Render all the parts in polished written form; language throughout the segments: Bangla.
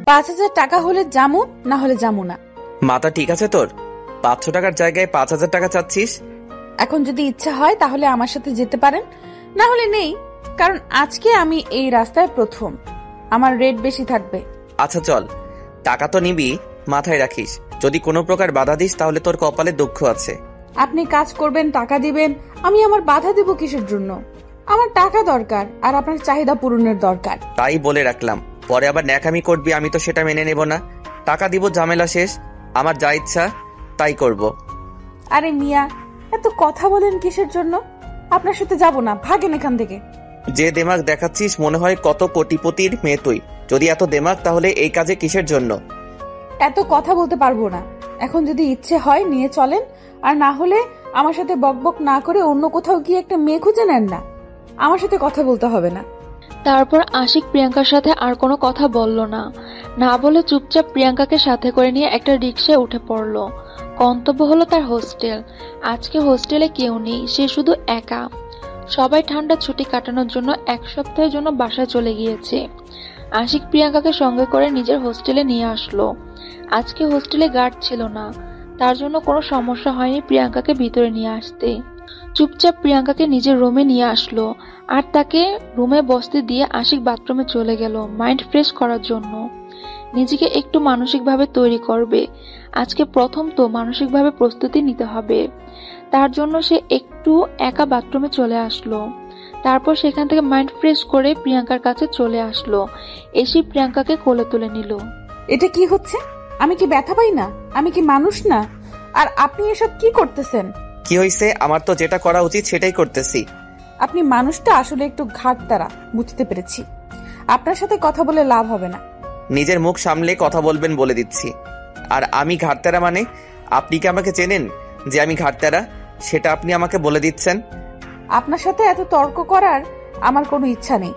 5,000 টাকা হলে জামু, না হলে জামু না। মাথা ঠিক আছে তোর? 500 টাকার জায়গায় 5,000 টাকা চাচ্ছিস? এখন যদি ইচ্ছা হয় তাহলে আমার সাথে যেতে পারেন, না হলে নেই। কারণ আজকে আমি এই রাস্তায় প্রথম, আমার রেট বেশি থাকবে। আচ্ছা চল, টাকা তো নিবি, মাথায় রাখিস যদি কোনো প্রকার বাধা দিস তাহলে তোর কপালে দুঃখ আছে। আপনি কাজ করবেন, টাকা দিবেন, আমি আমার বাধা দেব কিসের জন্য? আমার টাকা দরকার আর আপনার চাহিদা পূরণের দরকার। তাই বলে রাখলাম, পরে আবার ন্যাকামি করবি, আমি তো সেটা মেনে নেব না। টাকা দিব, ঝামেলা শেষ, আমার যা ইচ্ছা তাই করব। আরে মিয়া, এত কথা বলেন কিসের জন্য? আপনার সাথে যাব না, ভাগেন এখান থেকে। যে দেমাগ দেখাচ্ছিস মনে হয় কত কোটিপতির মেয়ে তুই। যদি এত দেমাগ তাহলে এই কাজে কিসের জন্য? এত কথা বলতে পারবো না। এখন যদি ইচ্ছে হয় নিয়ে চলেন, আর না হলে আমার সাথে বকবক না করে অন্য কোথাও গিয়ে একটা মেয়ে খুঁজে নেন না। আমার সাথে কথা বলতে হবে না। তারপর আশিক প্রিয়াঙ্কার সাথে আর কোনো কথা বলল না, না বলে চুপচাপ প্রিয়াঙ্কাকে সাথে করে নিয়ে একটা রিকশায় উঠে পড়ল। গন্তব্য হলো তার হোস্টেল। আজকে হোস্টেলে কেউ নেই, সে শুধু একা। সবাই ঠান্ডা ছুটি কাটানোর জন্য 1 সপ্তাহের জন্য বাসায় চলে গিয়েছে। আশিক প্রিয়াঙ্কাকে সঙ্গে করে নিজের হোস্টেলে নিয়ে আসলো। আজকে হোস্টেলে গার্ড ছিল না, তার জন্য কোনো সমস্যা হয়নি প্রিয়াঙ্কাকে ভিতরে নিয়ে আসতে। চুপচাপ প্রিয়াঙ্কাকে নিজের রুমে নিয়ে আসলো, আর তাকে রুমে বসতে দিয়ে আশিক বাথরুমে চলে গেল মাইন্ড ফ্রেশ করার জন্য। নিজেকে একটু মানসিকভাবে তৈরি করবে। আজকে প্রথম তো মানসিকভাবে প্রস্তুতি নিতে হবে। তার জন্য সে একটু একা বাথরুমে চলে আসলো। তারপর সেখান থেকে মাইন্ড ফ্রেশ করে প্রিয়াঙ্কার কাছে চলে আসলো। এসে প্রিয়াঙ্কাকে কোলে তুলে নিল। এটা কি হচ্ছে? আমি কি ব্যথা পাই না? আমি কি মানুষ না? আর আপনি এসব কি করতেছেন? কি হয়েছে? আমার তো যেটা করা উচিত সেটাই করতেছি। আপনি মানুষটা আসলে একটু ঘাটতারা, বুঝতে পেরেছি। আপনার সাথে কথা বলে লাভ হবে না। নিজের মুখ সামলে কথা বলবেন বলে দিচ্ছি। আর আমি ঘাটতারা মানে? আপনি কি আমাকে চেনেন যে আমি ঘাটতারা? সেটা আপনি আমাকে বলে দিচ্ছেন। আপনার সাথে এত তর্ক করার আমার কোনো ইচ্ছা নেই।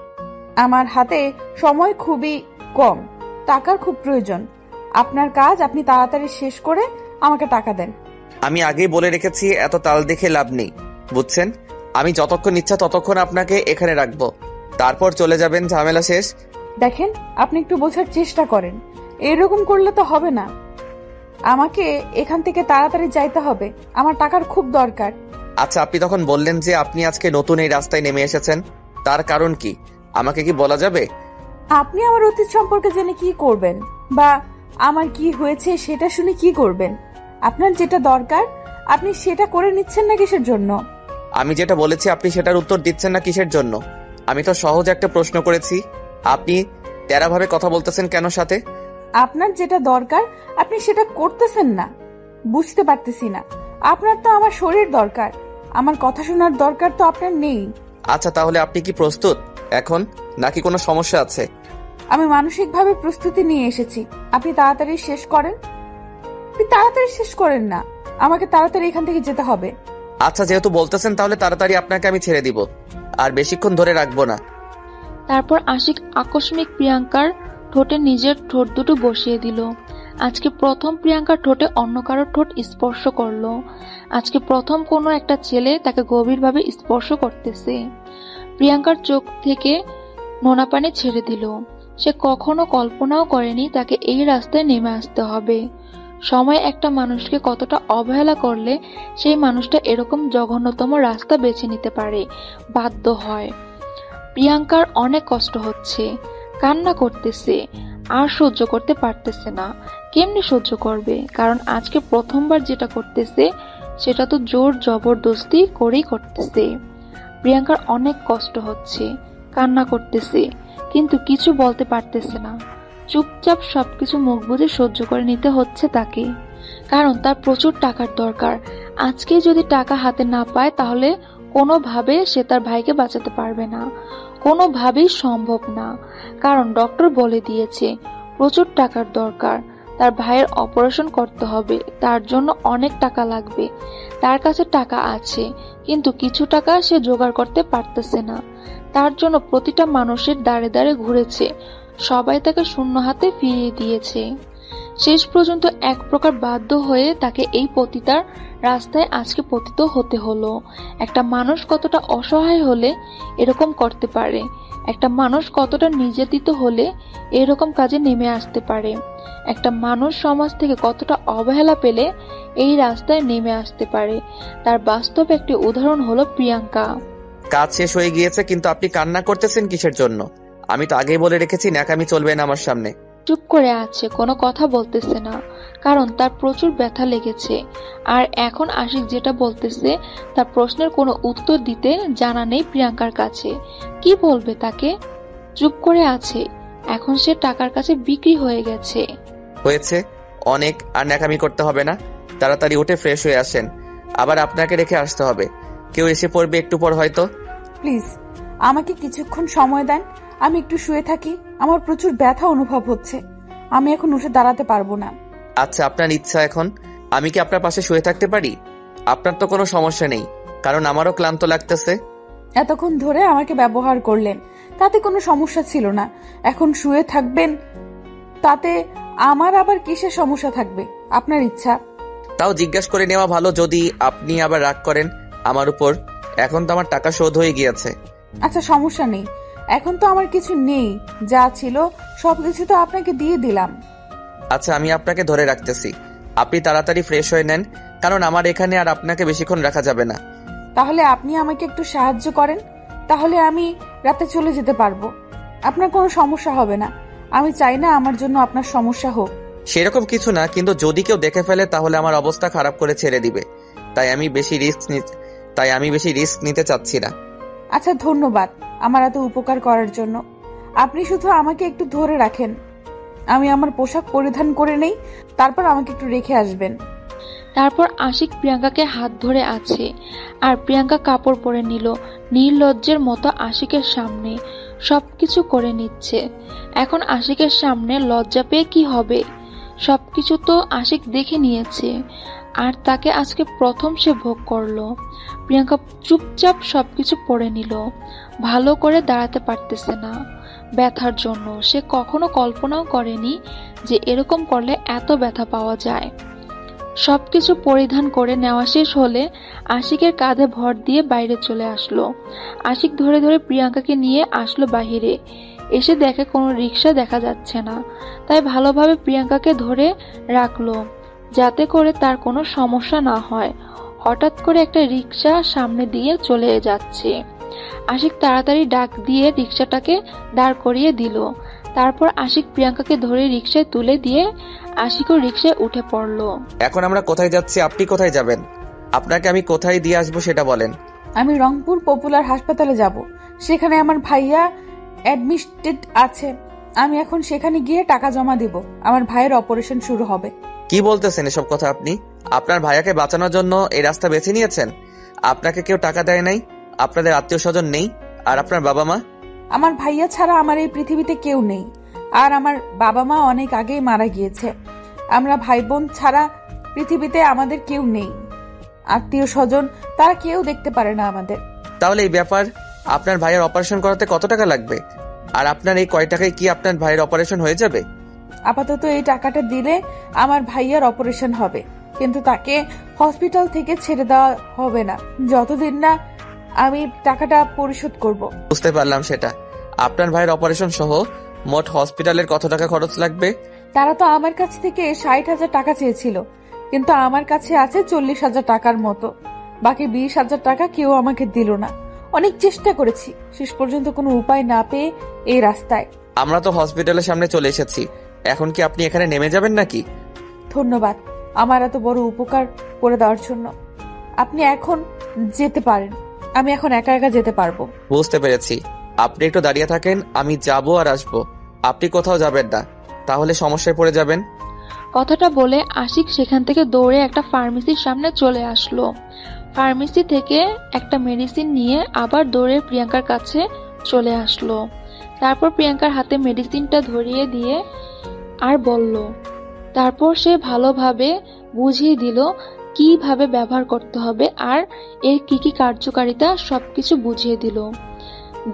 আমার হাতে সময় খুবই কম, টাকার খুব প্রয়োজন। আপনার কাজ আপনি তাড়াতাড়ি শেষ করে আমাকে টাকা দেন। আমি আগেই বলে রেখেছি, এত তাল দেখে লাভ নেই, বুঝছেন? আমি যতক্ষণ ইচ্ছা ততক্ষণ আপনাকে এখানে রাখবো, তারপর চলে যাবেন, ঝামেলা শেষ। দেখেন, আপনি একটু বোঝার চেষ্টা করেন। এরকম করলে তো হবে না। আমাকে এখান থেকে তাড়াতাড়ি যাইতে হবে, আমার টাকার খুব দরকার। আচ্ছা, আপনি তখন বললেন যে আপনি আজকে নতুন এই রাস্তায় নেমে এসেছেন, তার কারণ কি আমাকে কি বলা যাবে? আপনি আমার অতীত সম্পর্কে জেনে কি করবেন, বা আমার কি হয়েছে সেটা শুনে কি করবেন? আপনার যেটা দরকার আপনি সেটা করে নিচ্ছেন না কিসের জন্য? আমি যেটা বলেছি আপনি সেটার উত্তর দিচ্ছেন না কিসের জন্য? আমি তো সহজ একটা প্রশ্ন করেছি, আপনি তেরাভাবে কথা বলতেছেন কেন সাথে? আপনার যেটা দরকার আপনি সেটা করতেছেন না, বুঝতে পারতেছি না। আপনার তো আমার শরীর দরকার, আমার কথা শোনার দরকার তো আপনার নেই। আচ্ছা, তাহলে আপনি কি প্রস্তুত এখন, নাকি কোনো সমস্যা আছে? আমি মানসিকভাবে প্রস্তুতি নিয়ে এসেছি। আপনি তাড়াতাড়ি শেষ করেন। আপনি তাড়াতাড়ি শেষ করেন না, আমাকে তাড়াতাড়ি এখান থেকে যেতে হবে। আচ্ছা, যেহেতু বলতেছেন তাহলে তাড়াতাড়ি আপনাকে আমি ছেড়ে দিব, আর বেশিক্ষণ ধরে রাখবো না। তারপর আশিক আকস্মিক প্রিয়াঙ্কার ঠোঁটে নিজের ঠোঁট দুটো বসিয়ে দিল। আজকে প্রথম প্রিয়াঙ্কার ঠোঁটে অন্য কারোর ঠোঁট স্পর্শ করলো। আজকে প্রথম কোনো একটা ছেলে তাকে গভীরভাবে স্পর্শ করতেছে। প্রিয়াঙ্কার চোখ থেকে নোনা পানি ছেড়ে দিল। সে কখনো কল্পনাও করেনি তাকে এই রাস্তায় নেমে আসতে হবে। সময় একটা মানুষকে কতটা অবহেলা করলে সেই মানুষটা এরকম জঘন্যতম রাস্তা বেছে নিতে পারে, বাধ্য হয়। প্রিয়াঙ্কার অনেক কষ্ট হচ্ছে, কান্না করতেছে, আর সহ্য করতে পারতেছে না। কেমনি সহ্য করবে? কারণ আজকে প্রথমবার যেটা করতেছে সেটা তো জোর জবরদস্তি করেই করতেছে। প্রিয়াঙ্কার অনেক কষ্ট হচ্ছে, কান্না করতেছে, কিন্তু কিছু বলতে পারতেছে না। চুপচাপ সবকিছু মুখ বুজে সহ্য করে নিতে হচ্ছে তাকে, কারণ তার প্রচুর টাকার দরকার। আজকে যদি টাকা হাতে না পায় তাহলে কোনোভাবে সে তার ভাইকে বাঁচাতে পারবে না, কোনোভাবেই সম্ভব না। কারণ ডক্টর বলে দিয়েছে প্রচুর টাকার দরকার, তার ভাইয়ের অপারেশন করতে হবে, তার জন্য অনেক টাকা লাগবে। তার কাছে টাকা আছে, কিন্তু কিছু টাকা সে জোগাড় করতে পারতেছে না। তার জন্য প্রতিটা মানুষের দাঁড়ে দাঁড়ে ঘুরেছে, সবাই তাকে শূন্য হাতে ফিরিয়ে দিয়েছে। শেষ পর্যন্ত এক প্রকার বাধ্য হয়ে তাকে এই পতিতার রাস্তায় আজকে পতিত হতে হলো। একটা মানুষ কতটা অসহায় হলে এরকম করতে পারে? একটা মানুষ কতটা নির্যাতিত হলে এরকম কাজে নেমে আসতে পারে, একটা মানুষ সমাজ থেকে কতটা অবহেলা পেলে এই রাস্তায় নেমে আসতে পারে, তার বাস্তব একটি উদাহরণ হলো প্রিয়াঙ্কা। কাজ শেষ হয়ে গিয়েছে, কিন্তু আপনি কান্না করতেছেন কিসের জন্য? আমি তো আগেই বলে রেখেছি ন্যাকামি চলবে না আমার সামনে। চুপ করে আছে, কোনো কথা বলতেছে না, কারণ তার প্রচুর ব্যথা লেগেছে। আর এখন আশিক যেটা বলতেছে তার প্রশ্নের কোনো উত্তর দিতে জানা নেই প্রিয়াঙ্কার কাছে। কি বলবে তাকে? চুপ করে আছে, এখন সে টাকার কাছে বিক্রি হয়ে গেছে। হয়েছে অনেক, আর ন্যাকামি করতে হবে না। তাড়াতাড়ি উঠে ফ্রেশ হয়ে আসেন, আবার আপনাকে রেখে আসতে হবে। কেউ এসে পড়বে একটু পর হয়তো। প্লিজ আমাকে কিছুক্ষণ সময় দেন, আমি একটু শুয়ে থাকি। আমার প্রচুর ব্যথা অনুভব হচ্ছে, আমি এখন উঠে দাঁড়াতে পারবো না। আচ্ছা, আপনার ইচ্ছা। এখন আমি কি আপনার পাশে শুয়ে থাকতে পারি? আপনার তো কোনো সমস্যা নেই, কারণ আমারও ক্লান্ত লাগতেছে। এতক্ষণ ধরে আমাকে ব্যবহার করলেন, তাতে কোনো সমস্যা ছিল না। এখন শুয়ে থাকবেন, তাতে আমার আবার কিসের সমস্যা থাকবে? আপনার ইচ্ছা। তাও জিজ্ঞাসা করে নেওয়া ভালো, যদি আপনি আবার রাগ করেন আমার উপর। এখন তো আমার টাকা শোধ হয়ে গিয়েছে। আচ্ছা সমস্যা নেই, এখন তো আমার কিছু নেই, যা ছিল সবকিছু তো আপনাকে দিয়ে দিলাম। আচ্ছা, আমি আপনাকে ধরে রাখতেছি, আপনি তাড়াতাড়ি ফ্রেশ হয়ে নেন, কারণ আমার এখানে আর আপনাকে বেশিক্ষণ রাখা যাবে না। তাহলে আপনি আমাকে একটু সাহায্য করেন, তাহলে আমি রাতে চলে যেতে পারবো। আপনার কোনো সমস্যা হবে না। আমি চাই না আমার জন্য আপনার সমস্যা হোক। সেরকম কিছু না, কিন্তু যদি কেউ দেখে ফেলে তাহলে আমার অবস্থা খারাপ করে ছেড়ে দিবে। তাই আমি বেশি রিস্ক নিতে চাচ্ছি না। আচ্ছা ধন্যবাদ আমার এত উপকার করার জন্য। আপনি শুধু আমাকে একটু ধরে রাখেন, আমি আমার পোশাক পরিধান করে নেই, তারপর আমাকে একটু রেখে আসবেন। তারপর আশিক প্রিয়াঙ্কাকে হাত ধরে আছে, আর প্রিয়াঙ্কা কাপড় পরে নিল নির্লজ্জের মতো আশিকের সামনে সবকিছু করে নিচ্ছে। এখন আশিকের সামনে লজ্জা পেয়ে কি হবে? সবকিছু তো আশিক দেখে নিয়েছে, আর তাকে আজকে প্রথম সে ভোগ করলো। প্রিয়াঙ্কা চুপচাপ সবকিছু পরে নিল, ভালো করে দাঁড়াতে পারতেছে না ব্যথার জন্য। সে কখনো কল্পনাও করেনি যে এরকম করলে এত ব্যথা পাওয়া যায়। সবকিছু পরিধান করে নেওয়া শেষ হলে আশিকের কাঁধে ভর দিয়ে বাইরে চলে আসলো। আশিক ধরে ধরে প্রিয়াঙ্কাকে নিয়ে আসলো বাহিরে। এসে দেখে কোনো রিক্সা দেখা যাচ্ছে না, তাই ভালোভাবে প্রিয়াঙ্কাকে ধরে রাখলো যাতে করে তার কোনো সমস্যা না হয়। হঠাৎ করে একটা রিক্সা সামনে দিয়ে চলে যাচ্ছে। আশিক তাড়াতাড়ি ডাক দিয়ে রিক্সাটাকে দাঁড় করিয়ে দিল। তারপর আশিক প্রিয়াঙ্কাকে ধরে রিক্সায় তুলে দিয়ে আশিকও রিক্সায় উঠে পড়ল। এখন আমরা কোথায় যাচ্ছি? আপনি কোথায় যাবেন? আপনাকে আমি কোথায় দিয়ে আসবো সেটা বলেন। আমি রংপুর পপুলার হাসপাতালে যাব, সেখানে আমার ভাইয়া অ্যাডমিটেড আছে। আমি এখন সেখানে গিয়ে টাকা জমা দেব, আমার ভাইয়ের অপারেশন শুরু হবে। কি বলতেছেন এসব কথা? আপনি আপনার ভাইয়াকে বাঁচানোর জন্য এই রাস্তা বেছে নিয়েছেন? আপনাকে কেউ টাকা দেয় নাই? আপনাদের আত্মীয় স্বজন নেই? আর আপনার বাবা মা? আমার ভাইয়া ছাড়া আমার এই পৃথিবীতে কেউ নেই, আর আমার বাবা মা অনেক আগেই মারা গিয়েছে। আমরা ভাই বোন ছাড়া পৃথিবীতে আমাদের কেউ নেই। আত্মীয় স্বজন তারা কেউ দেখতে পারে না আমাদের। তাহলে এই ব্যাপার, আপনার ভাইয়ের অপারেশন করাতে কত টাকা লাগবে? আর আপনার এই কয় টাকায় কি আপনার ভাইয়ের অপারেশন হয়ে যাবে? আপাতত এই টাকাটা দিলে আমার ভাইয়ার অপারেশন হবে, কিন্তু তাকে হসপিটাল থেকে ছেড়ে দেওয়া হবে না যতদিন না আমি টাকাটা পরিশোধ করব। বুঝতে পারলাম সেটা। আপনার ভাইয়ের অপারেশন সহ মোট হসপিটালের কত টাকা খরচ লাগবে? তারা তো আমার কাছ থেকে 60,000 টাকা চেয়েছিল, কিন্তু আমার কাছে আছে 40,000 টাকার মতো। বাকি 20,000 টাকা কেউ আমাকে দিল না। অনেক চেষ্টা করেছি, শেষ পর্যন্ত কোনো উপায় না পেয়ে এই রাস্তায়। আমরা তো হসপিটালের সামনে চলে এসেছি, এখন কি আপনি এখানে নেমে যাবেন নাকি? ধন্যবাদ আমার এত বড় উপকার করে দেওয়ার জন্য। আপনি এখন যেতে পারেন, আমি এখন একা একা যেতে পারবো। বুঝতে পেরেছি, আপনি একটু দাঁড়িয়ে থাকেন, আমি যাবো আর আসবো। আপনি কোথাও যাবেন না, তাহলে সমস্যায় পড়ে যাবেন। কথাটা বলে আশিক সেখান থেকে দৌড়ে একটা ফার্মেসির সামনে চলে আসলো। ফার্মেসি থেকে একটা মেডিসিন নিয়ে আবার দৌড়ে প্রিয়াঙ্কার কাছে চলে আসলো। তারপর প্রিয়াঙ্কার হাতে মেডিসিনটা ধরিয়ে দিয়ে আর বলল, তারপর সে ভালোভাবে বুঝিয়ে দিল কিভাবে ব্যবহার করতে হবে আর এর কি কি কার্যকারিতা সবকিছু বুঝিয়ে দিল।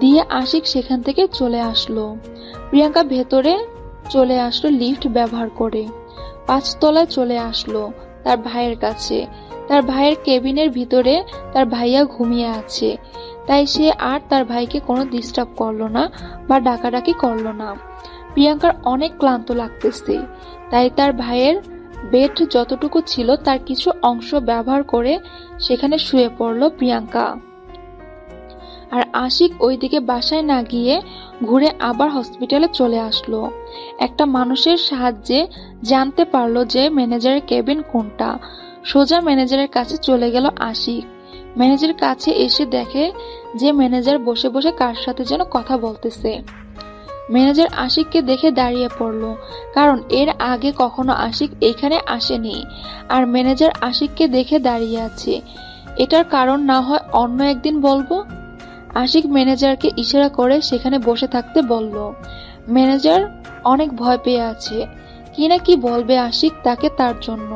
দিয়ে আশিক সেখান থেকে চলে আসলো। প্রিয়াঙ্কা ভেতরে চলে আসলো লিফট ব্যবহার করে। 5 তলায় চলে আসলো তার ভাইয়ের কাছে। তার ভাইয়ের কেবিনের ভিতরে তার ভাইয়া ঘুমিয়ে আছে। তাই সে আর তার ভাইকে কোনো ডিস্টার্ব করলো না বা ডাকাডাকি করলো না। প্রিয়াঙ্কার অনেক ক্লান্ত লাগতেছে, তাই তার ভাইয়ের বেড যতটুকু ছিল তার কিছু অংশ ব্যবহার করে সেখানে শুয়ে পড়ল প্রিয়াঙ্কা। আর আশিক ওইদিকে বাসায় না গিয়ে ঘুরে আবার হসপিটালে চলে আসলো। একটা মানুষের সাহায্যে জানতে পারলো যে ম্যানেজারের কেবিন কোনটা। সোজা ম্যানেজারের কাছে চলে গেল আশিক। ম্যানেজারের কাছে এসে দেখে যে ম্যানেজার বসে বসে কার সাথে যেন কথা বলতেছে। ম্যানেজার আশিককে দেখে দাঁড়িয়ে পড়লো, কারণ এর আগে কখনো আশিক এখানে আসেনি। আর ম্যানেজার আশিককে দেখে দাঁড়িয়ে আছে, এটার কারণ না হয় অন্য একদিন বলবো। আশিক ম্যানেজারকে ইশারা করে সেখানে বসে থাকতে বলল। ম্যানেজার অনেক ভয় পেয়ে আছে, কি না কি বলবে আশিক তাকে তার জন্য।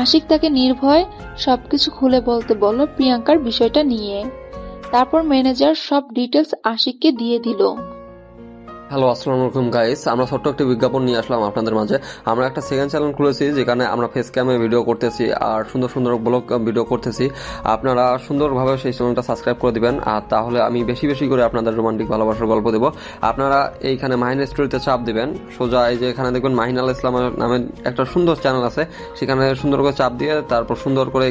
আশিক তাকে নির্ভয় সবকিছু খুলে বলতে বলল প্রিয়াঙ্কার বিষয়টা নিয়ে। তারপর ম্যানেজার সব ডিটেলস আশিককে দিয়ে দিল। হ্যালো, আসসালামু আলাইকুম গাইস। আমরা ছোট্ট একটি বিজ্ঞাপন নিয়ে আসলাম আপনাদের মাঝে। আমরা একটা সেকেন্ড চ্যানেল খুলেছি যেখানে আমরা ফেস ক্যামে ভিডিও করতেছি আর সুন্দর সুন্দর ব্লগ ভিডিও করতেছি। আপনারা সুন্দরভাবে সেই চ্যানেলটা সাবস্ক্রাইব করে দিবেন, আর তাহলে আমি বেশি বেশি করে আপনাদের রোমান্টিক ভালোবাসার গল্প দেবো। আপনারা এইখানে মাহিন স্টোরিতে চাপ দিবেন, সোজা এই যে এখানে দেখবেন মাহিন আল ইসলামের নামে একটা সুন্দর চ্যানেল আছে, সেখানে সুন্দর করে চাপ দিয়ে তারপর সুন্দর করে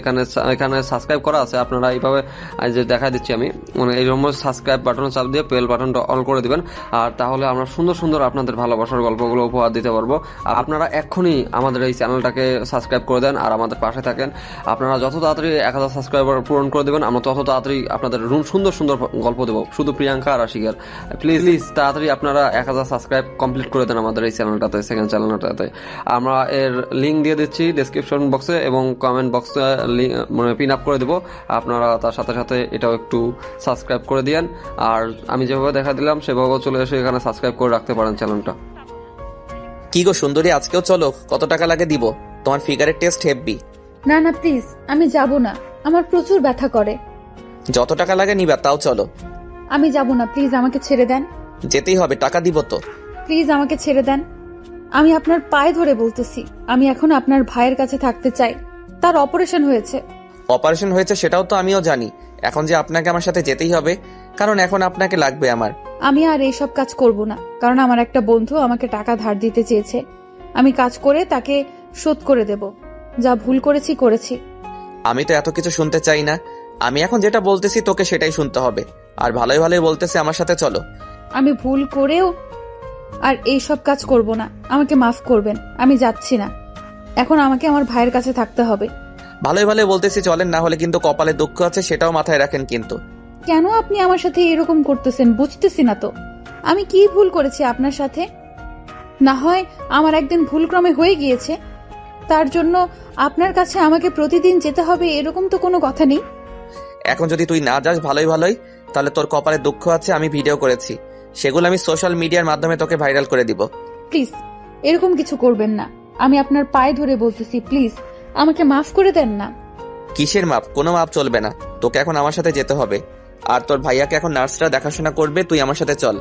এখানে সাবস্ক্রাইব করা আছে। আপনারা এইভাবে যে দেখা দিচ্ছি আমি, মানে এইরকম সাবস্ক্রাইব বাটনে চাপ দিয়ে বেল বাটনটা অন করে দিবেন, আর তাহলে আমরা সুন্দর সুন্দর আপনাদের ভালোবাসার গল্পগুলো উপহার দিতে পারবো। আপনারা এক্ষুনি আমাদের এই চ্যানেলটাকে সাবস্ক্রাইব করে দেন আর আমাদের পাশে থাকেন। আপনারা যত তাড়াতাড়ি 1000 সাবস্ক্রাইবার পূরণ করে দেবেন, আমরা তত তাড়াতাড়ি আপনাদের সুন্দর সুন্দর গল্প দেবো, শুধু প্রিয়াঙ্কা আর আশিকের। প্লিজ তাড়াতাড়ি আপনারা 1000 সাবস্ক্রাইব কমপ্লিট করে দেন আমাদের এই চ্যানেলটাতে, সেকেন্ড চ্যানেলটাতে। আমরা এর লিঙ্ক দিয়ে দিচ্ছি ডেসক্রিপশন বক্সে এবং কমেন্ট বক্সে, মানে পিন আপ করে দেবো। আপনারা তার সাথে সাথে এটাও একটু সাবস্ক্রাইব করে দিয়েন, আর আমি যেভাবে দেখা দিলাম সেভাবে চলে এসে এখানে সাবস্ক্রাইব করে রাখতে পারেন চ্যানেলটা। কি গো সুন্দরী, আজকেও চলো? কত টাকা লাগে দিব? তোমার ফিগারের টেস্ট হেভি। না না প্লিজ, আমি যাব না, আমার প্রচুর ব্যথা করে। যত টাকা লাগে নিবা, তাও চলো। আমি যাব না, প্লিজ আমাকে ছেড়ে দেন। যেতেই হবে, টাকা দিব তো। প্লিজ আমাকে ছেড়ে দেন, আমি আপনার পায়ে ধরে বলতেছি, আমি এখন আপনার ভাইয়ের কাছে থাকতে চাই। তার অপারেশন হয়েছে। অপারেশন হয়েছে সেটাও তো আমিও জানি। এখন যে আপনাকে আমার সাথে যেতেই হবে, কারণ এখন আপনাকে লাগবে আমার। আমি আর এইসব কাজ করব না, কারণ আমার একটা বন্ধু আমাকে টাকা ধার দিতে চেয়েছে। আমি কাজ করে তাকে শোধ করে দেব। যা ভুল করেছি। আমি তো এত কিছু শুনতে চাই না। আমি এখন যেটা বলতেছি তোকে সেটাই শুনতে হবে। আর ভালোই ভালোই বলতেছি, আমার সাথে চলো। আমি ভুল করেও আর এইসব কাজ করব না, আমাকে মাফ করবেন, আমি যাচ্ছি না। এখন আমাকে আমার ভাইয়ের কাছে থাকতে হবে। ভালোই ভালোই বলতেছি চলেন, না হলে কিন্তু কপালে দুঃখ আছে, সেটাও মাথায় রাখেন কিন্তু। কেন আপনি আমার সাথে এরকম করতেছেন বুঝতেছি না তো। আমি কি ভুল করেছি আপনার সাথে? না হয় আমার একদিন ভুলক্রমে হয়ে গিয়েছে, তার জন্য আপনার কাছে আমাকে প্রতিদিন যেতে হবে এরকম তো কোনো কথা নেই। এখন যদি তুই না যাস ভালোই ভালোই, তাহলে তোর কপালে দুঃখ আছে। আমি ভিডিও করেছি, সেগুলো আমি সোশ্যাল মিডিয়ার মাধ্যমে তোকে ভাইরাল করে দিব। প্লিজ এরকম কিছু করবেন না, আমি আপনার পায়ে ধরে বলতেছি, প্লিজ আমাকে মাফ করে দেন না। কিসের মাপ? কোনো মাপ চলবে না, তোকে এখন আমার সাথে যেতে হবে। আর তোর ভাইয়াকে এখন নার্সরা দেখাশোনা করবে, তুই আমার সাথে চল।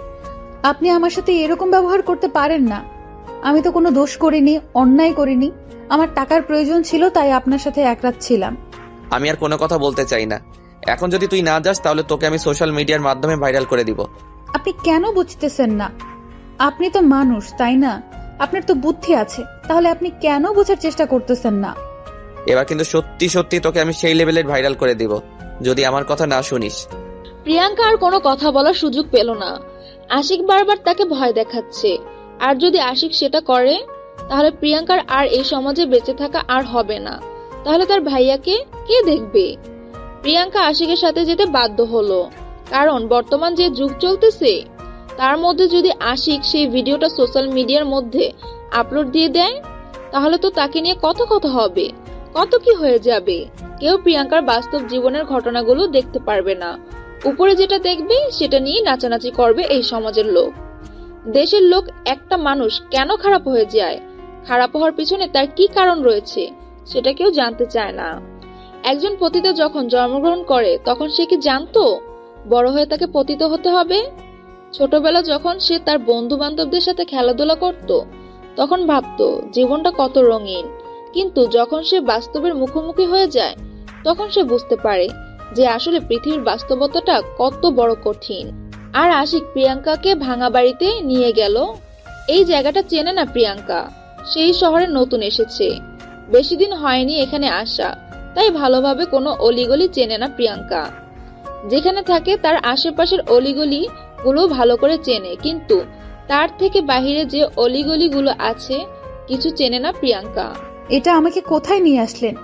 আপনি আমার সাথে এরকম ব্যবহার করতে পারেন না। আমি তো কোনো দোষ করিনি, অন্যায় করিনি। আমার টাকার প্রয়োজন ছিল, তাই আপনার সাথে এক রাত ছিলাম। আমি আর কোনো কথা বলতে চাই না। এখন যদি তুই না যাস তাহলে তোকে আমি সোশ্যাল মিডিয়ার মাধ্যমে ভাইরাল করে দিব। আপনি কেন বুঝতেছেন না? আপনি তো মানুষ, তাই না? আপনার তো বুদ্ধি আছে, তাহলে আপনি কেন বোঝার চেষ্টা করতেছেন না? এবার কিন্তু সত্যি সত্যি তোকে আমি সেই লেভেলের ভাইরাল করে দিব যদি আমার কথা না শুনিস। প্রিয়াঙ্কা আর কোনো কথা বলার সুযোগ পেল না। আশিক বারবার তাকে ভয় দেখাচ্ছে, আর যদি আশিক সেটা করে তাহলে প্রিয়াঙ্কার আর এই সমাজে বেঁচে থাকা আর হবে না। তাহলে তার ভাইয়াকে কে দেখবে? প্রিয়াঙ্কা আশিকের সাথে যেতে বাধ্য হলো, কারণ বর্তমান যে যুগ চলতেছে তার মধ্যে যদি আশিক সেই ভিডিওটা সোশ্যাল মিডিয়ার মধ্যে আপলোড দিয়ে দেয় তাহলে তো তাকে নিয়ে কত কথা হবে, কত কি হয়ে যাবে। কেউ প্রিয়াঙ্কার বাস্তব জীবনের ঘটনাগুলো দেখতে পারবে না। উপরে যেটা দেখবে সেটা নিয়ে নাচানাচি করবে এই সমাজের লোক। দেশের লোক একটা মানুষ কেন খারাপ হয়ে যায়, খারাপ হওয়ার পিছনে তার কি কারণ রয়েছে সেটা কেউ জানতে চায় না। একজন পতিত যখন জন্মগ্রহণ করে তখন সে কি জানতো বড় হয়ে তাকে পতিত হতে হবে? ছোটবেলা যখন সে তার বন্ধু বান্ধবদের সাথে খেলাধুলা করত তখন ভাবতো জীবনটা কত রঙিন, কিন্তু যখন সে বাস্তবের মুখোমুখি হয়ে যায় তখন সে বুঝতে পারে যে আসলে পৃথিবীর বাস্তবতাটা কত বড় কঠিন। আর আশিক প্রিয়াঙ্কাকে ভাঙা বাড়িতে নিয়ে গেল। এই জায়গাটা চেনে না প্রিয়াঙ্কা, সেই শহরে নতুন এসেছে, বেশি দিন হয়নি এখানে আসা, তাই ভালোভাবে কোনো অলিগলি চেনে না প্রিয়াঙ্কা। যেখানে থাকে তার আশেপাশের অলিগলি গুলো ভালো করে চেনে, কিন্তু তার থেকে বাহিরে যে অলিগলিগুলো আছে কিছু চেনে না প্রিয়াঙ্কা। এটা আমাকে কোথায় নিয়ে আসলেন?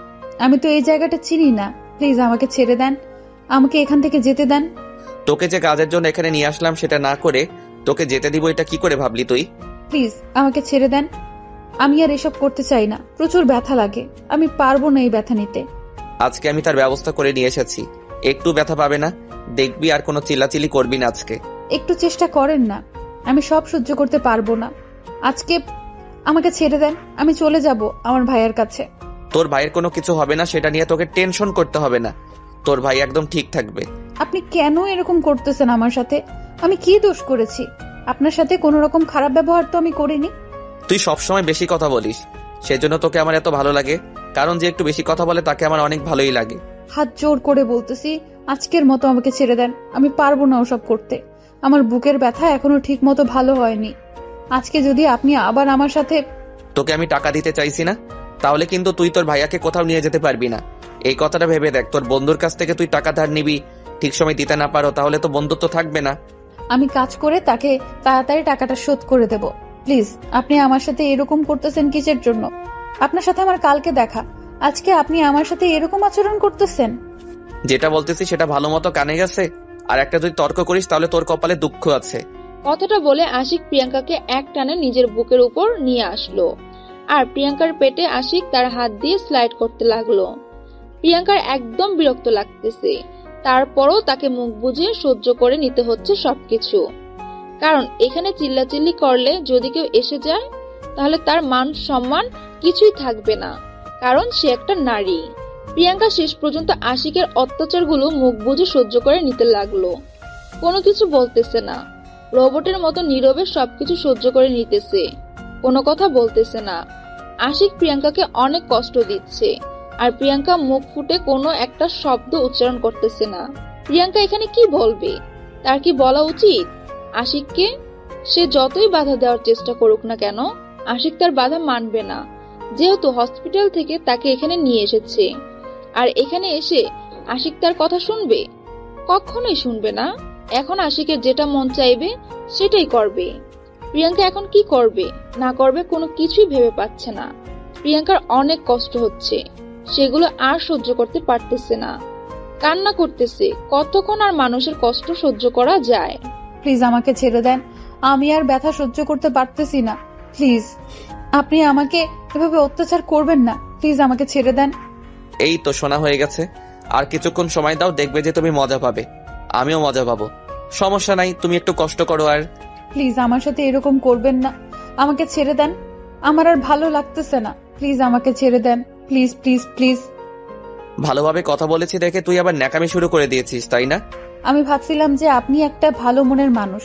আমি তো এই জায়গাটা চিনি না। প্লিজ আমাকে ছেড়ে দেন, আমাকে এখান থেকে যেতে দেন। তোকে যে কাজের জন্য এখানে নিয়ে আসলাম সেটা না করে তোকে যেতে দিব, এটা কি করে ভাবলি তুই? প্লিজ আমাকে ছেড়ে দেন, আমি আর এসব করতে চাই না। প্রচুর ব্যথা লাগে, আমি পারবো না এই ব্যথা নিতে। আজকে আমি তার ব্যবস্থা করে নিয়ে এসেছি, একটু ব্যথা পাবে না, দেখবি। আর কোনো চিল্লাচিল্লি করবি না আজকে। একটু চেষ্টা করেন না, আমি সব সহ্য করতে পারবো না। আজকে আমাকে ছেড়ে দেন, আমি চলে যাব আমার ভাইয়ের কাছে। তোর ভাইয়ের কোনো কিছু হবে না, সেটা নিয়ে তোকে টেনশন করতে হবে না। তোর ভাই একদম ঠিক থাকবে। আপনি কেন এরকম করতেছেন আমার সাথে? আমি কি দোষ করেছি? আপনার সাথে কোনো রকম খারাপ ব্যবহার তো আমি করিনি। তুই সবসময় বেশি কথা বলিস, সেজন্য তোকে আমার এত ভালো লাগে। কারণ যে একটু বেশি কথা বলে তাকে আমার অনেক ভালোই লাগে। হাত জোর করে বলতেছি, আজকের মতো আমাকে ছেড়ে দেন, আমি পারবো না ওসব করতে। আমার বুকের ব্যথা এখনো ঠিক মতো ভালো হয়নি। আজকে যদি আপনি আবার আমার সাথে... তোকে আমি টাকা দিতে চাইছি না, তাহলে কিন্তু তুই তোর ভাইয়াকে কোথাও নিয়ে যেতে পারবি না। এই কথাটা ভেবে দেখ, তোর বন্ধুর কাছ থেকে তুই টাকা ধার নিবি, ঠিক সময় দিতে না পারো, তাহলে তো বন্ধুত্ব থাকবে না। আমি কাজ করে তাকে তাড়াতাড়ি টাকাটা শোধ করে দেব। প্লিজ আপনি আমার সাথে এরকম করতেছেন কিসের জন্য? আপনার সাথে আমার কালকে দেখা, আজকে আপনি আমার সাথে এরকম আচরণ করতেছেন। যেটা বলতেছি সেটা ভালো মতো কানে গেছে? আর একটা যদি তর্ক করিস তাহলে তোর কপালে দুঃখ আছে। কথাটা বলে আশিক প্রিয়াঙ্কাকে এক টানে নিজের বুকের উপর নিয়ে আসলো, আর প্রিয়াঙ্কার পেটে আশিক তার হাত দিয়ে স্লাইড করতে লাগলো। প্রিয়াঙ্কার একদম বিরক্ত লাগতেছে, তারপরও তাকে মুখ বুজে সহ্য করে নিতে হচ্ছে সবকিছু। কারণ এখানে চিল্লাচিল্লি করলে যদি কেউ এসে যায় তাহলে তার মান সম্মান কিছুই থাকবে না, কারণ সে একটা নারী। প্রিয়াঙ্কা শেষ পর্যন্ত আশিকের অত্যাচারগুলো মুখ বুজে সহ্য করে নিতে লাগলো, কোনো কিছু বলতেছে না, রোবটের মতো নীরবে সবকিছু সহ্য করে নিতেছে, কোনো কথা বলতেছে না। আশিক প্রিয়াঙ্কাকে অনেক কষ্ট দিচ্ছে, আর প্রিয়াঙ্কা মুখ ফুটে কোনো একটা শব্দ উচ্চারণ করতেছে না। প্রিয়াঙ্কা এখানে কি বলবে? তার কি বলা উচিত আশিককে? সে যতই বাধা দেওয়ার চেষ্টা করুক না কেন, আশিক তার বাধা মানবে না, যেহেতু হসপিটাল থেকে তাকে এখানে নিয়ে এসেছে। আর এখানে এসে আশিক তার কথা শুনবে? কখনোই শুনবে না। এখন আশিকের যেটা মন চাইবে সেটাই করবে। প্রিয়াঙ্কা এখন কি করবে না করবে কোনো কিছুই ভেবে পাচ্ছে না। প্রিয়াঙ্কার অনেক কষ্ট হচ্ছে, সেগুলো আর সহ্য করতে পারতেছে না, কান্না করতেছে। কতক্ষণ আর মানুষের কষ্ট সহ্য করা যায়? প্লিজ আমাকে ছেড়ে দেন, আমি আর ব্যথা সহ্য করতে পারতেছি না। প্লিজ আপনি আমাকে এভাবে অত্যাচার করবেন না, প্লিজ আমাকে ছেড়ে দেন। এই তো শোনা হয়ে গেছে, আর কিছুক্ষণ সময় দাও, দেখবে যে তুমি মজা পাবে, আমিও মজা পাবো। সমস্যা নাই, তুমি একটু কষ্ট করো। আর প্লিজ আমার সাথে এরকম করবেন না, আমাকে ছেড়ে দেন, আমার আর ভালো লাগতেছে না। প্লিজ আমাকে ছেড়ে দেন, প্লিজ প্লিজ প্লিজ। ভালোভাবে কথা বলেছি দেখে তুই আবার ন্যাকামি শুরু করে দিয়েছিস, তাই না? আমি ভাবছিলাম যে আপনি একটা ভালো মনের মানুষ,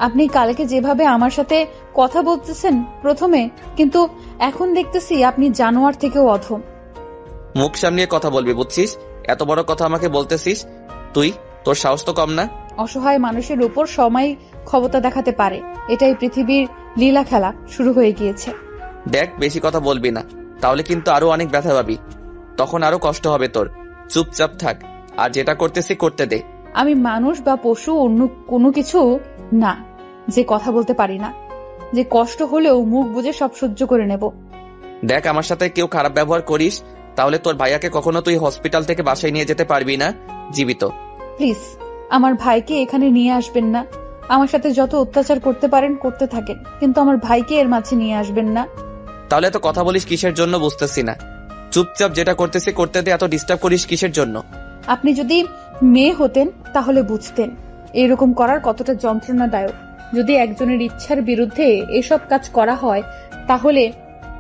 আপনি কালকে যেভাবে আমার সাথে কথা বলতেছেন প্রথমে, কিন্তু এখন দেখতেছি আপনি জানোয়ার থেকেও অধম। মুখ সামলিয়ে কথা বলবি, বুঝছিস? এত বড় কথা আমাকে বলতেছিস তুই, তোর সাহস তো কম না। অসহায় মানুষের উপর সময় ক্ষমতা দেখাতে পারে, এটাই পৃথিবীর লীলা খেলা শুরু হয়ে গিয়েছে। দেখ, বেশি কথা বলবি না, তাহলে কিন্তু আরো অনেক ব্যথা পাবি, তখন আরো কষ্ট হবে তোর। চুপচাপ থাক, আর যেটা করতেছি করতে দে। আমি মানুষ বা পশু অন্য কোনো কিছু না যে কথা বলতে পারি না, যে কষ্ট হলেও মুখ বুজে সব সহ্য করে নেব। দেখ, আমার সাথে কেউ খারাপ ব্যবহার করিস তাহলে তোর ভাইয়াকে কখনো তুই হসপিটাল থেকে বাসায় নিয়ে যেতে পারবি না জীবিত। প্লিজ আমার ভাইকে এখানে নিয়ে আসবেন না, আমার সাথে যত অত্যাচার করতে পারেন করতে থাকেন, কিন্তু আমার ভাইকে এর মাঝে নিয়ে আসবেন না। তাহলে তো কথা বলিস কিসের জন্য বুঝতেছি না। চুপচাপ যেটা করতেছি করতে দে, এত ডিস্টার্ব করিস কিসের জন্য? আপনি যদি মেয়ে হতেন তাহলে বুঝতেন এরকম করার কতটা যন্ত্রণাদায়ক। যদি একজনের ইচ্ছার বিরুদ্ধে এসব কাজ করা হয় তাহলে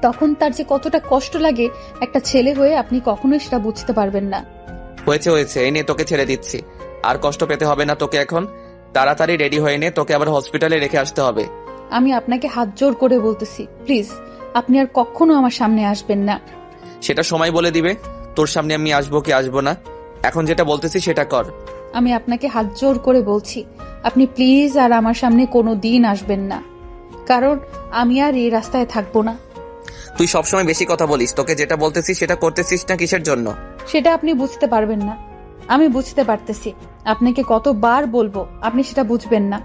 তখন তার যে কতটা কষ্ট লাগে, একটা ছেলে হয়ে আপনি কখনোই সেটা বুঝতে পারবেন না। হয়েছে হয়েছে, এই নে তোকে ছেড়ে দিচ্ছি, আর কষ্ট পেতে হবে না তোকে। এখন তাড়াতাড়ি রেডি হয়ে নে, তোকে আবার হসপিটালে রেখে আসতে হবে। আমি আপনাকে হাত জোর করে বলতেছি, প্লিজ আপনি আর কখনো আমার সামনে আসবেন না। সেটা সময় বলে দিবে তোর সামনে আমি আসবো কি আসবো না। এখন যেটা বলতেছি সেটা কর। আমি আপনাকে হাত জোর করে বলছি, আপনি প্লিজ আর আমার সামনে কোনো দিন আসবেন না, কারণ আমি আর এই রাস্তায় থাকবো না। তুই সবসময় বেশি কথা বলিস, তোকে যেটা বলতেছিস সেটা করতেছিস না কিসের জন্য? সেটা আপনি বুঝতে পারবেন না, আমি বুঝতে পারতেছি। আপনাকে কতবার বলবো, আপনি সেটা বুঝবেন না।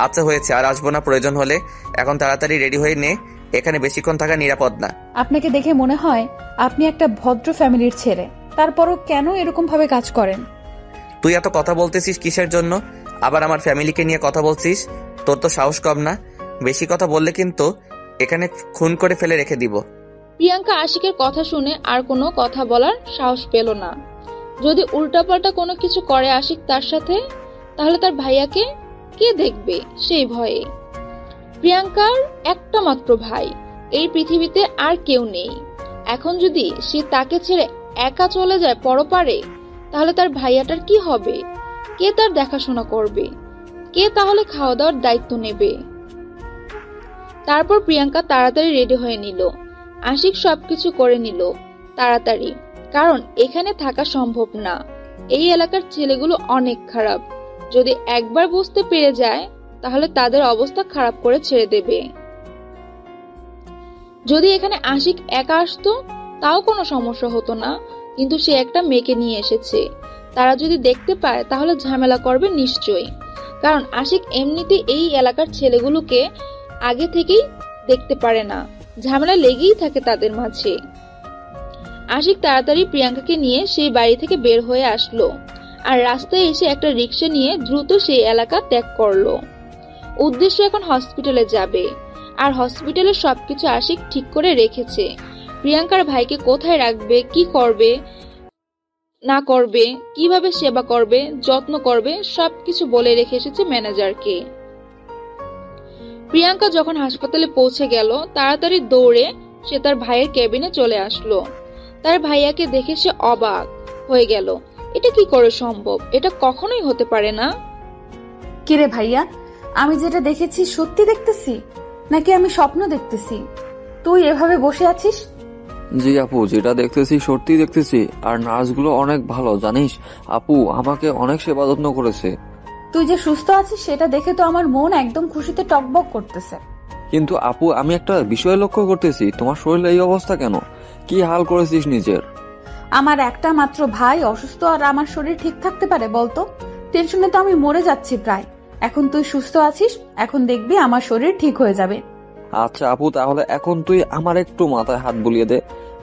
আচ্ছা হয়েছে, আর আসবো না প্রয়োজন হলে। এখন তাড়াতাড়ি রেডি হয়ে নে, এখানে বেশিক্ষণ থাকা নিরাপদ না। আপনাকে দেখে মনে হয় আপনি একটা ভদ্র ফ্যামিলির ছেলে, তারপরও কেন এরকম ভাবে কাজ করেন? তুই এত কথা বলতেছিস কিসের জন্য? আবার আমার ফ্যামিলিকে নিয়ে কথা বলছিস? তোর তো সাহস কম না? বেশি কথা বললে কিন্তু এখানে খুন করে ফেলে রেখে দিব। প্রিয়াঙ্কা আশিকের কথা শুনে আর কোনো কথা বলার সাহস পেল না। যদি উল্টাপাল্টা কোনো কিছু করে আশিক তার সাথে, তাহলে তার ভাইয়াকে কে দেখবে সেই ভয়ে। প্রিয়াঙ্কার একটা মাত্র ভাই, এই পৃথিবীতে আর কেউ নেই। এখন যদি সে তাকে ছেড়ে একা চলে যায় পরপারে, তাহলে তার ভাইয়াটার কি হবে? কে তার দেখাশোনা করবে? কে তাহলে খাওয়া দাওয়ার দায়িত্ব নেবে? তারপর প্রিয়াঙ্কা তাড়াতাড়ি রেডি হয়ে নিল। আশিক সবকিছু করে নিল তাড়াতাড়ি, কারণ এখানে থাকা সম্ভব না। এই এলাকার ছেলেগুলো অনেক খারাপ, যদি একবার বুঝতে পেরে যায় তাহলে তাদের অবস্থা খারাপ করে ছেড়ে দেবে। যদি এখানে আশিক একা আসতো তাও কোনো সমস্যা হতো না, কিন্তু সে একটা মেয়েকে নিয়ে এসেছে। তারা যদি দেখতে পায় তাহলে ঝামেলা করবে নিশ্চয়ই, কারণ আশিক এমনিতে এই এলাকার ছেলেগুলোকে আগে থেকেই দেখতে পারে না, ঝামেলা লেগেই থাকে তাদের মাঝে। আশিক তাড়াতাড়ি প্রিয়াঙ্কাকে নিয়ে সেই বাড়ি থেকে বের হয়ে আসলো, আর রাস্তায় এসে একটা রিক্সা নিয়ে দ্রুত সেই এলাকা ত্যাগ করলো। উদ্দেশ্য এখন হসপিটালে যাবে, আর হসপিটালে সবকিছু আশিক ঠিক করে রেখেছে। প্রিয়াঙ্কার ভাইকে কোথায় রাখবে, কি করবে না করবে, কিভাবে সেবা করবে, যত্ন করবে, সবকিছু বলে রেখে এসেছে ম্যানেজারকে। প্রিয়াঙ্কা যখন হাসপাতালে পৌঁছে গেল, তাড়াতাড়ি দৌড়ে সে তার ভাইয়ের কেবিনে চলে আসলো। তার ভাইয়াকে দেখে সে অবাক হয়ে গেল। এটা কি করে সম্ভব? এটা কখনোই হতে পারে না। কিরে ভাইয়া, আমি যেটা দেখেছি সত্যি দেখতেছি নাকি আমি স্বপ্ন দেখতেছি? তুই এভাবে বসে আছিস? জি আপু, যেটা দেখতেছি সত্যি দেখতেছি। আর নার্সগুলো অনেক ভালো, জানিস আপু, আমাকে অনেক সেবা যত্ন করেছে। তুই যে সুস্থ আছিস সেটা দেখে তো আমার মন একদম খুশিতে টকবক করতেছে। কিন্তু আপু, আমি একটা বিষয় লক্ষ্য করতেছি, তোমার শরীরে এই অবস্থা কেন? কি হাল করেছিস নিজের? আমার একটা মাত্র ভাই অসুস্থ আর আমার শরীর ঠিক থাকতে পারে বলতো? টেনশনে তো আমি মরে যাচ্ছি প্রায়। এখন তুই সুস্থ আছিস, এখন দেখবি আমার শরীর ঠিক হয়ে যাবে। আচ্ছা আপু, তাহলে এখন তুই আমার একটু মাথায় হাত বুলিয়ে দে,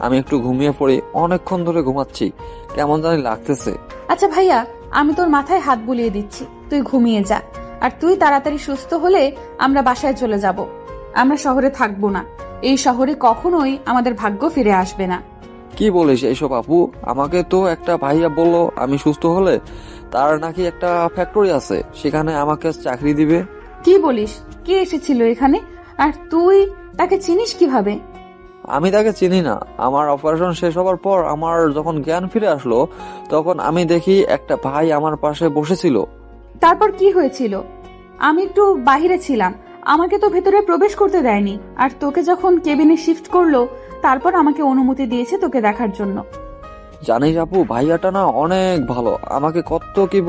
আমি একটু ঘুমিয়ে পড়ি। অনেকক্ষণ ধরে ঘুমাচ্ছি, কেমন জানি লাগতেছে। আচ্ছা ভাইয়া, আমি তোর মাথায় হাত বুলিয়ে দিচ্ছি, তুই ঘুমিয়ে যা। আর তুই তাড়াতাড়ি সুস্থ হলে আমরা বাসায় চলে যাব। আমরা শহরে থাকবো না, এই শহরে কখনোই আমাদের ভাগ্য ফিরে আসবে না। কি বলিস এইসব আপু? আমাকে তো একটা ভাইয়া বললো আমি সুস্থ হলে তার নাকি একটা ফ্যাক্টরি আছে, সেখানে আমাকে চাকরি দিবে। কি বলিস? কে এসেছিল এখানে? আর তুই তাকে চিনিস কিভাবে? আমি তাকে চিনি না। আমার অপারেশন শেষ হবার পর আমার যখন জ্ঞান ফিরে আসলো, তখন আমি দেখি একটা ভাই আমার পাশে বসেছিল। তারপর কি হয়েছিল? আমি একটু বাহিরে ছিলাম, আমাকে তো ভেতরে প্রবেশ করতে দেয়নি। আর তোকে যখন কেবিনে শিফট করলো, তারপর আমাকে অনুমতি দিয়েছে তোকে দেখার জন্য। জানিস আপু, ভাইয়াটা না অনেক ভালো। আমাকে কত কি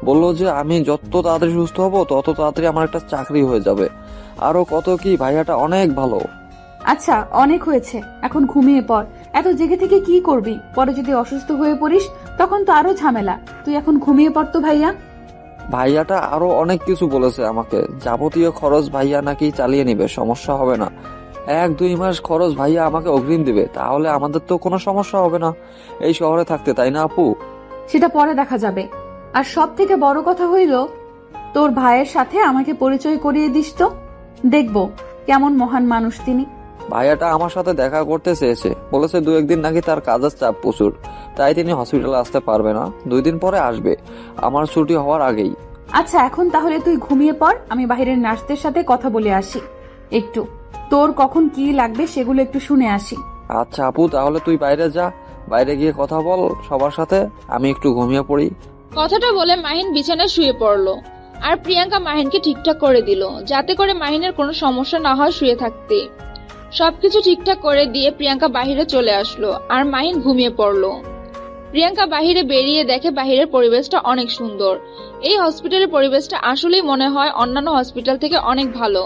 বললো যে আমি যত তাড়াতাড়ি সুস্থ হব তত তাড়াতাড়ি আমার একটা চাকরি হয়ে যাবে। আরো কত কি, ভাইয়াটা অনেক ভালো। আচ্ছা, অনেক হয়েছে, এখন ঘুমিয়ে পড়। এত জেগে থেকে কি করবি? পরে যদি অসুস্থ হয়ে পড়িস তখন তো আরো ঝামেলা। তুই এখন ঘুমিয়ে পড় তো ভাইয়া। ভাইয়াটা আরো অনেক কিছু বলেছে আমাকে, যাবতীয় খরচ ভাইয়া নাকি চালিয়ে নিবে, সমস্যা হবে না। 1-2 মাস খরচ ভাইয়া আমাকে অগ্রিম দিবে, তাহলে আমাদের তো কোনো সমস্যা হবে না এই শহরে থাকতে, তাই না আপু? সেটা পরে দেখা যাবে। আর সব থেকে বড় কথা হইল, তোর ভাইয়ের সাথে আমাকে পরিচয় করিয়ে দিস তো, দেখবো কেমন মহান মানুষ তিনি। ভাইয়াটা আমার সাথে দেখা করতে চেয়েছে, বলেছে 2-1 দিন নাকি তার কাজের চাপ প্রচুর, তাই তিনি হসপিটালে আসতে পারবে না, 2 দিন পরে আসবে, আমার ছুটি হওয়ার আগেই। আচ্ছা, এখন তাহলে তুই ঘুমিয়ে পড়, আমি বাইরের নার্সদের সাথে কথা বলে আসি। একটু তোর কখন কি লাগবে সেগুলো একটু শুনে আসি। আচ্ছা আপু, তাহলে তুই বাইরে যা, বাইরে গিয়ে কথা বল সবার সাথে, আমি একটু ঘুমিয়ে পড়ি। কথাটা বলে মাহিন বিছানায় শুয়ে পড়লো, আর প্রিয়াঙ্কা মাহিনকে ঠিকঠাক করে দিল, যাতে করে মাহিনের কোনো সমস্যা না হয় শুয়ে থাকতে। সবকিছু ঠিকঠাক করে দিয়ে প্রিয়াঙ্কা বাহিরে চলে আসলো, আর মাহিন ঘুমিয়ে পড়লো। প্রিয়াঙ্কা বাহিরে বেরিয়ে দেখে বাহিরের পরিবেশটা অনেক সুন্দর। এই হসপিটালের পরিবেশটা আসলেই মনে হয় অন্যান্য হসপিটাল থেকে অনেক ভালো।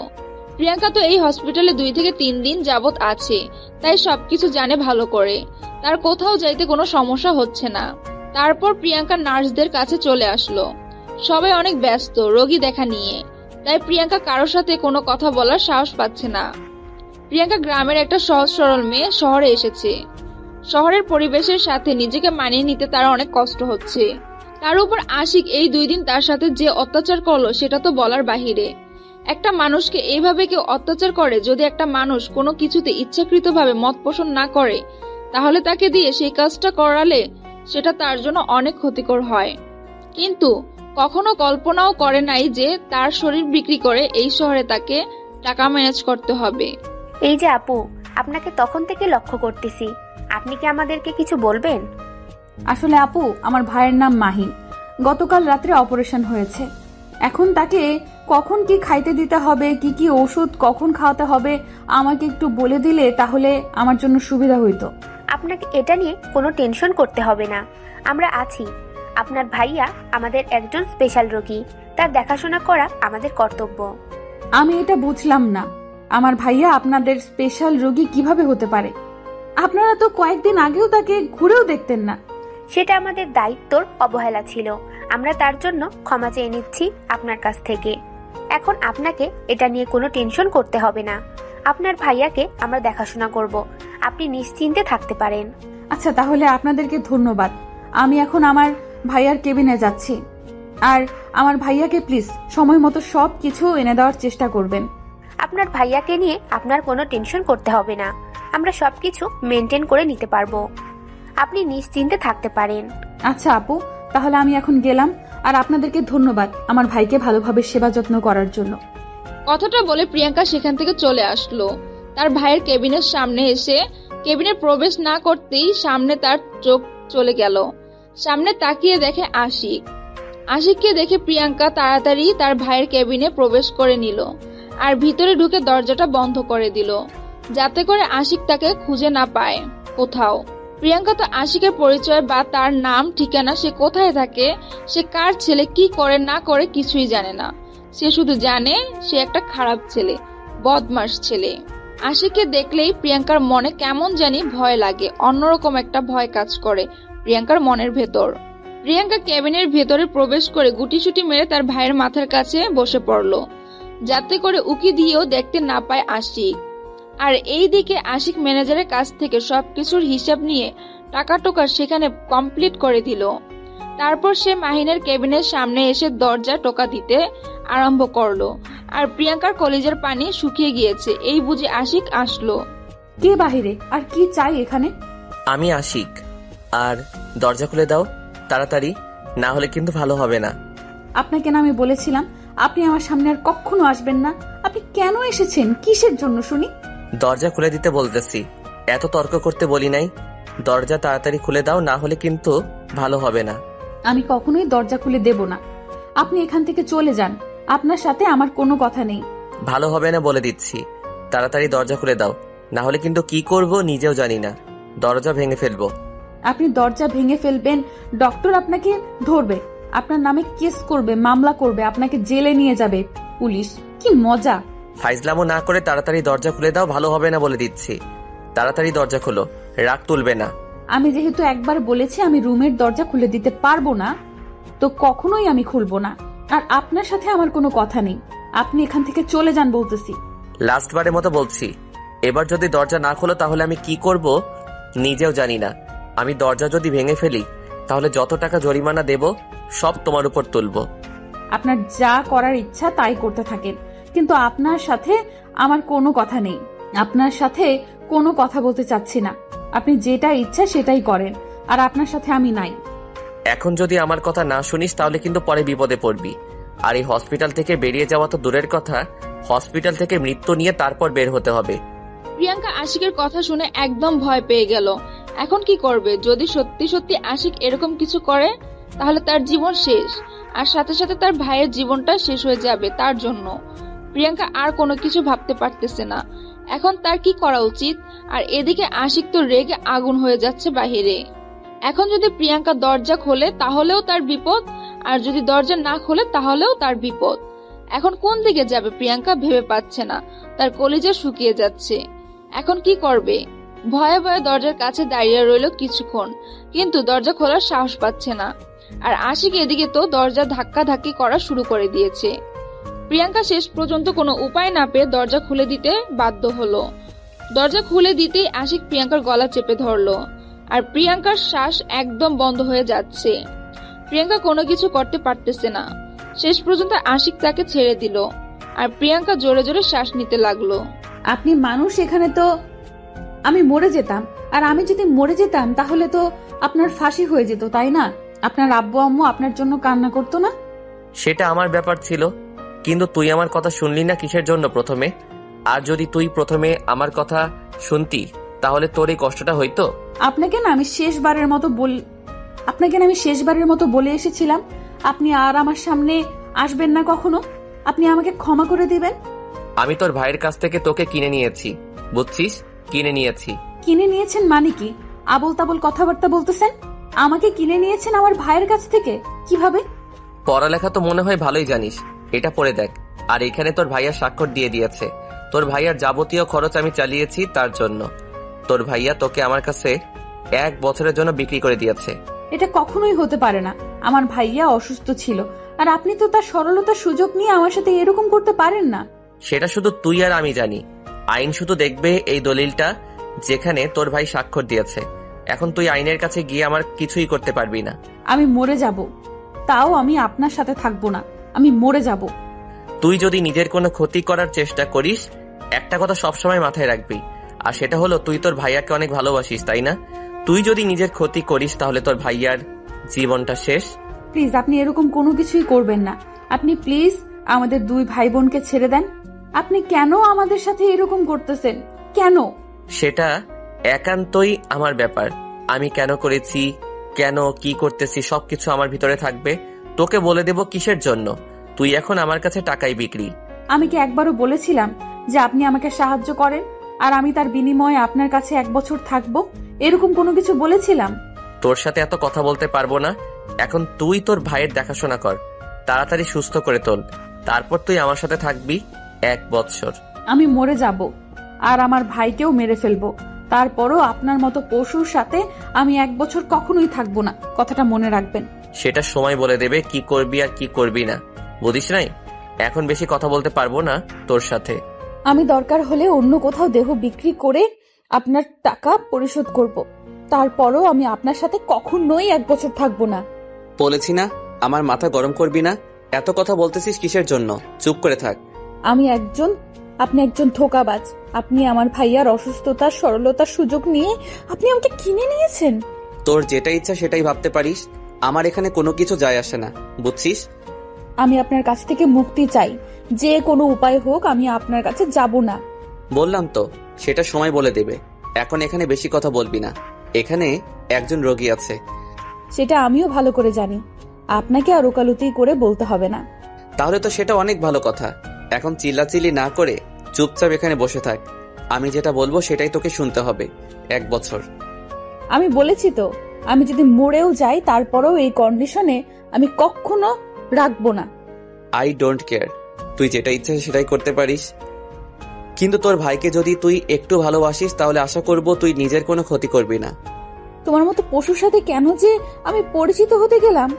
প্রিয়াঙ্কা তো এই হসপিটালে 2 থেকে 3 দিন যাবত আছে, তাই সবকিছু জানে ভালো করে। তার কোথাও যাইতে কোনো সমস্যা হচ্ছে না। তারপর প্রিয়াঙ্কা নার্সদের কাছে চলে আসলো। সবাই অনেক ব্যস্ত রোগী দেখা নিয়ে, তাই প্রিয়াঙ্কা কারোর সাথে কোনো কথা বলার সাহস পাচ্ছে না। প্রিয়াঙ্কা গ্রামের একটা সহজ সরল মেয়ে, শহরে এসেছে। শহরের পরিবেশের সাথে নিজেকে মানিয়ে নিতে তার অনেক কষ্ট হচ্ছে। তার উপর আশিক এই 2 দিন তার সাথে যে অত্যাচার করলো সেটা তো বলার বাহিরে। একটা মানুষকে এইভাবে কেউ অত্যাচার করে, যদি একটা মানুষ কোনো কিছুতে ইচ্ছাকৃতভাবে মত পোষণ না করে, তাহলে তাকে দিয়ে সেই কাজটা করালে সেটা তার জন্য অনেক ক্ষতিকর হয়। কিন্তু কখনো কল্পনাও করে নাই যে তার শরীর বিক্রি করে এই শহরে তাকে টাকা ম্যানেজ করতে হবে। এই যে আপু, আপনাকে তখন থেকে লক্ষ্য করতেছি, আপনি কি আমাদেরকে কিছু বলবেন? আসলে আপু, আমার ভাইয়ের নাম মাহিন। গতকাল রাত্রে অপারেশন হয়েছে। এখন তাকে কখন কি খাইতে দিতে হবে, কি কি ওষুধ কখন খাওয়াতে হবে আমাকে একটু বলে দিলে তাহলে আমার জন্য সুবিধা হইতো। আপনাকে এটা নিয়ে কোনো টেনশন করতে হবে না, আমরা আছি। আপনার ভাইয়া আমাদের একজন স্পেশাল রোগী, তার দেখাশোনা করা আমাদের কর্তব্য। আমি এটা বুঝলাম না, আমার ভাইয়া আপনাদের স্পেশাল রোগী কিভাবে হতে পারে? আপনারা তো কয়েকদিন আগেও তাকে ঘুরেও দেখতেন না। সেটা আমাদের দায়িত্বর অবহেলা ছিল, আমরা তার জন্য ক্ষমা চেয়ে নিচ্ছি আপনার কাছ থেকে। এখন আপনাকে এটা নিয়ে কোনো টেনশন করতে হবে না, আপনার ভাইয়াকে আমরা দেখাশোনা করব, আপনি নিশ্চিন্তে থাকতে পারেন। আচ্ছা, তাহলে আপনাদেরকে ধন্যবাদ। আমি এখন আমার ভাইয়ার কেবিনে যাচ্ছি। আর আমার ভাইয়াকে প্লিজ সময় মতো সব কিছু এনে দেওয়ার চেষ্টা করবেন। আপনার ভাইয়াকে নিয়ে আপনার কোনো টেনশন করতে হবে না, আমরা সবকিছু মেনটেন করে নিতে পারবো, আপনি নিশ্চিন্তে থাকতে পারেন। আচ্ছা আপু, তাহলে আমি এখন গেলাম। আর আপনাদেরকে ধন্যবাদ আমার ভাইকে ভালোভাবে সেবা যত্ন করার জন্য। কথাটা বলে প্রিয়াঙ্কা সেখান থেকে চলে আসলো। তার ভাইয়ের কেবিনের সামনে এসে কেবিনে প্রবেশ না করতেই সামনে তার চোখ চলে গেল। সামনে তাকিয়ে দেখে আশিক। আশিককে দেখে প্রিয়াঙ্কা তাড়াতাড়ি তার ভাইয়ের কেবিনে প্রবেশ করে নিল আর ভিতরে ঢুকে দরজাটা বন্ধ করে দিল, যাতে করে আশিক তাকে খুঁজে না পায় কোথাও। প্রিয়াঙ্কা তো আশিকের পরিচয় বা তার নাম ঠিকানা, সে কোথায় থাকে, সে কার ছেলে, কি করে না করে কিছুই জানে না। সে শুধু জানে সে একটা খারাপ ছেলে, বদমাশ ছেলে। আশিককে দেখলেই প্রিয়াঙ্কার মনে কেমন জানি ভয় লাগে, অন্যরকম একটা ভয় কাজ করে প্রিয়াঙ্কার মনের ভেতর। প্রিয়াঙ্কা কেবিনের ভেতরে প্রবেশ করে গুটিসুটি মেরে তার ভাইয়ের মাথার কাছে বসে পড়ল, যাতে করে উকি দিয়েও দেখতে না পায় আশিক। আর এই দিকে আশিক ম্যানেজারের কাছ থেকে সবকিছুর হিসাব নিয়ে টাকা টোকা সেখানে কমপ্লিট করে দিল। তারপর সে মাহিনের কেবিনের সামনে এসে দরজা টোকা দিতে আরম্ভ করলো। আর প্রিয়াঙ্কার কলেজের পানি শুকিয়ে গিয়েছে, এই বুঝে আশিক আসলো। কে বাহিরে, আর কি চাই এখানে? আমি আশিক, আর দরজা খুলে দাও তাড়াতাড়ি, না হলে কিন্তু ভালো হবে না। আপনাকে না আমি বলেছিলাম আপনি আমার সামনে আর কখনো আসবেন না। আপনি কেন এসেছেন, কিসের জন্য শুনি? দরজা খুলে দিতে বলতেছি, এত তর্ক করতে বলি নাই। দরজা তাড়াতাড়ি খুলে দাও, না হলে কিন্তু ভালো হবে না। আমি কখনোই দরজা খুলে দেব না। আপনি এখান থেকে চলে যান, আপনার সাথে আমার কোনো কথা নেই। ভালো হবে না বলে দিচ্ছি, তাড়াতাড়ি দরজা খুলে দাও, না হলে কিন্তু কি করব নিজেও জানি না। দরজা ভেঙে ফেলবো। আপনি দরজা ভেঙে ফেলবেন, ডক্টর আপনাকে ধরবে, আপনার নামে কেস করবে, মামলা করবে, আপনাকে জেলে নিয়ে যাবে পুলিশ। কি মজা! ফাইজলামো না করে তাড়াতাড়ি দরজা খুলে দাও, ভালো হবে না বলে দিচ্ছি। তাড়াতাড়ি দরজা খোলো, রাগ তুলবে না। আমি যেহেতু একবার বলেছি আমি রুমের দরজা খুলে দিতে পারবো না, তো কখনোই আমি খুলবো না। আর আপনার সাথে আমার কোনো কথা নেই, আপনি এখান থেকে চলে যান বলতেছি। লাস্টবারের মতো বলছি, এবার যদি দরজা না খোলো তাহলে আমি কি করব নিজেও জানি না। আমি দরজা যদি ভেঙে ফেলি তাহলে যত টাকা জরিমানা দেব সব তোমার উপর তুলবো। আপনার যা করার ইচ্ছা তাই করতে থাকেন, কিন্তু আপনার সাথে আমার কোনো কথা নেই। আপনার সাথে কোনো কথা বলতে চাচ্ছি না। আপনি যেটা ইচ্ছা সেটাই করেন, আর আপনার সাথে আমি নাই। এখন যদি আমার কথা না শুনিস তাহলে কিন্তু পরে বিপদে পড়বি। আর এই হসপিটাল থেকে বেরিয়ে যাওয়া তো দূরের কথা, হসপিটাল থেকে মৃত্যু নিয়ে তারপর বের হতে হবে। প্রিয়াঙ্কা আশিকের কথা শুনে একদম ভয় পেয়ে গেল। এখন কি করবে? যদি সত্যি সত্যি আশিক এরকম কিছু করে তাহলে তার জীবন শেষ, আর সাথে সাথে তার ভাইয়ের জীবনটা শেষ হয়ে যাবে তার জন্য। প্রিয়াঙ্কা আর কোনো কিছু ভাবতে পারতেছে না এখন তার কি করা উচিত। আর এদিকে আশিক তো রেগে আগুন হয়ে যাচ্ছে বাহিরে। এখন যদি প্রিয়াঙ্কা দরজা খোলে তাহলেও তার বিপদ, আর যদি দরজা না খোলে তাহলেও তার বিপদ। এখন কোন দিকে যাবে প্রিয়াঙ্কা ভেবে পাচ্ছে না, তার কলিজা শুকিয়ে যাচ্ছে। এখন কি করবে? ভয়ে ভয়ে দরজার কাছে দাঁড়িয়ে রইল কিছুক্ষণ, কিন্তু দরজা খোলার সাহস পাচ্ছে না। আর আশিক এদিকে তো দরজা ধাক্কাধাক্কি করা শুরু করে দিয়েছে। প্রিয়াঙ্কা শেষ পর্যন্ত কোনো উপায় না পেয়ে দরজা খুলে দিতে বাধ্য হলো। দরজা খুলে দিতেই আশিক প্রিয়াঙ্কার গলা চেপে ধরলো, আর প্রিয়াঙ্কার শ্বাস একদম বন্ধ হয়ে যাচ্ছে। প্রিয়াঙ্কা কোনো কিছু করতে পারতেছে না। শেষ পর্যন্ত আশিক তাকে ছেড়ে দিল, আর প্রিয়াঙ্কা জোরে জোরে শ্বাস নিতে লাগলো। আপনি মানুষ, এখানে তো আমি মরে যেতাম, আর আমি যদি মরে যেতাম তাহলে তো আপনার ফাঁসি হয়ে যেত, তাই না? আপনার আব্বু আম্মু আপনার জন্য কান্না করতো না? সেটা আমার ব্যাপার ছিল, কিন্তু তুই আমার কথা শুনলি না কিসের জন্য প্রথমে? আর যদি তুই প্রথমে আমার কথা শুনতি তাহলে তোর এই কষ্টটা হইতো? আপনাকে না আমি শেষবারের মতো বলে এসেছিলাম, আপনি আর আমার সামনে আসবেন না কখনো। আপনি আমাকে ক্ষমা করে দিবেন। আমি তোর ভাইয়ের কাছ থেকে তোকে কিনে নিয়েছি, বুঝছিস? কিনে নিয়েছি। কিনে নিয়েছেন মানে কি? আবল তাবল কথাবার্তা বলতেছেন। আমাকে কিনে নিয়েছেন আমার ভাইয়ের কাছ থেকে? কিভাবে? পড়ালেখা তো মনে হয় ভালোই জানিস, এটা পড়ে দেখ। আর এখানে তোর ভাইয়া স্বাক্ষর দিয়ে দিয়েছে। তোর ভাইয়ার যাবতীয় খরচ আমি চালিয়েছি তার জন্য। তোর ভাইয়া তোকে আমার কাছে 1 বছরের জন্য বিক্রি করে দিয়েছে। এটা কখনোই হতে পারে না। আমার ভাইয়া অসুস্থ ছিল, আর আপনি তো তার সরলতার সুযোগ নিয়ে আমার সাথে এরকম করতে পারেন না। সেটা শুধু তুই আর আমি জানি। আইন শুধু দেখবে এই দলিলটা যেখানে তোর ভাই স্বাক্ষর দিয়েছে। এখন তুই আইনের কাছে গিয়ে আমার কিছুই করতে পারবি না। আমি মরে যাব, তাও আমি আপনার সাথে থাকবো না। আমি মরে যাব। তুই যদি নিজের কোনো ক্ষতি করার চেষ্টা করিস, একটা কথা সবসময় মাথায় রাখবি, আর সেটা হলো তুই তোর ভাইয়াকে অনেক ভালোবাসিস, তাই না? তুই যদি নিজের ক্ষতি করিস তাহলে তোর ভাইয়ার জীবনটা শেষ। প্লিজ, আপনি এরকম কোনো কিছুই করবেন না। আপনি প্লিজ আমাদের 2 ভাই বোনকে ছেড়ে দেন। আপনি কেন আমাদের সাথে এরকম করতেছেন? কেন? সেটা একান্তই আমার ব্যাপার। আমি কেন করেছি, কেন কি করতেছি সবকিছু আমার ভিতরে থাকবে। তোকে বলে দেব কিসের জন্য? তুই এখন আমার কাছে টাকাই বিক্রি। আমি কি একবারও বলেছিলাম যে আপনি আমাকে সাহায্য করেন আর আমি তার বিনিময়ে আপনার কাছে 1 বছর থাকবো? এরকম কোনো কিছু বলেছিলাম? তোর সাথে এত কথা বলতে পারবো না। এখন তুই তোর ভাইয়ের দেখাশোনা কর, তাড়াতাড়ি সুস্থ করে তোল, তারপর তুই আমার সাথে থাকবি 1 বছর। আমি মরে যাব, আর আমার ভাইকেও মেরে ফেলবো। তারপরও আপনার মতো পশুর সাথে আমি 1 বছর কখনোই থাকবো না। কথাটা মনে রাখবেন। সেটা সময় বলে দেবে কি করবি আর কি করবি না, বুঝিস নাই? এখন বেশি কথা বলতে পারবো না তোর সাথে। আমি দরকার হলে অন্য কোথাও দেহ বিক্রি করে আপনার টাকা পরিশোধ করব। তারপরও আমি আপনার সাথে কখনোই 1 বছর থাকবো না। বলেছি না আমার মাথা গরম করবি না। এত কথা বলতেছিস কিসের জন্য? চুপ করে থাক। আপনি একজন ধোঁকাবাজ। আপনি আমার ভাইয়ার অসুস্থতার সরলতার সুযোগ নিয়ে আপনি আমাকে কিনে নিয়েছেন। তোর যেটা ইচ্ছা সেটাই ভাবতে পারিস, আমার এখানে কোনো কিছু যায় আসে না, বুঝছিস? আমি আপনার কাছ থেকে মুক্তি চাই। যে কোনো উপায় হোক, আমি আপনার কাছে যাব না। বললাম তো, সেটা সময় বলে দেবে। এখন এখানে বেশি কথা বলবি না। এখানে একজন রোগী আছে। সেটা আমিও ভালো করে জানি। আপনাকে আর ওকালতি করে বলতে হবে না। তাহলে তো সেটা অনেক ভালো কথা। এখন চিল্লাচিল্লি না করে চুপচাপ এখানে বসে থাক। আমি যেটা বলবো সেটাই তোকে শুনতে হবে। 1 বছর। আমি বলেছি তো, আমি যদি মরেও যাই তারপরেও এই কন্ডিশনে আমি কখনো রাখবো না। I don't care. তুই যেটা ইচ্ছা সেটাই করতে পারিস, কিন্তু তোর ভাইকে যদি তুই একটু ভালোবাসিস তাহলে আশা করব তুই নিজের কোনো ক্ষতি করবি না। তোমার মতো পশুর সাথে কেন যে আমি পরিচিত হতে গেলাম?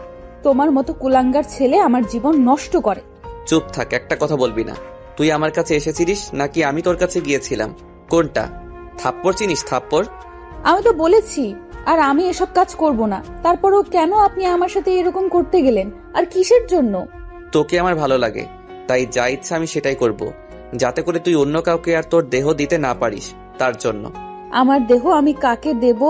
তোমার মতো কুলাঙ্গার ছেলে আমার জীবন নষ্ট করে। চুপ থাক, একটা কথা বলবি না। তুই আমার কাছে এসেছিলিস নাকি আমি তোর কাছে গিয়েছিলাম? কোনটা? থাপ্পড় চিনিস? থাপ্পড়। আমি তো বলেছি আর আমি এসব কাজ করব না। তারপরও কেন আপনি আমার সাথে এরকম করতে গেলেন? আর কিসের জন্য? তোকে আমার ভালো লাগে, তাই যা ইচ্ছা আমি সেটাই করব, যাতে করে তুই অন্য কাউকে আর তোর দেহ দিতে না পারিস, তার জন্য। আমার দেহ আমি কাকে দেব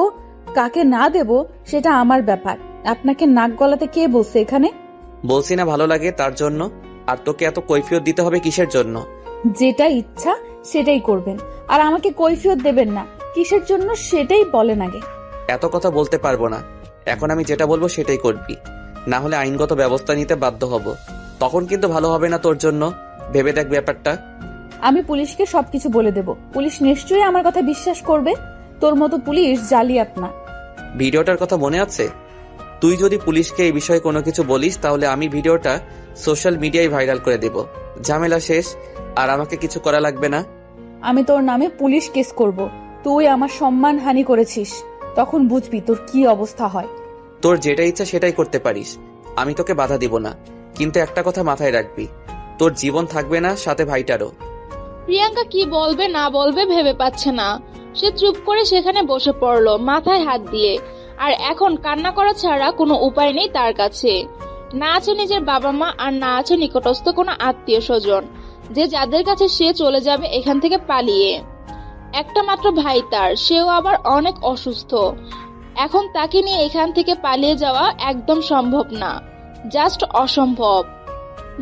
কাকে না দেব সেটা আমার ব্যাপার। আপনাকে নাক গলাতে কে বলছে এখানে? বলছি না ভালো লাগে তার জন্য। আর তোকে এত কৈফিয়ত দিতে হবে কিসের জন্য? যেটা ইচ্ছা সেটাই করবেন, আর আমাকে কৈফিয়ত দেবেন না। কিসের জন্য সেটাই বলেন আগে। এত কথা বলতে পারবো না। এখন আমি যেটা বলবো সেটাই করবি, না হলে আইনগত ব্যবস্থা নিতে বাধ্য হব। তখন কিন্তু ভালো হবে না তোর জন্য। ভেবে দেখ ব্যাপারটা। আমি পুলিশকে সবকিছু বলে দেব। পুলিশ নিশ্চয়ই আমার কথা বিশ্বাস করবে। তোর মতো পুলিশ জালিয়াত না। ভিডিওটার কথা মনে আছে? তুই যদি পুলিশকে এই বিষয়ে কোনো কিছু বলিস তাহলে আমি ভিডিওটা সোশ্যাল মিডিয়ায় ভাইরাল করে দেব। ঝামেলা শেষ, আর আমাকে কিছু করা লাগবে না। আমি তোর নামে পুলিশ কেস করব। তুই আমার সম্মান হানি করেছিস, তখন বুঝবি তোর কি অবস্থা হয়। তোর যেটা ইচ্ছা সেটাই করতে পারিস, আমি তোকে বাধা দিব না। কিন্তু একটা কথা মাথায় রাখবি, তোর জীবন থাকবে না, সাথে ভাইটারও। প্রিয়াঙ্কা কি বলবে না বলবে ভেবে পাচ্ছে না। সে চুপ করে সেখানে বসে পড়লো, মাথায় হাত দিয়ে। আর এখন কান্না করা ছাড়া কোনো উপায় নেই তার কাছে। না আছে নিজের বাবা মা, আর না আছে নিকটস্থ কোনো আত্মীয় স্বজন, যে যাদের কাছে সে চলে যাবে এখান থেকে পালিয়ে। একটা মাত্র ভাই তার, সেও আবার অনেক অসুস্থ। এখন তাকে নিয়ে এখান থেকে পালিয়ে যাওয়া একদম সম্ভব না, জাস্ট অসম্ভব।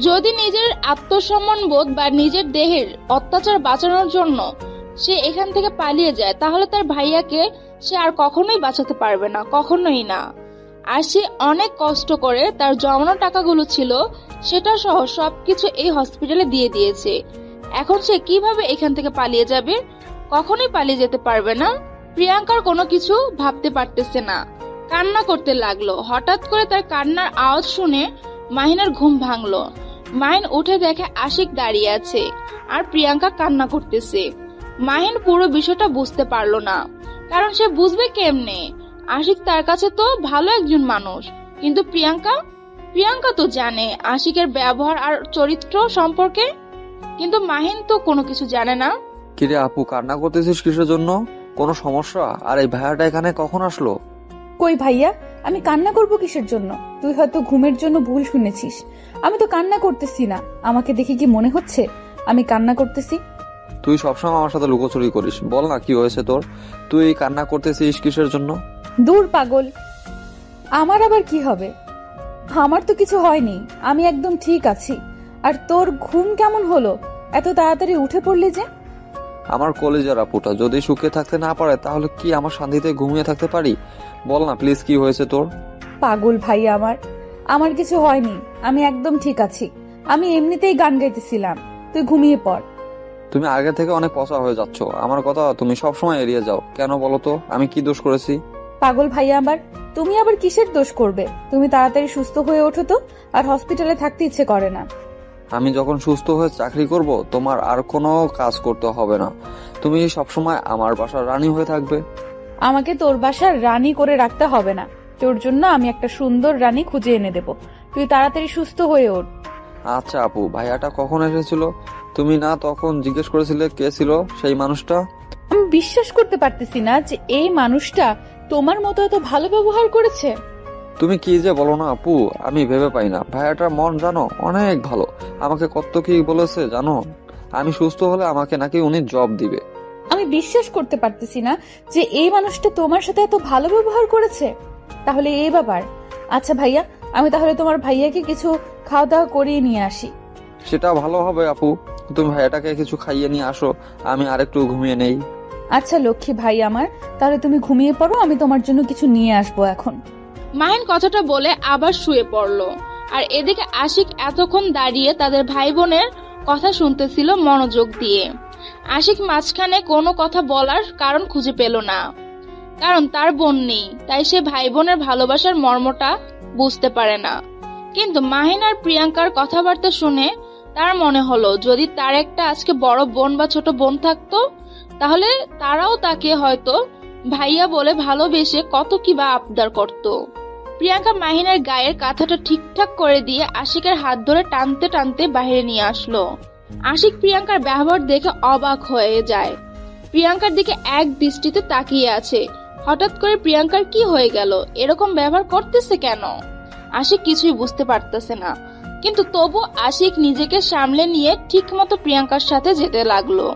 যদি নিজের আত্মসম্মান বোধ বা নিজের দেহের অত্যাচার বাঁচানোর জন্য সে এখান থেকে পালিয়ে যায়, তাহলে তার ভাইয়াকে সে আর কখনোই বাঁচাতে পারবে না, কখনোই না। আর সে অনেক কষ্ট করে তার জমানো টাকাগুলো ছিল সেটা সহ সবকিছু এই হসপিটালে দিয়ে দিয়েছে। এখন সে কিভাবে এখান থেকে পালিয়ে যাবে? কখনোই পালিয়ে যেতে পারবে না। প্রিয়াঙ্কার কোনো কিছু ভাবতে পারতেছে না, কান্না করতে লাগলো। হঠাৎ করে তার কান্নার আওয়াজ শুনে মাহিনার ঘুম ভাঙলো। মাহিন উঠে দেখে আশিক দাঁড়িয়ে আছে আর প্রিয়াঙ্কা কান্না করতেছে। মাহিন পুরো বিষয়টা বুঝতে পারলো না, কারণ সে বুঝবে কেমনে? আশিক তার কাছে তো ভালো একজন মানুষ, কিন্তু প্রিয়াঙ্কা তো জানে আশিকের ব্যবহার আর চরিত্র সম্পর্কে, কিন্তু মাহিন তো কোনো কিছু জানে না। কিরে আপু, কান্না করতেছিস কিসের জন্য? কোনো সমস্যা? আর এই ভাইয়াটা এখানে কখন আসলো? কই ভাইয়া, আমি কান্না করব কিসের জন্য? তুই হয়তো ঘুমের জন্য ভুল শুনেছিস। আমি তো কান্না করতেছি না। আমাকে দেখে কি মনে হচ্ছে আমি কান্না করতেছি? তুই সবসময় আমার সাথে লুকোচুরি করিস। বল না কি হয়েছে তোর? তুই কান্না করতেছিস কিসের জন্য? দূর পাগল, আমার আবার কি হবে? আমার তো কিছু হয়নি, আমি একদম ঠিক আছি। আর তোর ঘুম কেমন হলো? এত তাড়াতাড়ি উঠে পড়লি যে? আমার কলেজের আপুটা যদি সুখে থাকতে না পারে তাহলে কি আমার শান্তিতে ঘুমিয়ে থাকতে পারি? বল না প্লিজ, কি হয়েছে তোর? পাগল ভাই, আমার কিছু হয়নি, আমি একদম ঠিক আছি। আমি এমনিতেই গান গাইতেছিলাম, তুই ঘুমিয়ে পড়। তুমি আগে থেকে অনেক পচা হয়ে যাচ্ছ। আমার কথা তুমি সবসময় এড়িয়ে যাও কেন বলো তো? আমি কি দোষ করেছি? পাগল ভাইয়া তুমি আবার কিসের দোষ করবে? তুমি তাড়াতাড়ি সুস্থ হয়ে ওঠো তো, আর হসপিটালে থাকতে ইচ্ছে করে না। আমি যখন সুস্থ হয়ে চাকরি করব তোমার আর কোনো কাজ করতে হবে না। তুমি সবসময় আমার বাসার রানী হয়ে থাকবে। আমাকে তোর বাসার রানী করে রাখতে হবে না। তোর জন্য আমি একটা সুন্দর রানী খুঁজে এনে দেব। তুই তাড়াতাড়ি সুস্থ হয়ে ওঠ। আচ্ছা আপু, ভাইয়াটা কখন এসেছিল? তুমি না তখন জিজ্ঞেস করেছিলে কে ছিল সেই মানুষটা? আমি বিশ্বাস করতে পারতেছি না যে এই মানুষটা তোমার মতো এত ভালো ব্যবহার করেছে। তুমি কি যে বলো না আপু, আমি ভেবে পাই না। ভাইয়াটার মন জানো অনেক ভালো। আমাকে কত কি বলেছে জানো? আমি সুস্থ হলে আমাকে নাকি উনি জব দিবে। আমি বিশ্বাস করতে পারতেছি না যে এই মানুষটা তোমার সাথে এত ভালো ব্যবহার করেছে। তাহলে এই ব্যাপার। আচ্ছা ভাইয়া, আমি তাহলে তোমার ভাইয়াকে কিছু খাওয়া দাওয়া করিয়ে নিয়ে আসি। সেটা ভালো হবে আপু। তুমি ভাইয়াটাকে কিছু খাইয়ে নিয়ে আসো, আমি আরেকটু ঘুমিয়ে নেই। আচ্ছা লক্ষ্মী ভাই তাহলে তুমি ঘুমিয়ে পড়ো, আমি তোমার জন্য কিছু নিয়ে আসবো এখন। মাহিন কথাটা বলে আবার শুয়ে পড়লো। আর এদিকে আশিক এতক্ষণ দাঁড়িয়ে তাদের ভাই বোনের কথা শুনতেছিল মনোযোগ দিয়ে। আশিক মাঝখানে কোনো কথা বলার কারণ খুঁজে পেল না, কারণ তার বোন নেই, তাই সে ভাই বোনের ভালোবাসার মর্মটা বুঝতে পারে না। কিন্তু মাহিন আর প্রিয়াঙ্কার কথাবার্তা শুনে তার মনে হলো যদি তার একটা আজকে বড় বোন বা ছোট বোন থাকতো, তাহলে তারাও তাকে হয়তো ভাইয়া বলে ভালোবেসে কত কি বা আবদার করত। প্রিয়াঙ্কা মাহিনের গায়ের কাঁথাটা ঠিকঠাক করে দিয়ে আশিকের হাত ধরে টানতে টানতে বাইরে নিয়ে আসলো। আশিক প্রিয়াঙ্কার ব্যবহার দেখে অবাক হয়ে যায়। প্রিয়াঙ্কার দিকে এক দৃষ্টিতে তাকিয়ে আছে। হঠাৎ করে প্রিয়াঙ্কার কি হয়ে গেল? এরকম ব্যবহার করতেছে কেন? আশিক কিছুই বুঝতে পারতেছে না, কিন্তু তবু আশিক নিজেকে সামলে নিয়ে ঠিক মতো প্রিয়াঙ্কার সাথে যেতে লাগলো।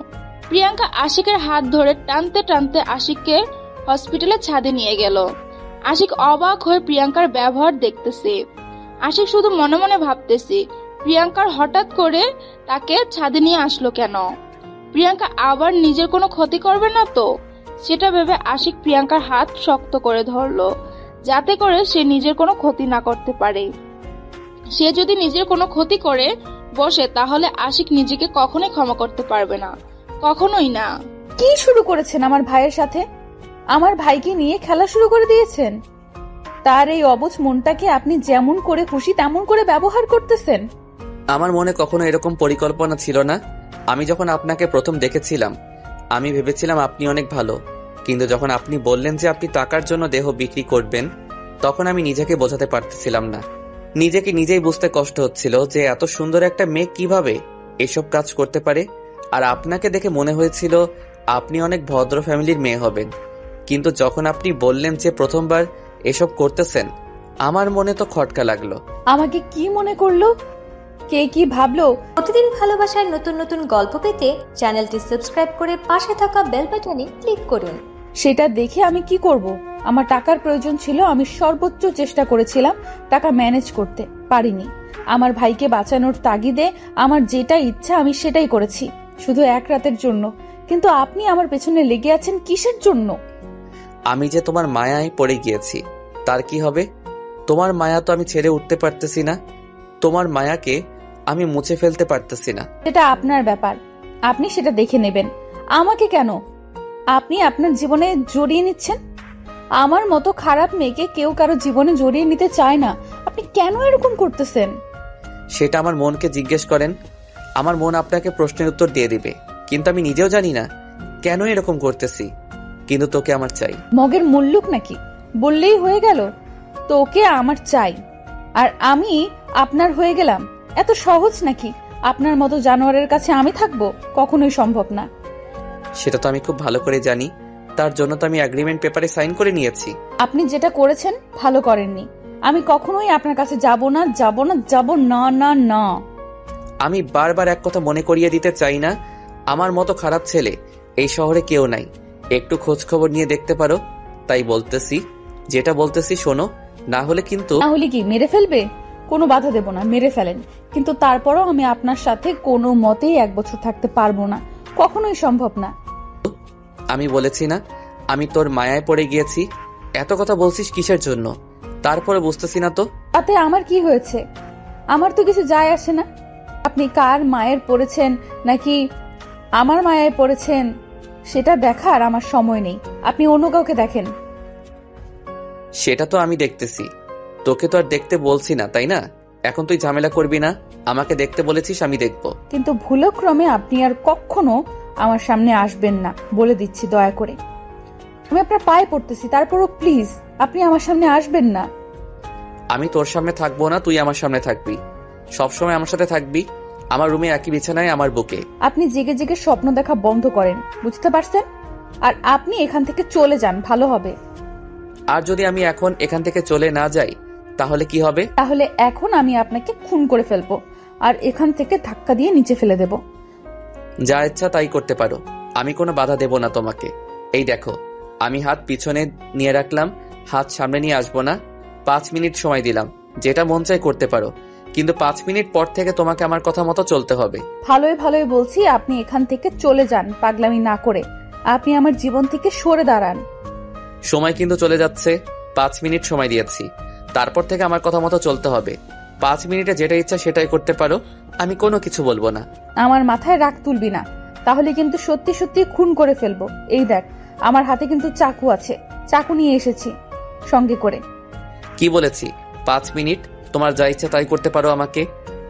প্রিয়াঙ্কা আশিকের হাত ধরে টানতে টানতে আশিককে হসপিটালের ছাদে নিয়ে গেল। আশিক অবাক হয়ে প্রিয়াঙ্কার ব্যবহার দেখতেছে। আশিক শুধু মনে মনে ভাবতেছে প্রিয়াঙ্কার হঠাৎ করে তাকে ছাদে নিয়ে আসলো কেন? প্রিয়াঙ্কা আবার নিজের কোনো ক্ষতি করবে না তো? সেটা ভেবে আশিক প্রিয়াঙ্কার হাত শক্ত করে ধরলো, যাতে করে সে নিজের কোনো ক্ষতি না করতে পারে। সে যদি নিজের কোনো ক্ষতি করে বসে তাহলে আশিক নিজেকে কখনোই ক্ষমা করতে পারবে না, কখনোই না। কি শুরু করেছেন আমার ভাইয়ের সাথে? আমার ভাইকে নিয়ে খেলা শুরু করে দিয়েছেন। তার এই অবুঝ মনটাকে আপনি যেমন করে খুশি তেমন করে ব্যবহার করতেছেন। আমার মনে কখনো এরকম পরিকল্পনা ছিল না। আমি যখন আপনাকে প্রথম দেখেছিলাম আমি ভেবেছিলাম আপনি অনেক ভালো, কিন্তু যখন আপনি বললেন যে আপনি টাকার জন্য দেহ বিক্রি করবেন, তখন আমি নিজেকে বোঝাতে পারতেছিলাম না। নিজেকে নিজেই বুঝতে কষ্ট হচ্ছিল যে এত সুন্দর একটা মেয়ে কিভাবে এসব কাজ করতে পারে। আর আপনাকে দেখে মনে হয়েছিল আপনি অনেক ভদ্র ফ্যামিলির মেয়ে হবেন, কিন্তু যখন আপনি বললেন যে প্রথমবার এসব করতেছেন, আমার মনে তো খটকা লাগলো। আমাকে কি মনে করলো, কে কি ভাবলো? প্রতিদিন ভালোবাসার নতুন নতুন গল্প পেতে চ্যানেলটি সাবস্ক্রাইব করে পাশে থাকা বেল বাটনে ক্লিক করুন। সেটা দেখে আমি কি করব? আমার টাকার প্রয়োজন ছিল, আমি সর্বোচ্চ চেষ্টা করেছিলাম টাকা ম্যানেজ করতে, পারিনি। আমার ভাইকে বাঁচানোর তাগিদে আমার যেটা ইচ্ছা আমি সেটাই করেছি, শুধু এক রাতের জন্য। কিন্তু আপনি আমার পেছনে লেগে আছেন কিসের জন্য? আমি যে তোমার মায়ায় পড়ে গিয়েছি, তার কি হবে? তোমার মায়া তো আমি ছেড়ে উঠতে পারতেছি না, তোমার মায়াকে আমি মুছে ফেলতে পারতেছি না। সেটা আপনার ব্যাপার, আপনি সেটা দেখে নেবেন। আমাকে কেন আপনি আপনার জীবনে জড়িয়ে নিচ্ছেন? আমার মতো খারাপ মেয়েকে কেউ কারো জীবনে জড়িয়ে নিতে চায় না। আপনি কেন এরকম করতেছেন? সেটা আমার মনকে জিজ্ঞেস করেন, আমার মন আপনাকে প্রশ্নের উত্তর দিয়ে দিবে। কিন্তু আমি নিজেও জানি না কেন এরকম করতেছি, কিন্তু তোকে আমার চাই। মগের মুল্লুক নাকি? বললেই হয়ে গেল তোকে আমার চাই আর আমি আপনার হয়ে গেলাম? এত সহজ নাকি? আপনার মতো জানোয়ারের কাছে আমি থাকবো? কখনোই সম্ভব না। সেটা তো আমি খুব ভালো করে জানি, তার জন্য তো আমি এগ্রিমেন্ট পেপারে সাইন করে নিয়েছি। আপনি যেটা করেছেন ভালো করেননি। আমি কখনোই আপনার কাছে যাব না, যাব না, যাব না, না, না। আমি বারবার এক কথা মনে করিয়ে দিতে চাই না, আমার মতো খারাপ ছেলে এই শহরে কেউ নাই। একটু খোঁজ খবর নিয়ে দেখতে পারো। তাই বলতেছি, যেটা বলতেছি শোনো, না হলে কিন্তু। না হলে কি মেরে ফেলবে? কোনো বাধা দেব না, মেরে ফেলেন, কিন্তু তারপরও আমি আপনার সাথে কোনো মতেই 1 বছর থাকতে পারবো না, কখনোই সম্ভব না। আমি বলেছি না আমি তোর মায়ায় পড়ে গিয়েছি? এত কথা বলছিস কিসের জন্য? তারপরে বুঝতেছি না তো। তাতে আমার কি হয়েছে? আমার তো কিছু যায় আসে না। আপনি কার মায়ের পড়েছেন নাকি আমার মায়ায় পড়েছেন সেটা দেখার আমার সময় নেই। আপনি অন্য কাউকে দেখেন। সেটা তো আমি দেখতেছি, তোকে তো আর দেখতে বলছি না, তাই না? এখন তুই ঝামেলা করবি না, আমাকে দেখতে বলেছিস, আমি দেখব। কিন্তু ভুলক্রমে আপনি আর কখনো আমার সামনে আসবেন না, বলে দিচ্ছি দয়া করে। আমি আপনার পায়ে পড়তেছি, তারপরও প্লিজ আপনি আমার সামনে আসবেন না। আমি তোর সামনে থাকবো না, তুই আমার সামনে থাকবি, সবসময় আমার সাথে থাকবি, আমার রুমে একই বিছানায়, আমার বুকে। আপনি জেগে জেগে স্বপ্ন দেখা বন্ধ করেন, বুঝতে পারছেন? আর আপনি এখান থেকে চলে যান, ভালো হবে। আর যদি আমি এখন এখান থেকে চলে না যাই তাহলে কি হবে? তাহলে এখন আমি আপনাকে খুন করে ফেলবো আর এখান থেকে ধাক্কা দিয়ে নিচে ফেলে দেব। যা ইচ্ছা তাই করতে পারো, আমি কোনো বাধা দেব না তোমাকে। এই দেখো, আমি হাত পিছনে নিয়ে রাখলাম, হাত সামনে নিয়ে আসবো না। 5 মিনিট সময় দিলাম, যেটা মন চাই করতে পারো, কিন্তু 5 মিনিট পর থেকে তোমাকে আমার কথা মতো চলতে হবে। ভালোই ভালোই বলছি, আপনি এখান থেকে চলে যান, পাগলামি না করে। আপনি আমার জীবন থেকে সরে দাঁড়ান। সময় কিন্তু চলে যাচ্ছে, 5 মিনিট সময় দিয়েছি, তারপর থেকে আমার কথা মতো চলতে হবে। 5 মিনিটে যেটা ইচ্ছা সেটাই করতে পারো, আমি কোনো কিছু বলবো না। আমার মাথায় রাগ তুলবি না, তাহলে কিন্তু সত্যি সত্যি খুন করে ফেলবো। এই দেখ, আমার হাতে কিন্তু চাকু আছে, চাকু নিয়ে এসেছি সঙ্গে করে। কি বলেছি? 5 মিনিট, তোমার যা ইচ্ছা তাই করতে পারো,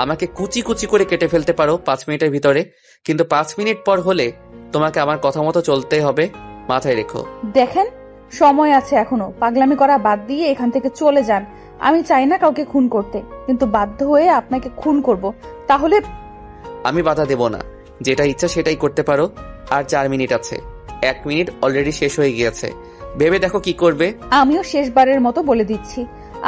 আমাকে কুচি কুচি করে কেটে ফেলতে পারো 5 মিনিটের ভিতরে, কিন্তু 5 মিনিট পর হলে তোমাকে আমার কথা মতো চলতে হবে, মাথায় রেখো। দেখেন, সময় আছে এখনো, পাগলামি করা বাদ দিয়ে এখান থেকে চলে যান। আমি চাই না কাউকে খুন করতে, কিন্তু বাধ্য হয়ে আপনাকে খুন করব। তাহলে আমি বাধা দেব না, যেটা ইচ্ছা সেটাই করতে পারো। আর 4 মিনিট আছে, 1 মিনিট অলরেডি শেষ হয়ে গিয়েছে, ভেবে দেখো কি করবে। আমিও শেষবারের মতো বলে দিচ্ছি,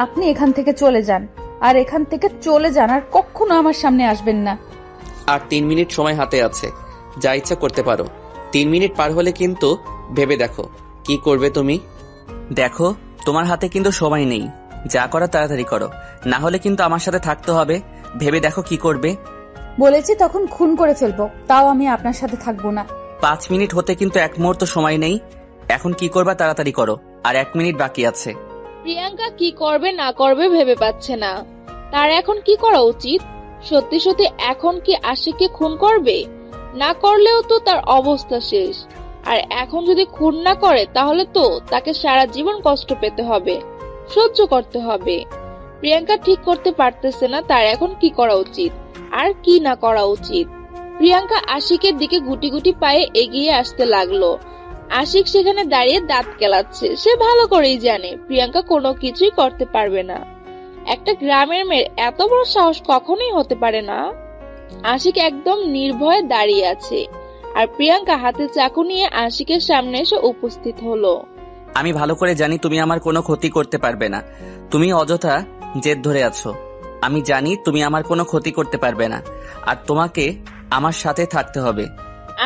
আপনি এখান থেকে চলে যান, আর এখান থেকে চলে যান, আর কখনো আমার সামনে আসবেন না। আর 3 মিনিট সময় হাতে আছে, যা ইচ্ছা করতে পারো। 3 মিনিট পার হলে কিন্তু ভেবে দেখো কি করবে তুমি। দেখো, তোমার হাতে কিন্তু সময় নেই, যা করা তাড়াতাড়ি করো, না হলে কিন্তু আমার সাথে থাকতে হবে। ভেবে দেখো কি করবে। বলেছি তখন খুন করে ফেলবো, তাও আমি আপনার সাথে থাকবো না। 5 মিনিট হতে কিন্তু 1 মুহূর্ত সময় নেই। এখন কি করবা তাড়াতাড়ি করো, আর 1 মিনিট বাকি আছে। প্রিয়াঙ্কা কি করবে না করবে ভেবে পাচ্ছে না। তার এখন কি করা উচিত? সত্যি সত্যি এখন কি আশিককে খুন করবে? না করলেও তো তার অবস্থা শেষ। আর এখন যদি খুন না করে তাহলে তো তাকে সারা জীবন কষ্ট পেতে হবে, সহ্য করতে হবে। প্রিয়াঙ্কা ঠিক করতে পারতেছে না তার এখন কি করা উচিত আর কি না করা উচিত। প্রিয়াঙ্কা আশিকের দিকে গুটি গুটি পায়ে এগিয়ে আসতে লাগলো। আশিক সেখানে দাঁড়িয়ে দাঁত কেলাচ্ছে। সে ভালো করেই জানে প্রিয়াঙ্কা কোনো কিছুই করতে পারবে না। একটা গ্রামের মেয়ের এত বড় সাহস কখনোই হতে পারে না। আশিক একদম নির্ভয়ে দাঁড়িয়ে আছে, আর প্রিয়াঙ্কা হাতে চাকু নিয়ে আশিকের সামনে এসে উপস্থিত হলো। আমি ভালো করে জানি তুমি আমার কোনো ক্ষতি করতে পারবে না। তুমি অযথা জেদ ধরে আছো। আমি জানি তুমি আমার কোনো ক্ষতি করতে পারবে না, আর তোমাকে আমার সাথে থাকতে হবে।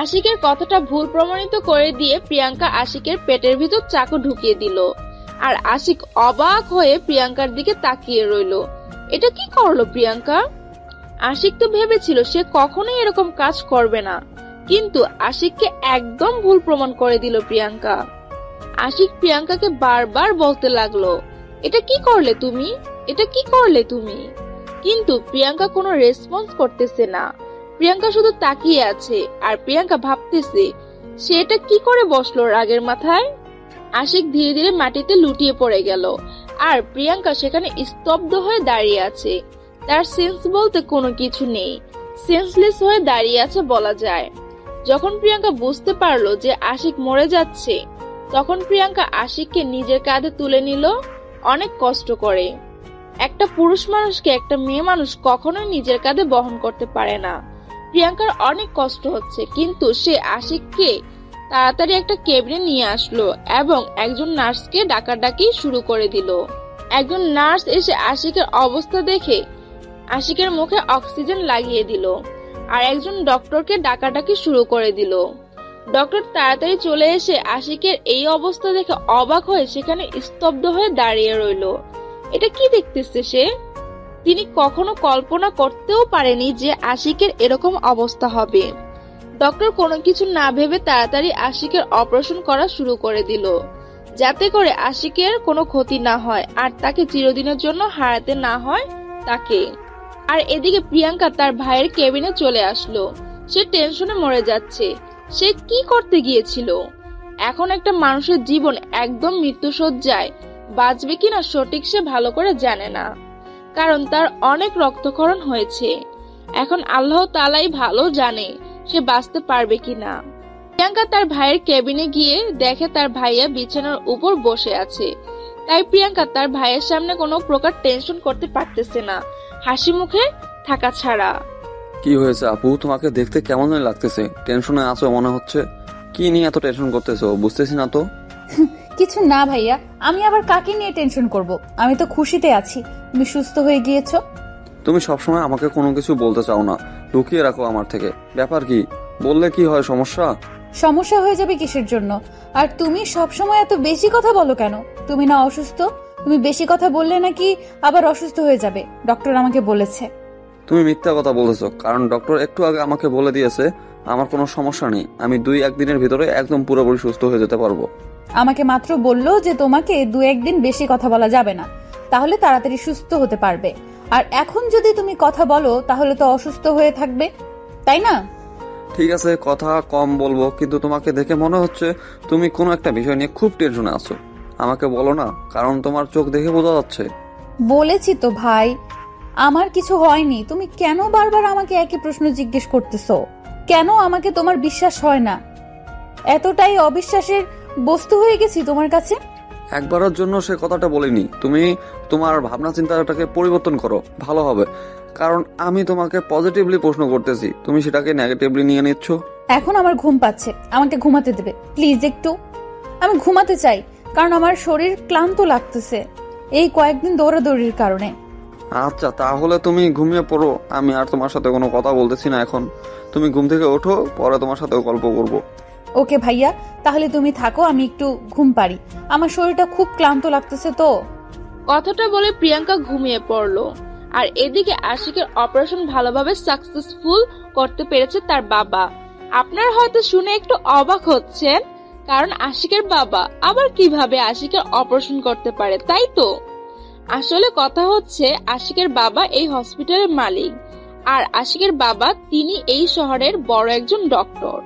আশিকের কথাটা ভুল প্রমাণিত করে দিয়ে প্রিয়াঙ্কা আশিকের পেটের ভিতর চাকু ঢুকিয়ে দিল। আর আশিক অবাক হয়ে প্রিয়াঙ্কার দিকে তাকিয়ে রইল। এটা কি করলো প্রিয়াঙ্কা? আশিক তো ভেবেছিল সে কখনোই এরকম কাজ করবে না, কিন্তু আশিককে একদম ভুল প্রমাণ করে দিল প্রিয়াঙ্কা। আশিক প্রিয়াঙ্কাকে বারবার বলতে লাগলো, এটা কি করলে তুমি, এটা কি করলে তুমি? কিন্তু প্রিয়াঙ্কা কোনো রেসপন্স করতেছে না। প্রিয়াঙ্কা শুধু তাকিয়ে আছে, আর প্রিয়াঙ্কা ভাবতেছে সে এটা কি করে বসলো রাগের মাথায়। আশিক ধীরে ধীরে মাটিতে লুটিয়ে পড়ে গেল, আর প্রিয়াঙ্কা সেখানে স্তব্ধ হয়ে দাঁড়িয়ে আছে। তার সেন্স বলতে কোনো কিছু নেই, সেন্সলেস হয়ে দাঁড়িয়ে আছে বলা যায়। যখন প্রিয়াঙ্কা বুঝতে পারলো যে আশিক মরে যাচ্ছে, তখন প্রিয়াঙ্কা আশিককে নিজের কাঁধে তুলে নিল অনেক কষ্ট করে। একটা পুরুষ মানুষকে একটা মেয়ে মানুষ কখনোই নিজের কাঁধে বহন করতে পারে না। প্রিয়াঙ্কার অনেক কষ্ট হচ্ছে, কিন্তু সে আশিককে তাড়াতাড়ি একটা কেবিনে নিয়ে আসলো এবং একজন নার্সকে ডাকাডাকি শুরু করে দিল। একজন নার্স এসে আশিকের অবস্থা দেখে আশিকের মুখে অক্সিজেন লাগিয়ে দিল, আর একজন ডক্টরকে ডাকাডাকি শুরু করে দিল। ডক্টর তাড়াতাড়ি চলে এসে আশিকের এই অবস্থা দেখে অবাক হয়ে সেখানে স্তব্ধ হয়ে দাঁড়িয়ে রইল। এটা কি দেখতেছে সে? তিনি কখনো কল্পনা করতেও পারেনি যে আশিকের এরকম অবস্থা হবে। ডক্টর কোনো কিছু না ভেবে তাড়াতাড়ি আশিকের অপারেশন করা শুরু করে দিল, যাতে করে আশিকের কোনো ক্ষতি না হয় আর তাকে চিরদিনের জন্য হারাতে না হয় তাকে। আর এদিকে প্রিয়াঙ্কা তার ভাইয়ের কেবিনে চলে আসলো। সে টেনশনে মরে যাচ্ছে। সে কি করতে গিয়েছিল? এখন একটা মানুষের জীবন একদম মৃত্যুশয্যায়, বাঁচবে কিনা সঠিক সে ভালো করে জানে না, কারণ তার অনেক রক্তক্ষরণ হয়েছে। এখন আল্লাহ তাআলাই ভালো জানে সে বাঁচতে পারবে কিনা। প্রিয়াঙ্কা তার ভাইয়ের কেবিনে গিয়ে দেখে তার ভাইয়া বিছানার উপর বসে আছে। তাই প্রিয়াঙ্কা তার ভাইয়ের সামনে কোনো প্রকার টেনশন করতে পারতেছে না, হাসি মুখে থাকা ছাড়া। কি হয়েছে আপু, তোমাকে দেখতে কেমন লাগতেছে? টেনশনে আছো মনে হচ্ছে। কি নিয়ে এত টেনশন করতেছো বুঝতেছি না তো। কিছু না ভাইয়া, আমি আবার কাকে নিয়ে টেনশন করব? আমি তো খুশিতে আছি তুমি সুস্থ হয়ে গিয়েছো। তুমি সবসময় আমাকে কোনো কিছু বলতে চাও না, লুকিয়ে রাখো আমার থেকে। ব্যাপার কি? বললে কি হয় সমস্যা? সমস্যা হয়ে যাবে কিসের জন্য? আর তুমি সবসময় এত বেশি কথা বলো কেন? তুমি না অসুস্থ? তুমি বেশি কথা বললে নাকি আবার অসুস্থ হয়ে যাবে, ডক্টর আমাকে বলেছে। তুমি মিথ্যা কথা বলেছো, কারণ ডক্টর একটু আগে আমাকে বলে দিয়েছে আমার কোনো সমস্যা নেই, আমি 2-1 দিনের ভিতরে একদম পুরোপুরি সুস্থ হয়ে যেতে পারবো। আমাকে মাত্র বললো যে তোমাকে 2-1 দিন বেশি কথা বলা যাবে না, তাহলে তাড়াতাড়ি সুস্থ হতে পারবে। আর এখন যদি তুমি কথা বলো তাহলে তো অসুস্থ হয়ে থাকবে, তাই না? ঠিক আছে, কথা কম বলবো, কিন্তু তোমাকে দেখে মনে হচ্ছে তুমি কোনো একটা বিষয় নিয়ে খুব টেনশনে আছো। আমাকে বলো না, কারণ তোমার চোখ দেখে বোঝা যাচ্ছে। বলেছি তো ভাই, আমার কিছু হয়নি। তুমি কেন বারবার আমাকে একই প্রশ্ন জিজ্ঞেস করতেছো? কেন আমাকে তোমার বিশ্বাস হয় না? এতটাই অবিশ্বাসের বস্তু হয়ে গেছি তোমার কাছে? একবারের জন্য সে কথাটা বলিনি। তুমি তোমার ভাবনা চিন্তাটাকে পরিবর্তন করো, ভালো হবে। কারণ আমি তোমাকে পজিটিভলি প্রশ্ন করতেছি, তুমি সেটাকে নেগেটিভলি নিয়ে নিচ্ছ। এখন আমার ঘুম পাচ্ছে, আমাকে ঘুমাতে দেবে প্লিজ একটু। আমি ঘুমাতে চাই, কারণ আমার শরীর ক্লান্ত লাগতেছে এই কয়েকদিন দৌড়াদৌড়ির কারণে। আচ্ছা, তাহলে তুমি ঘুমিয়ে পড়ো, আমি আর তোমার সাথে কোনো কথা বলতেছি না এখন। তুমি ঘুম থেকে ওঠো, পরে তোমার সাথে গল্প করবো। ওকে ভাইয়া, তাহলে তুমি থাকো, আমি একটু ঘুম পারি, আমার শরীরটা খুব ক্লান্ত লাগতেছে তো। কথাটা বলে প্রিয়াঙ্কা ঘুমিয়ে পড়লো। আর এদিকে আশিকের অপারেশন ভালোভাবে সাকসেসফুল করতে পেরেছে তার বাবা। আপনারা হয়তো শুনে একটু অবাক হচ্ছেন, কারণ আশিকের বাবা আবার কিভাবে আশিকের অপারেশন করতে পারে, তাই তো? আসলে কথা হচ্ছে আশিকের বাবা এই হসপিটালের মালিক, আর আশিকের বাবা তিনি এই শহরের বড় একজন ডক্টর।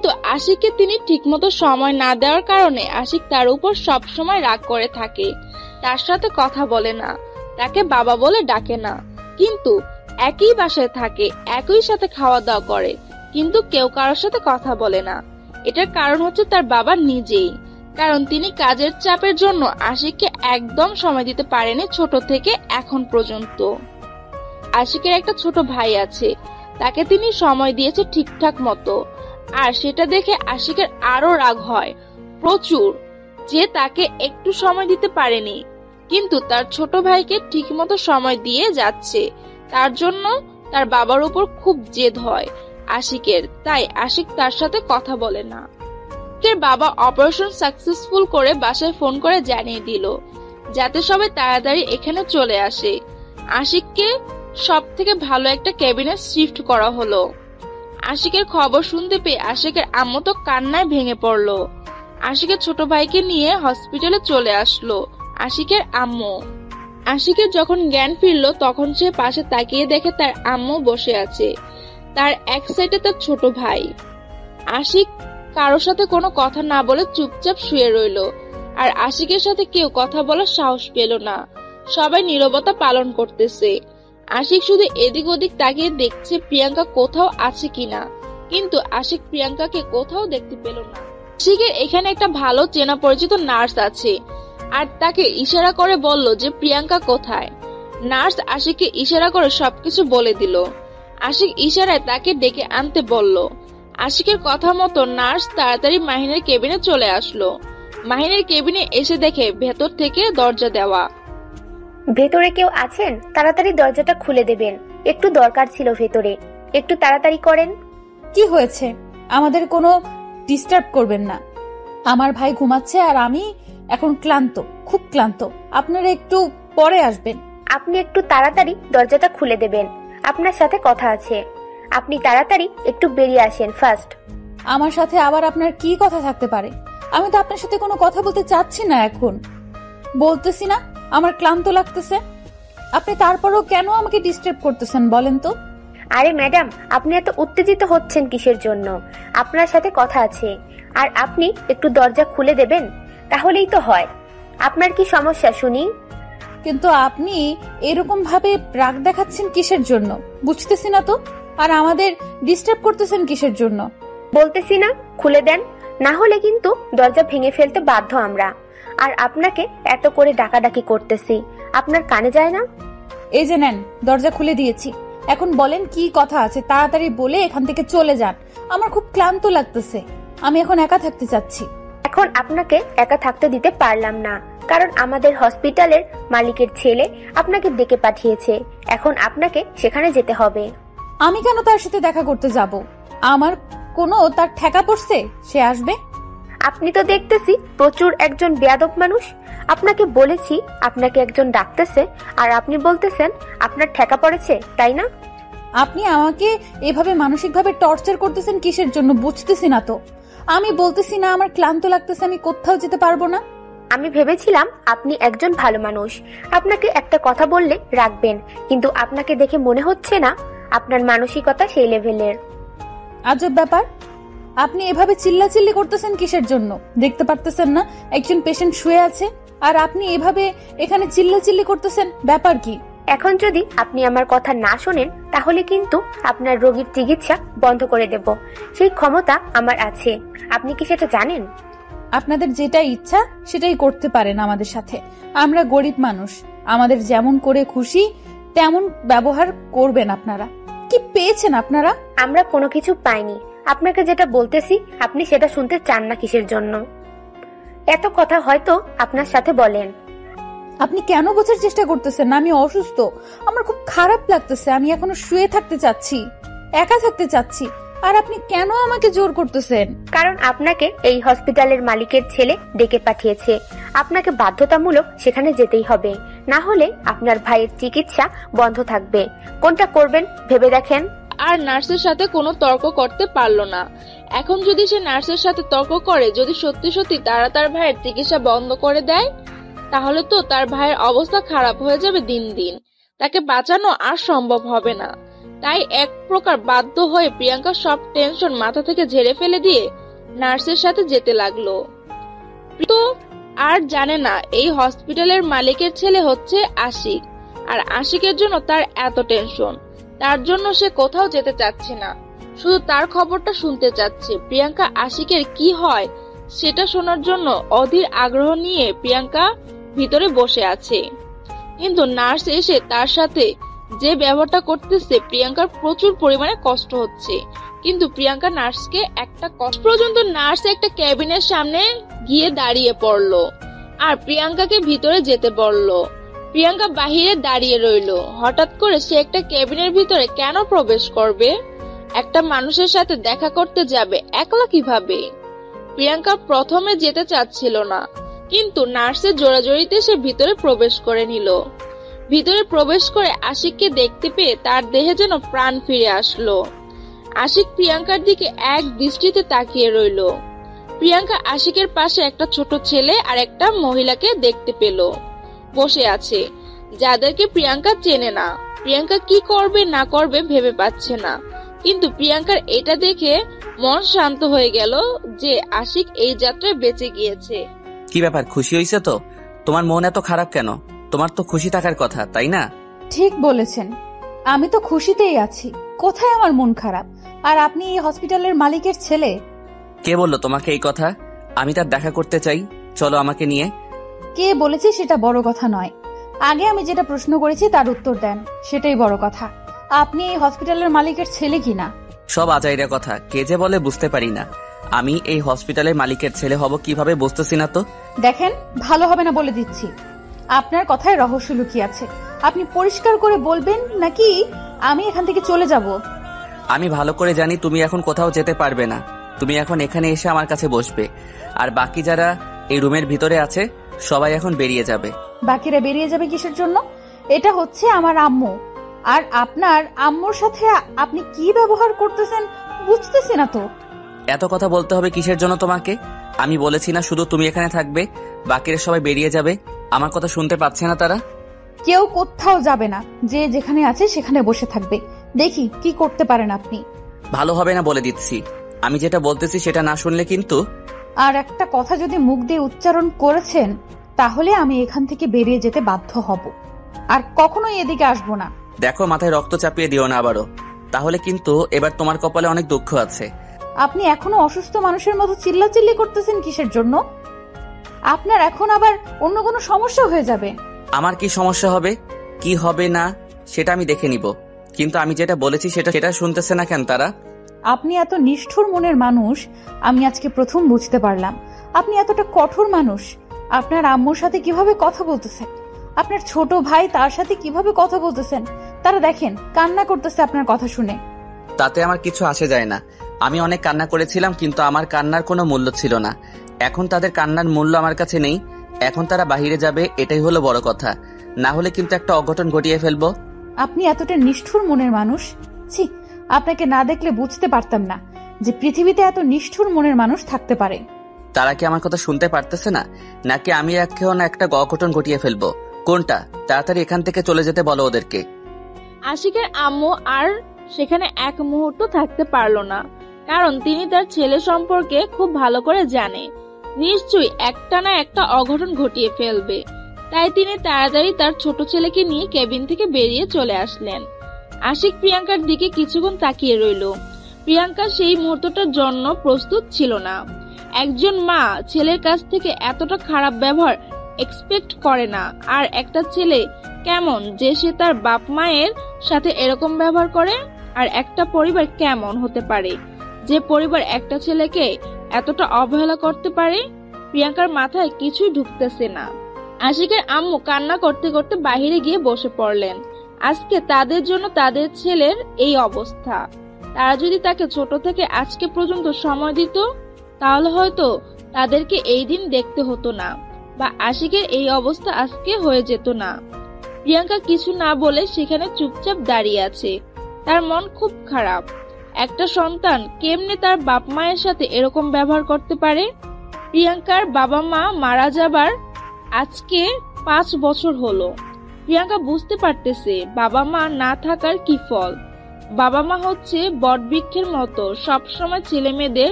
তো আশিককে তিনি ঠিকমতো সময় না দেওয়ার কারণে আশিক তার উপর সবসময় রাগ করে থাকে। তার সাথে কথা বলে না, তাকে বাবা বলে ডাকে না, কিন্তু একই বাসায় থাকে, একই সাথে খাওয়া দাওয়া করে, কিন্তু কেউ কারোর সাথে কথা বলে না। এটার কারণ হচ্ছে তার বাবা নিজেই, কারণ তিনি কাজের চাপের জন্য আশিককে একদম সময় দিতে পারেনি ছোট থেকে এখন পর্যন্ত। আশিকের একটা ছোট ভাই আছে, তাকে তিনি সময় দিয়েছে ঠিকঠাক মতো, আর সেটা দেখে আশিকের আরো রাগ হয় প্রচুর যে তাকে একটু সময় দিতে পারেনি, কিন্তু তার ছোট ভাইকে ঠিকমতো সময় দিয়ে যাচ্ছে। তার জন্য তার বাবার উপর খুব জেদ হয় আশিকের, তাই আশিক তার সাথে কথা বলে না। আশিকের বাবা অপারেশন সাকসেসফুল করে বাসায় ফোন করে জানিয়ে দিল যাতে সবাই তাড়াতাড়ি এখানে চলে আসে। আশিককে সব থেকে ভালো একটা ক্যাবিনে শিফট করা হলো। আশিকের খবর শুনতে পেয়ে আশিকের আম্মু তো কান্নায় ভেঙে পড়লো। আশিকের ছোট ভাইকে নিয়ে হসপিটালে চলে আসলো আশিকের আম্মু। আশিকের যখন জ্ঞান ফিরলো তখন সে পাশে তাকিয়ে দেখে তার আম্মু বসে আছে, তার এক সাইডে তার ছোট ভাই। আশিক কারোর সাথে কোনো কথা না বলে চুপচাপ শুয়ে রইল, আর আশিকের সাথে কেউ কথা বলার সাহস পেল না। সবাই নীরবতা পালন করতেছে। আশিক শুধু এদিক ওদিক তাকিয়ে দেখছে প্রিয়াঙ্কা কোথাও আছে কিনা, কিন্তু আশিক প্রিয়াঙ্কাকে কোথাও দেখতে পেল না। আশিকের এখানে একটা ভালো চেনা পরিচিত নার্স আছে, আর তাকে ইশারা করে বলল যে প্রিয়াঙ্কা কোথায়। নার্স আশিককে ইশারা করে সবকিছু বলে দিল। আশিক ইশারায় তাকে ডেকে আনতে বলল। আশিকের কথা মতো নার্স তাড়াতাড়ি মাহিনের কেবিনে চলে আসলো। মাহিনের কেবিনে এসে দেখে ভেতর থেকে দরজা দেওয়া। ভেতরে কেউ আছেন? তাড়াতাড়ি দরজাটা খুলে দেবেন, একটু দরকার ছিল ভেতরে, একটু তাড়াতাড়ি করেন। কি হয়েছে? আমাদের কোনো ডিস্টার্ব করবেন না। আমার ভাই ঘুমাচ্ছে আর আমি এখন ক্লান্ত, খুব ক্লান্ত। আপনারা একটু পরে আসবেন। আপনি একটু তাড়াতাড়ি দরজাটা খুলে দেবেন, আপনার সাথে কথা আছে। আপনি তাড়াতাড়ি একটু বেরিয়ে আসেন ফার্স্ট। আমার সাথে আবার আপনার কি কথা থাকতে পারে? আমি তো আপনার সাথে কোনো কথা বলতে চাচ্ছি না এখন। বলতেছি না আমার ক্লান্ত লাগতেছে। আপনি তারপরেও কেন আমাকে ডিস্টার্ব করতেছেন বলেন তো? আরে ম্যাডাম, আপনি এত উত্তেজিত হচ্ছেন কিসের জন্য? আপনার সাথে কথা আছে, আর আপনি একটু দরজা খুলে দেবেন, তাহলেই তো হয়। আপনার কি সমস্যা শুনি? কিন্তু আপনি এরকম ভাবে রাগ দেখাচ্ছেন কিসের জন্য বুঝতেছি না তো। আর আমাদের ডিস্টার্ব করতেছেন কিসের জন্য? বলতেছি না খুলে দেন, না হলে কিন্তু দরজা ভেঙে ফেলতে বাধ্য আমরা। আর আপনাকে এত করে ডাকাডাকি করতেছি, আপনার কানে যায় না? এই যে নেন, দরজা খুলে দিয়েছি। এখন বলেন কি কথা আছে, তাড়াতাড়ি বলে এখান থেকে চলে যান। আমার খুব ক্লান্ত লাগতেছে, আমি এখন একা থাকতে চাচ্ছি। এখন আপনাকে একা থাকতে দিতে পারলাম না, কারণ আমাদের হসপিটালের মালিকের ছেলে আপনাকে ডেকে পাঠিয়েছে। এখন আপনাকে সেখানে যেতে হবে। আমি কেন তার সাথে দেখা করতে যাব? আমার কোনো তার ঠেকা পড়ছে সে আসবে? আপনি তো দেখতেছি প্রচুর একজন বেয়াদব মানুষ। আপনাকে বলেছি আপনাকে একজন ডাকতেছে, আর আপনি বলতেছেন আপনার ঠেকা পড়েছে, তাই না? আপনি আমাকে এভাবে মানসিকভাবে টর্চার করতেছেন কিসের জন্য বুঝতেছি না তো। আমি বলতেছি না আমার ক্লান্ত লাগতেছে, আমি কোথাও যেতে পারবো না। আমি ভেবেছিলাম আপনি একজন ভালো মানুষ, আপনাকে একটা কথা বললে রাখবেন, কিন্তু আপনাকে দেখে মনে হচ্ছে না আপনার মানসিকতা সেই লেভেলের। আজব ব্যাপার, আপনি এভাবে চিল্লাচিল্লি করতেছেন কিসের জন্য? দেখতে পারতেছেন না একজন পেশেন্ট শুয়ে আছে, আর আপনি এভাবে এখানে চিল্লাচিল্লি করতেছেন? ব্যাপার কি? এখন যদি আপনি আমার কথা না শোনেন তাহলে কিন্তু আপনার রোগীর চিকিৎসা বন্ধ করে দেব। সেই ক্ষমতা আমার আছে, আপনি কি সেটা জানেন? আপনাদের যেটা ইচ্ছা সেটাই করতে পারেন আমাদের সাথে। আমরা গরিব মানুষ, আমাদের যেমন করে খুশি তেমন ব্যবহার করবেন আপনারা। কি পেয়েছেন আপনারা? আমরা কোনো কিছু পাইনি। আপনাকে যেটা বলতেছি আপনি সেটা শুনতে চান না কিসের জন্য? এত কথা হয়তো আপনার সাথে বলেন। আপনি কেন বোঝার চেষ্টা করতেছেন? আমি অসুস্থ, আমার খুব খারাপ লাগতেছে, আমি এখনো শুয়ে থাকতে চাচ্ছি, একা থাকতে চাচ্ছি, আর আপনি কেন আমাকে জোর করতেছেন? কারণ আপনাকে এই হসপিটালের মালিকের ছেলে ডেকে পাঠিয়েছে। আপনাকে বাধ্যতামূলক সেখানে যেতেই হবে, না হলে আপনার ভাইয়ের চিকিৎসা বন্ধ থাকবে। কোনটা করবেন ভেবে দেখেন। আর নার্সের সাথে কোনো তর্ক করতে পারলো না। এখন যদি সে নার্সের সাথে তর্ক করে, যদি সত্যি সত্যি তারা তার ভাইয়ের চিকিৎসা বন্ধ করে দেয়, তাহলে তো তার ভাইয়ের অবস্থা খারাপ হয়ে যাবে দিন দিন। তাকে বাঁচানো আর সম্ভব হবে না। তাই এক প্রকার বাধ্য হয়ে প্রিয়াঙ্কা সব টেনশন মাথা থেকে ঝেড়ে ফেলে দিয়ে নার্সের সাথে যেতে লাগলো। তো আর জানে না এই হসপিটালের মালিকের ছেলে হচ্ছে আশিক, আর আশিকের জন্য তার এত টেনশন। তার জন্য সে কোথাও যেতে চাচ্ছে না, শুধু তার খবরটা শুনতে চাচ্ছে। প্রিয়াঙ্কা আশিকের কি হয় সেটা শোনার জন্য অধীর আগ্রহ নিয়ে প্রিয়াঙ্কা ভিতরে বসে আছে। কিন্তু নার্স এসে তার সাথে যে ব্যবহারটা করতেছে প্রিয়াঙ্কার প্রচুর পরিমাণে কষ্ট হচ্ছে। কিন্তু প্রিয়াঙ্কা নার্সকে একটা কষ্ট পর্যন্ত নার্স একটা ক্যাবিনের সামনে গিয়ে দাঁড়িয়ে পড়লো আর প্রিয়াঙ্কাকে ভিতরে যেতে বললো। প্রিয়াঙ্কা বাহিরে দাঁড়িয়ে রইলো। হঠাৎ করে সে একটা ক্যাবিনের ভিতরে কেন প্রবেশ করবে? একটা মানুষের সাথে দেখা করতে যাবে, একলা কিভাবে? প্রিয়াঙ্কা প্রথমে যেতে চাচ্ছিল না, কিন্তু নার্সের জোরাজোরিতে সে ভিতরে প্রবেশ করে নিল। ভিতরে প্রবেশ করে আশিককে দেখতে পেয়ে তার দেহে যেন প্রাণ ফিরে আসলো। আশিক প্রিয়াঙ্কার দিকে এক দৃষ্টিতে তাকিয়ে রইল। প্রিয়াঙ্কা আশিকের পাশে একটা ছোট ছেলে আর একটা মহিলাকে দেখতে পেল বসে আছে, যাদেরকে প্রিয়াঙ্কা চেনে না। প্রিয়াঙ্কা কি করবে না করবে ভেবে পাচ্ছে না, কিন্তু প্রিয়াঙ্কার এটা দেখে মন শান্ত হয়ে গেল যে আশিক এই যাত্রায় বেঁচে গিয়েছে। কি ব্যাপার, খুশি হইছে তো? তোমার মন এত খারাপ কেন? তোমার তো খুশি থাকার কথা, তাই না? ঠিক বলেছেন, আমি তো খুশিতেই আছি। কোথায় আমার মন খারাপ? আর আপনি এই হসপিটালের মালিকের ছেলে। কে বললো তোমাকে এই কথা? আমি তার দেখা করতে চাই, চলো আমাকে নিয়ে। কে বলেছে সেটা বড় কথা নয়, আগে আমি যেটা প্রশ্ন করেছি তার উত্তর দেন, সেটাই বড় কথা। আপনি এই হসপিটালের মালিকের ছেলে কিনা? সব আজাইরা কথা, কে যে বলে বুঝতে পারি না। আমি এই হসপিটালের মালিকের ছেলে হব কিভাবে বুঝতেছি না তো। দেখেন, ভালো হবে না বলে দিচ্ছি। আপনার কথায় রহস্য লুকিয়ে আছে, আপনি পরিষ্কার করে বলবেন নাকি আমি এখান থেকে চলে যাব? আমি ভালো করে জানি তুমি এখন কোথাও যেতে পারবে না। তুমি এখন এখানে এসে আমার কাছে বসবে, আর বাকি যারা এই রুমের ভিতরে আছে সবাই এখন বেরিয়ে যাবে। বাকিরা বেরিয়ে যাবে কিসের জন্য? এটা হচ্ছে আমার আম্মু, আর আপনার আম্মুর সাথে আপনি কি ব্যবহার করতেছেন বুঝতেছি না তো। এত কথা বলতে হবে কিসের জন্য তোমাকে? আমি বলেছি না শুধু তুমি এখানে থাকবে, বাকিরা সবাই বেরিয়ে যাবে। আমার কথা শুনতে পাচ্ছে না তারা? কেউ কোথাও যাবে না, যে যেখানে আছে সেখানে বসে থাকবে। দেখি কি করতে পারেন আপনি। ভালো হবে না বলে দিচ্ছি, আমি যেটা বলতেছি সেটা না শুনলে কিন্তু। আর একটা কথা যদি মুখ দিয়ে উচ্চারণ করেছেন তাহলে আমি এখান থেকে বেরিয়ে যেতে বাধ্য হব, আর কখনোই এদিকে আসবো না। দেখো, মাথায় রক্ত চাপিয়ে দিও না আবারও, তাহলে কিন্তু এবার তোমার কপালে অনেক দুঃখ আছে। আপনি এখনো অসুস্থ মানুষের মতো চিল্লাচিল্লি করতেছেন কিসের জন্য? আপনার এখন আবার অন্য কোনো সমস্যা হয়ে যাবে। আমার কি সমস্যা হবে কি হবে না সেটা আমি দেখে নিব, কিন্তু আমি যেটা বলেছি সেটা শুনতেছে না কেন তারা? আপনি এত নিষ্ঠুর মনের মানুষ আমি আজকে প্রথম বুঝতে পারলাম। আপনি এতটা কঠোর মানুষ। আপনার আম্মুর সাথে কিভাবে কথা বলতেছেন, আপনার ছোট ভাই তার সাথে কিভাবে কথা বলতেছেন, তারা দেখেন কান্না করতেছে আপনার কথা শুনে। তাতে আমার কিছু আসে যায় না। আমি অনেক কান্না করেছিলাম, কিন্তু আমার কান্নার কোনো মূল্য ছিল না। এখন তাদের কান্নার মূল্য আমার কাছে নেই। এখন তারা বাহিরে যাবে, এটাই হলো বড় কথা। না হলে কিন্তু একটা অঘটন ঘটিয়ে ফেলবো। আপনি এতটা নিষ্ঠুর মনের মানুষ, ছি, আপনাকে না দেখলে বুঝতে পারতাম না যে পৃথিবীতে এত নিষ্ঠুর মনের মানুষ থাকতে পারে। তারা কি আমার কথা শুনতে পারতেছে না, নাকি আমি এখন একটা অঘটন ঘটিয়ে ফেলবো? কোনটা? তাড়াতাড়ি এখান থেকে চলে যেতে বলো ওদেরকে। আশিকের আম্মু আর সেখানে এক মুহূর্ত থাকতে পারলো না, কারণ তিনি তার ছেলে সম্পর্কে খুব ভালো করে জানে, নিশ্চয়ই একটা না একটা অঘটন ঘটিয়ে ফেলবে। তাই তিনি তাড়াতাড়ি তার ছোট ছেলেকে নিয়ে কেবিন থেকে বেরিয়ে চলে আসলেন। আশিক প্রিয়াঙ্কার দিকে কিছুক্ষণ তাকিয়ে রইল। প্রিয়াঙ্কা সেই মুহূর্তটার জন্য প্রস্তুত ছিল না। একজন মা ছেলের কাছ থেকে এতটা খারাপ ব্যবহার এক্সপেক্ট করে না। আর একটা ছেলে কেমন যে সে তার বাপ মায়ের সাথে এরকম ব্যবহার করে? আর একটা পরিবার কেমন হতে পারে যে পরিবার একটা ছেলেকে এতটা অবহেলা করতে পারে? প্রিয়াঙ্কার মাথায় কিছুই ঢুকতেছে না। আশিকের আম্মু কান্না করতে করতে বাহিরে গিয়ে বসে পড়লেন। আজকে তাদের জন্য তাদের ছেলের এই অবস্থা। তারা যদি তাকে ছোট থেকে আজকে পর্যন্ত সময় দিত তাহলে হয়তো তাদেরকে এই দিন দেখতে হতো না, বা আশিকের এই অবস্থা আজকে হয়ে যেত না। প্রিয়াঙ্কা কিছু না বলে সেখানে চুপচাপ দাঁড়িয়ে আছে। তার মন খুব খারাপ। একটা সন্তান কেমনে তার বাপ মায়ের সাথে এরকম ব্যবহার করতে পারে? প্রিয়াঙ্কার বাবা মা মারা যাবার আজকে 5 বছর হলো। প্রিয়াঙ্কা বুঝতে পারতেছে বাবা মা না থাকার কি ফল। বাবা মা হচ্ছে বটবৃক্ষের মতো, সবসময় ছেলে মেয়েদের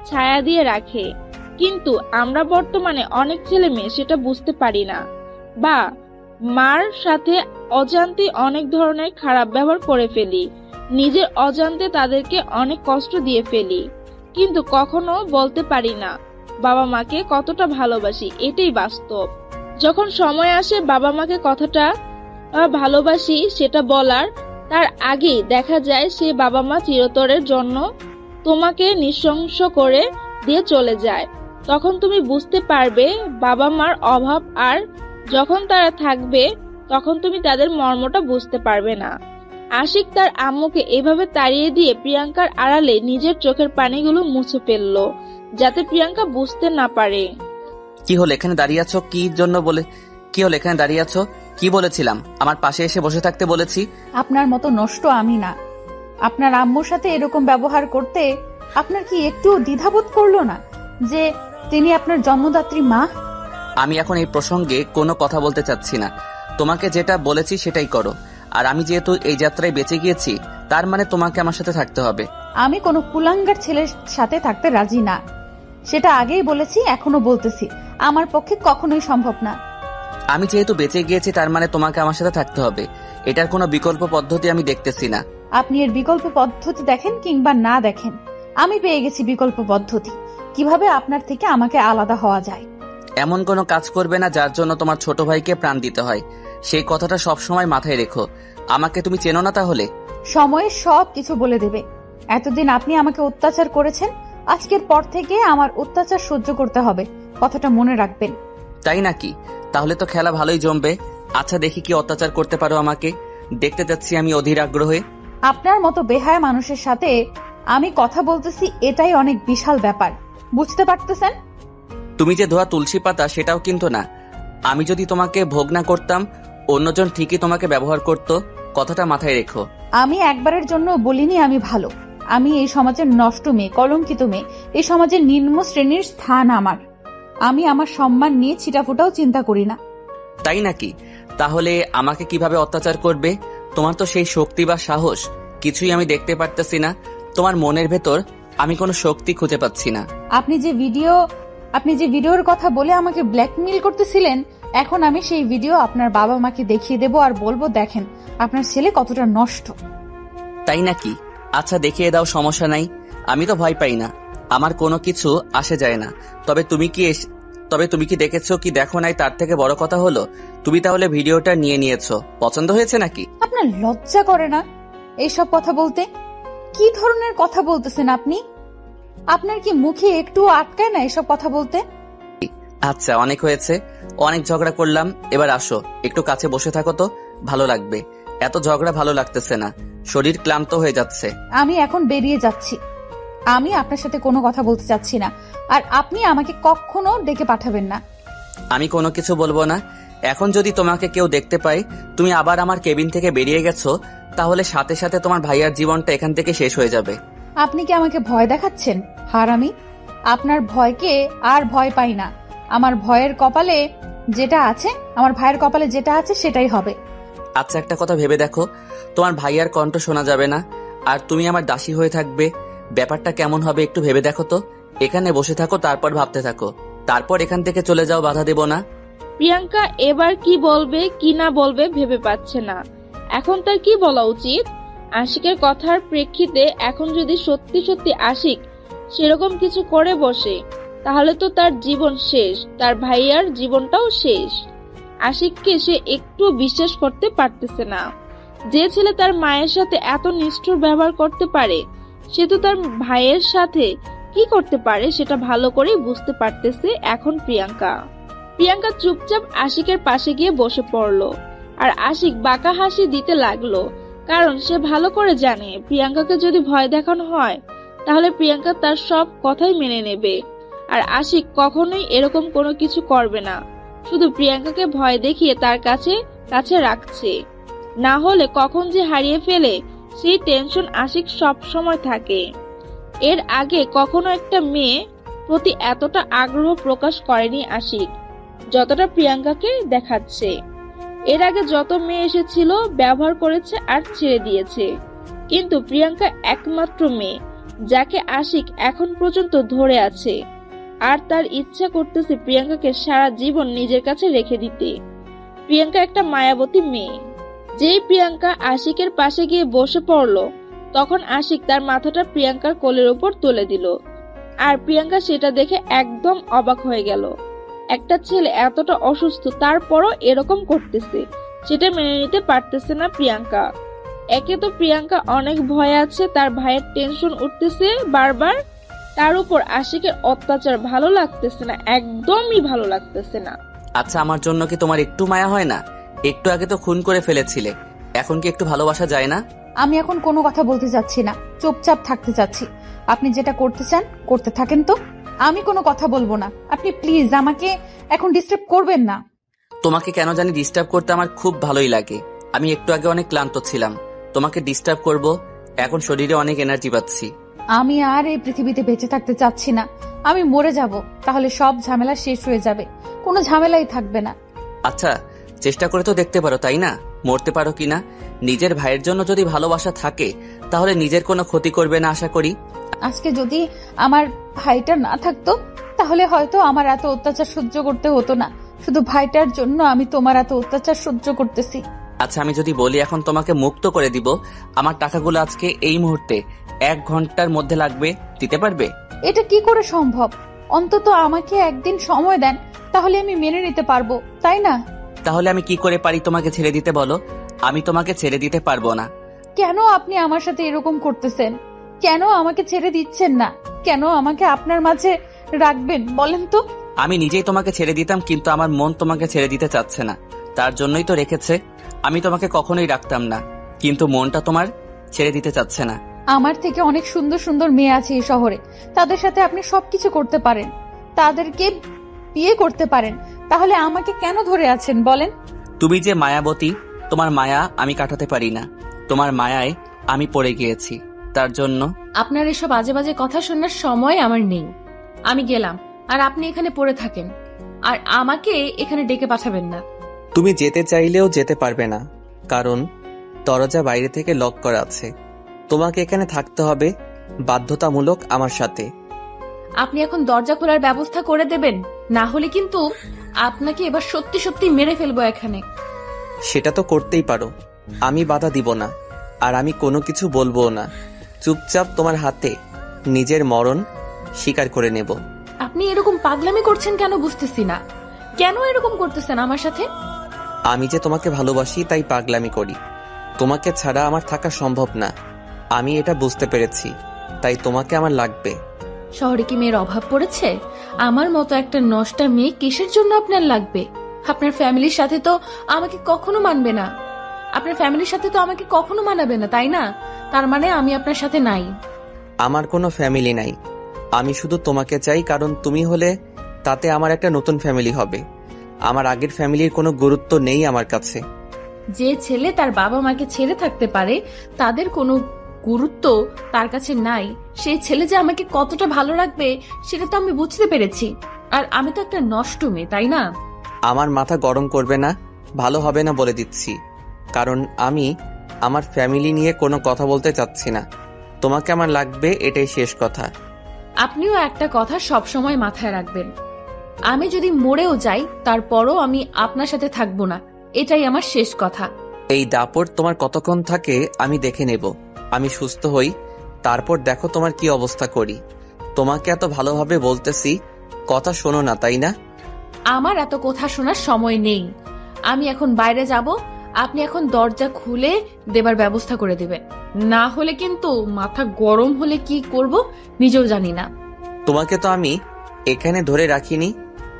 ছায়া দিয়ে রাখে, কিন্তু আমরা বর্তমানে অনেক ছেলে মেয়ে সেটা বুঝতে পারি না, বা মার সাথে অজান্তে অনেক ধরনের খারাপ ব্যবহার করে ফেলি, নিজের অজান্তে তাদেরকে অনেক কষ্ট দিয়ে ফেলি, কিন্তু কখনো বলতে পারি না বাবা মাকে কতটা ভালোবাসি। এটাই বাস্তব। যখন সময় আসে বাবা মাকে কথাটা ভালোবাসি সেটা বলার, তার আগেই দেখা যায় সে বাবা মা চিরতরের জন্য তোমাকে নৃশংস করে দিয়ে চলে যায়। তখন তুমি বুঝতে পারবে বাবা মার অভাব, আর যখন তারা থাকবে তখন তুমি তাদের মর্মটা বুঝতে পারবে না। আশিক তার আম্মুকে এভাবে তাড়িয়ে দিয়ে প্রিয়াঙ্কার আড়ালে নিজের চোখের পানিগুলো মুছে ফেললো, যাতে প্রিয়াঙ্কা বুঝতে না পারে। কি হলো এখানে দাঁড়িয়ে আছো? কি হলো এখানে দাঁড়িয়ে আছো? কি বলেছিলাম? আমার পাশে এসে বসে থাকতে বলেছি। আপনার মতো নষ্ট আমি না। আপনার আম্মুর সাথে এরকম ব্যবহার করতে আপনার কি একটু দ্বিধাবোধ করলো না যে তিনি আপনার জন্মদাত্রী মা? আমি এখন এই প্রসঙ্গে কোনো কথা বলতে চাচ্ছি না। তোমাকে যেটা বলেছি সেটাই করো। আর আমি যেহেতু এই যাত্রায় বেঁচে গিয়েছি, তার মানে তোমাকে আমার সাথে থাকতে হবে। আমি কোনো কুলাঙ্গার ছেলের সাথে থাকতে রাজি না, সেটা আগেই বলেছি, এখনো বলতেছি। আমার পক্ষে কখনোই সম্ভব না। আমি যেহেতু বেঁচে গিয়েছি তার মানে তোমাকে আমার সাথে থাকতে হবে। এটার কোনো বিকল্প পদ্ধতি আমি দেখতেছি না। আপনি এর বিকল্প পদ্ধতি দেখেন কিংবা না দেখেন, আমি পেয়ে গেছি বিকল্প পদ্ধতি, কিভাবে আপনার থেকে আমাকে আলাদা হওয়া যায়। এমন কোনো কাজ করবে না যার জন্য তোমার ছোট ভাইকে প্রাণ দিতে হয়। সেই কথাটা সবসময় মাথায় রেখো। আমাকে তুমি চেনো না তাহলে? সময়ে সব কিছু বলে দেবে। এতদিন আপনি আমাকে অত্যাচার করেছেন, আজকের পর থেকে আমার অত্যাচার সহ্য করতে হবে, কথাটা মনে রাখবেন। তাই নাকি? তাহলে তো খেলা ভালোই জমবে। আচ্ছা, দেখি কি অত্যাচার করতে পারো আমাকে। দেখতে যাচ্ছি আমি অধীর আগ্রহে। আপনার মতো বেহায়া মানুষের সাথে আমি কথা বলতেছি, এটাই অনেক বিশাল ব্যাপার, বুঝতে পারতেছেন? তুমি যে ধোয়া তুলসী পাতা সেটাও কিন্তু না। আমি যদি তোমাকে ভোগ না করতাম, অন্যজন ঠিকই তোমাকে ব্যবহার করত। কথাটা মাথায় রেখো। আমি একবারের জন্য বলিনি আমি ভালো। আমি এই সমাজের নষ্ট মেয়ে, কলঙ্কিত মেয়ে, এই সমাজের নিম্ন শ্রেণীর স্থান আমার। আমি আমার সম্মান নিয়ে ছিটাফোটাও চিন্তা করি না। তাই নাকি? তাহলে আমাকে কিভাবে অত্যাচার করবে? তোমার তো সেই শক্তি বা সাহস কিছুই আমি দেখতে পারতেছি না। তোমার মনের ভেতর আমি কোনো শক্তি খুঁজে পাচ্ছি না। আপনি যে ভিডিওর কথা বলে আমাকে ব্ল্যাকমেইল করতেছিলেন, এখন আমি সেই ভিডিও আপনার বাবা মাকে দেখিয়ে দেব আর বলবো, দেখেন আপনার ছেলে কতটা নষ্ট। তাই নাকি? আচ্ছা, দেখিয়ে দাও, সমস্যা নাই। আমি তো ভয় পাই না, আমার কোনো কিছু আসে যায় না। তবে তুমি কি দেখেছো কি দেখো নাই তার থেকে বড় কথা হলো, তুমি তাহলে ভিডিওটা নিয়ে নিয়েছো। পছন্দ হয়েছে নাকি? আপনার লজ্জা করে না এইসব কথা বলতে? কি ধরনের কথা বলতেছেন আপনি? আপনার কি মুখে একটু আটকায় না এসব কথা বলতে? আচ্ছা, অনেক হয়েছে, অনেক ঝগড়া করলাম। এবার আসো, একটু কাছে বসে থাকো তো, ভালো লাগবে। এত ঝগড়া ভালো লাগতেছে না, শরীর ক্লান্ত হয়ে যাচ্ছে। আমি এখন বেরিয়ে যাচ্ছি। আমি আপনার সাথে কোনো কথা বলতে চাচ্ছি না, আর আপনি আমাকে কখনো ডেকে পাঠাবেন না। আমি কোনো কিছু বলবো না। এখন যদি তোমাকে কেউ দেখতে পায় তুমি আবার আমার কেবিন থেকে বেরিয়ে গেছো, তাহলে সাথে সাথে তোমার ভাইয়ার জীবনটা এখান থেকে শেষ হয়ে যাবে। আপনি কি আমাকে ভয় দেখাচ্ছেন হারামি? আপনার ভয়কে আর ভয় পাই না। আমার ভাইয়ের কপালে যেটা আছে সেটাই হবে। আচ্ছা, একটা কথা ভেবে দেখো, তোমার ভাইয়ার কণ্ঠ শোনা যাবে না, আর তুমি আমার দাসী হয়ে থাকবে। ব্যাপারটা কেমন হবে একটু ভেবে দেখো তো। এখানে বসে থাকো, তারপর ভাবতে থাকো, তারপর এখান থেকে চলে যাও, বাধা দেব না। প্রিয়াঙ্কা এবার কি বলবে কি না বলবে ভেবে পাচ্ছে না। এখন তার কি বলা উচিত? আশিকের কথার প্রেক্ষিতে এখন যদি সত্যি সত্যি আশিক সেরকম কিছু করে বসে, তাহলে তো তার জীবন শেষ, তার ভাইয়ার জীবনটাও শেষ। আশিককে সে একটু বিশ্বাস করতে পারতেছে না। যে ছেলে তার মায়ের সাথে এত নিষ্ঠুর ব্যবহার করতে পারে, সে তো তার ভাইয়ের সাথে কি করতে পারে সেটা ভালো করেই বুঝতে পারতেছে এখন প্রিয়াঙ্কা। প্রিয়াঙ্কা চুপচাপ আশিকের পাশে গিয়ে বসে পড়লো, আর আশিক বাঁকা হাসি দিতে লাগলো, কারণ সে ভালো করে জানে প্রিয়াঙ্কাকে যদি ভয় দেখানো হয় তাহলে প্রিয়াঙ্কা তার সব কথাই মেনে নেবে, আর আশিক কখনোই এরকম কোনো কিছু করবে না, শুধু প্রিয়াঙ্কাকে ভয় দেখিয়ে তার কাছে কাছে রাখছে। না হলে কখন যে হারিয়ে ফেলে সেই টেনশন আশিক সব সময় থাকে। এর আগে কখনো একটা মেয়ে প্রতি এতটা আগ্রহ প্রকাশ করেনি আশিক, যতটা প্রিয়াঙ্কাকে দেখাচ্ছে। এর আগে যত মেয়ে এসেছিল ব্যবহার করেছে আর ছেড়ে দিয়েছে, কিন্তু প্রিয়াঙ্কা একমাত্র মেয়ে যাকে আশিক এখন পর্যন্ত ধরে আছে, আর তার ইচ্ছা করতেছে প্রিয়াঙ্কাকে সারা জীবন নিজের কাছে রেখে দিতে। প্রিয়াঙ্কা একটা মায়াবতী মেয়ে। যেই প্রিয়াঙ্কা আশিকের পাশে গিয়ে বসে পড়লো, তখন আশিক তার মাথাটা প্রিয়াঙ্কার কোলের উপর তুলে দিল। আর প্রিয়াঙ্কা সেটা দেখে একদম অবাক হয়ে গেল। একটা ছেলে এতটা অসুস্থ তারপরও এরকম করতেছে, সেটা মেনে নিতে পারতেছে না প্রিয়াঙ্কা। একে তো প্রিয়াঙ্কা অনেক ভয় আছে, তার ভাইয়ের টেনশন উঠতেছে বারবার, তার উপর আশিকের অত্যাচার ভালো লাগতেছে না, একদমই ভালো লাগতেছে না। আচ্ছা, আমার জন্য কি তোমার একটু মায়া হয় না? একটু আগে তো খুন করে ফেলেছিলে, এখন কি একটু ভালোবাসা যায় না? আমি এখন কোনো কথা বলতে চাচ্ছি না, চুপচাপ থাকতে চাচ্ছি। আপনি যেটা করতে চান করতে থাকেন তো, আমি কোনো কথা বলবো না। আপনি প্লিজ আমাকে এখন ডিস্টার্ব করবেন না। তোমাকে কেন জানি ডিস্টার্ব করতে আমার খুব ভালোই লাগে। আমি একটু আগে অনেক ক্লান্ত ছিলাম, তোমাকে ডিস্টার্ব করব, এখন শরীরে অনেক এনার্জি পাচ্ছি। আমি আর এই পৃথিবীতে বেঁচে থাকতে চাচ্ছি না। আমি মরে যাব, তাহলে সব ঝামেলা শেষ হয়ে যাবে, কোনো ঝামেলাই থাকবে না। আচ্ছা, চেষ্টা করে তো দেখতে পারো, তাই না? মরতে পারো কিনা। নিজের ভাইয়ের জন্য যদি ভালোবাসা থাকে তাহলে নিজের কোনো ক্ষতি করবে না আশা করি। আজকে যদি আমার ভাইটা না থাকতো তাহলে হয়তো আমার এত অত্যাচার সহ্য করতে হতো না। শুধু ভাইটার জন্য আমি তোমার এত অত্যাচার সহ্য করতেছি। আচ্ছা, আমি যদি বলি এখন তোমাকে মুক্ত করে দিব, আমার টাকাগুলো আজকে এই মুহূর্তে 1 ঘন্টার মধ্যে লাগবে, দিতে পারবে? এটা কি করে সম্ভব? অন্তত আমাকে একদিন সময় দেন, তাহলে আমি মেনে নিতে পারবো, তাই না? তাহলে আমি কি করে পারি তোমাকে ছেড়ে দিতে বলো? আমি তোমাকে ছেড়ে দিতে পারবো না। কেন আপনি আমার সাথে এরকম করতেছেন? কেন আমাকে ছেড়ে দিচ্ছেন না? কেন আমাকে আপনার মাঝে রাখবেন বলেন তো? আমি নিজেই তোমাকে ছেড়ে দিতাম, কিন্তু আমার মন তোমাকে ছেড়ে দিতে চাচ্ছে না, তার জন্যই তো রেখেছে। আমি তোমাকে কখনোই রাখতাম না, কিন্তু মনটা তোমার ছেড়ে দিতে চাচ্ছে না। আমার থেকে অনেক সুন্দর সুন্দর মেয়ে আছে এই শহরে, তাদের সাথে আপনি সবকিছু করতে পারেন, তাদেরকে বিয়ে করতে পারেন, তাহলে আমাকে কেন ধরে আছেন বলেন? তুমি যে মায়াবতী, তোমার মায়া আমি কাটাতে পারি না, তোমার মায়ায় আমি পড়ে গিয়েছি, তার জন্য। আপনার এসব বাজে বাজে কথা শোনার সময় আমার নেই। আমি গেলাম, আর আপনি এখানে পড়ে থাকেন, আর আমাকে এখানে ডেকে পাঠাবেন না। তুমি যেতে চাইলেও যেতে পারবে না, কারণ দরজা বাইরে থেকে লক করা আছে। তোমাকে এখানে থাকতে হবে বাধ্যতামূলক আমার সাথে। আপনি এখন দরজা খোলার ব্যবস্থা করে দেবেন, না হলে কিন্তু আপনাকে এবার সত্যি সত্যি মেরে ফেলবো এখানে। সেটা তো করতেই পারো, আমি বাধা দিব না, আর আমি কোনো কিছু বলবো না। চুপচাপ তোমার হাতে নিজের মরণ স্বীকার করে নেব। আপনি এরকম পাগলামি করছেন কেন বুঝতেছি না। কেন এরকম করতেছেন আমার সাথে? আমি যে তোমাকে ভালোবাসি তাই পাগলামি করি। তোমাকে ছাড়া আমার থাকা সম্ভব না, আমি এটা বুঝতে পেরেছি, তাই তোমাকে আমার লাগবে। শহরে কি মেয়ের অভাব পড়েছে? আমার মতো একটা নষ্টা মেয়ে কিসের জন্য আপনার লাগবে? আপনার ফ্যামিলির সাথে তো আমাকে কখনো মানবে না, আপনার ফ্যামিলির সাথে তো আমাকে কখনো মানাবে না, তাই না? তার মানে আমি আপনার সাথে নাই। আমার কোনো ফ্যামিলি নাই, আমি শুধু তোমাকে চাই, কারণ তুমি হলে তাতে আমার একটা নতুন ফ্যামিলি হবে। আমার আগের ফ্যামিলির কোনো গুরুত্ব নেই আমার কাছে। যে ছেলে তার বাবা মাকে ছেড়ে থাকতে পারে, তাদের কোনো গুরুত্ব তার কাছে নাই, সেই ছেলে যে আমাকে কতটা ভালো রাখবে সেটা তো আমি বুঝতে পেরেছি। আর আমি তো একটা নষ্ট মেয়ে, তাই না? আমার মাথা গরম করবে না, ভালো হবে না বলে দিচ্ছি, কারণ আমি আমার ফ্যামিলি নিয়ে কোনো কথা বলতে চাচ্ছি না। তোমাকে আমার লাগবে, এটাই শেষ কথা। আপনিও একটা কথা সব সময় মাথায় রাখবেন, আমি যদি মরেও যাই তারপরও আমি আপনার সাথে থাকবো না, এটাই আমার শেষ কথা। এই দাপট তোমার কতক্ষণ থাকে আমি দেখে নেব। আমি সুস্থ হই, তারপর দেখো তোমার কি অবস্থা করি। তোমাকে এত ভালোভাবে বলতেছি, কথা শোনো না, তাই না? আমার এত কথা শোনার সময় নেই, আমি এখন বাইরে যাব। আপনি এখন দরজা খুলে দেবার ব্যবস্থা করে দেবেন, না হলে কিন্তু মাথা গরম হলে কি করব নিজেও জানি না। তোমাকে তো আমি এখানে ধরে রাখিনি,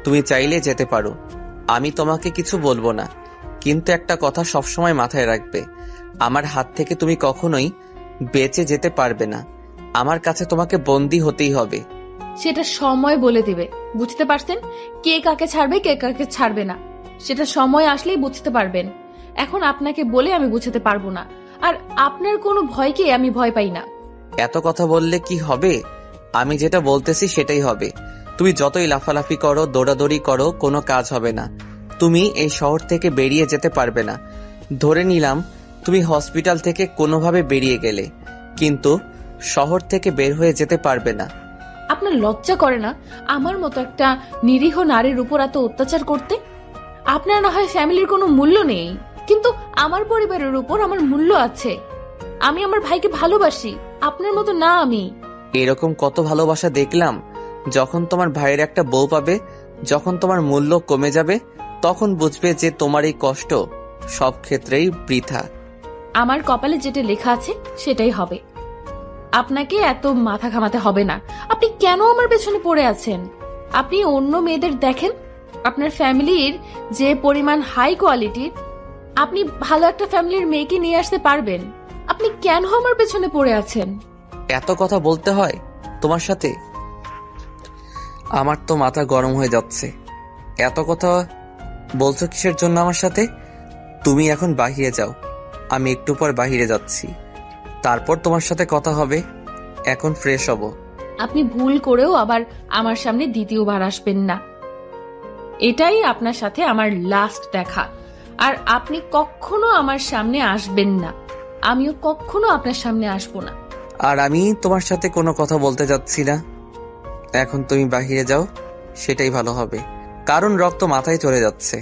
তুমি চাইলে যেতে পারো, আমি তোমাকে কিছু বলবো না, কিন্তু একটা কথা সবসময় মাথায় রাখবে, আমার হাত থেকে তুমি কখনোই বেঁচে যেতে পারবে না। আমার কাছে তোমাকে বন্দী হতেই হবে। সেটা সময় বলে দেবে, বুঝতে পারছেন? কে কাকে ছাড়বে কে কাকে ছাড়বে না সেটা সময় আসলেই বুঝতে পারবেন। এখন আপনাকে বলে আমি বুঝাতে পারবো না, আর আপনার কোনো ভয়কে আমি ভয় পাই না। এত কথা বললে কি হবে? আমি যেটা বলতেছি সেটাই হবে। তুমি যতই লাফালাফি করো, দৌড়াদৌড়ি করো, কোনো কাজ হবে না। তুমি এই শহর থেকে বেরিয়ে যেতে পারবে না। ধরে নিলাম তুমি হসপিটাল থেকে কোনোভাবে বেরিয়ে গেলে, কিন্তু শহর থেকে বের হয়ে যেতে পারবে না। আপনার লজ্জা করে না আমার মতো একটা নিরীহ নারীর উপর এত অত্যাচার করতে? আপনার না হয় ফ্যামিলির কোনো মূল্য নেই, কিন্তু আমার পরিবারের উপর আমার মূল্য আছে। আমি আমার ভাইকে ভালোবাসি, আপনার মতো না আমি। এরকম কত ভালোবাসা দেখলাম। যখন তোমার ভাইয়ের একটা বউ পাবে, যখন তোমার মূল্য কমে যাবে, তখন বুঝবে যে তোমার এই কষ্ট সব ক্ষেত্রেই বৃথা। আমার কপালে যেটা লেখা আছে সেটাই হবে। আপনাকে এত মাথা ঘামাতে হবে না। আপনি কেন আমার পেছনে পড়ে আছেন? আপনি অন্য মেয়েদের দেখেন, আপনার ফ্যামিলির যে পরিমাণ হাই কোয়ালিটির, আপনি ভালো একটা ফ্যামিলির মেয়েকে নিয়ে আসতে পারবেন। আপনি কেন আমার পেছনে পড়ে আছেন? এত কথা বলতে হয় তোমার সাথে? আমার তো মাথা গরম হয়ে যাচ্ছে। এত কথা বলছো কিসের জন্য আমার সাথে? তুমি এখন বাহিরে যাও, আমি একটু পর বাহিরে যাচ্ছি, তারপর তোমার সাথে কথা হবে। এখন ফ্রেশ হব। আপনি ভুল করেও আবার আমার সামনে দ্বিতীয়বার আসবেন না। এটাই আপনার সাথে আমার লাস্ট দেখা। আর আপনি কখনো আমার সামনে আসবেন না, আমিও কখনো আপনার সামনে আসবো না। আর আমি তোমার সাথে কোনো কথা বলতে যাচ্ছি না। এখন তুমি বাহিরে যাও, সেটাই ভালো হবে, কারণ রক্ত মাথায় চলে যাচ্ছে।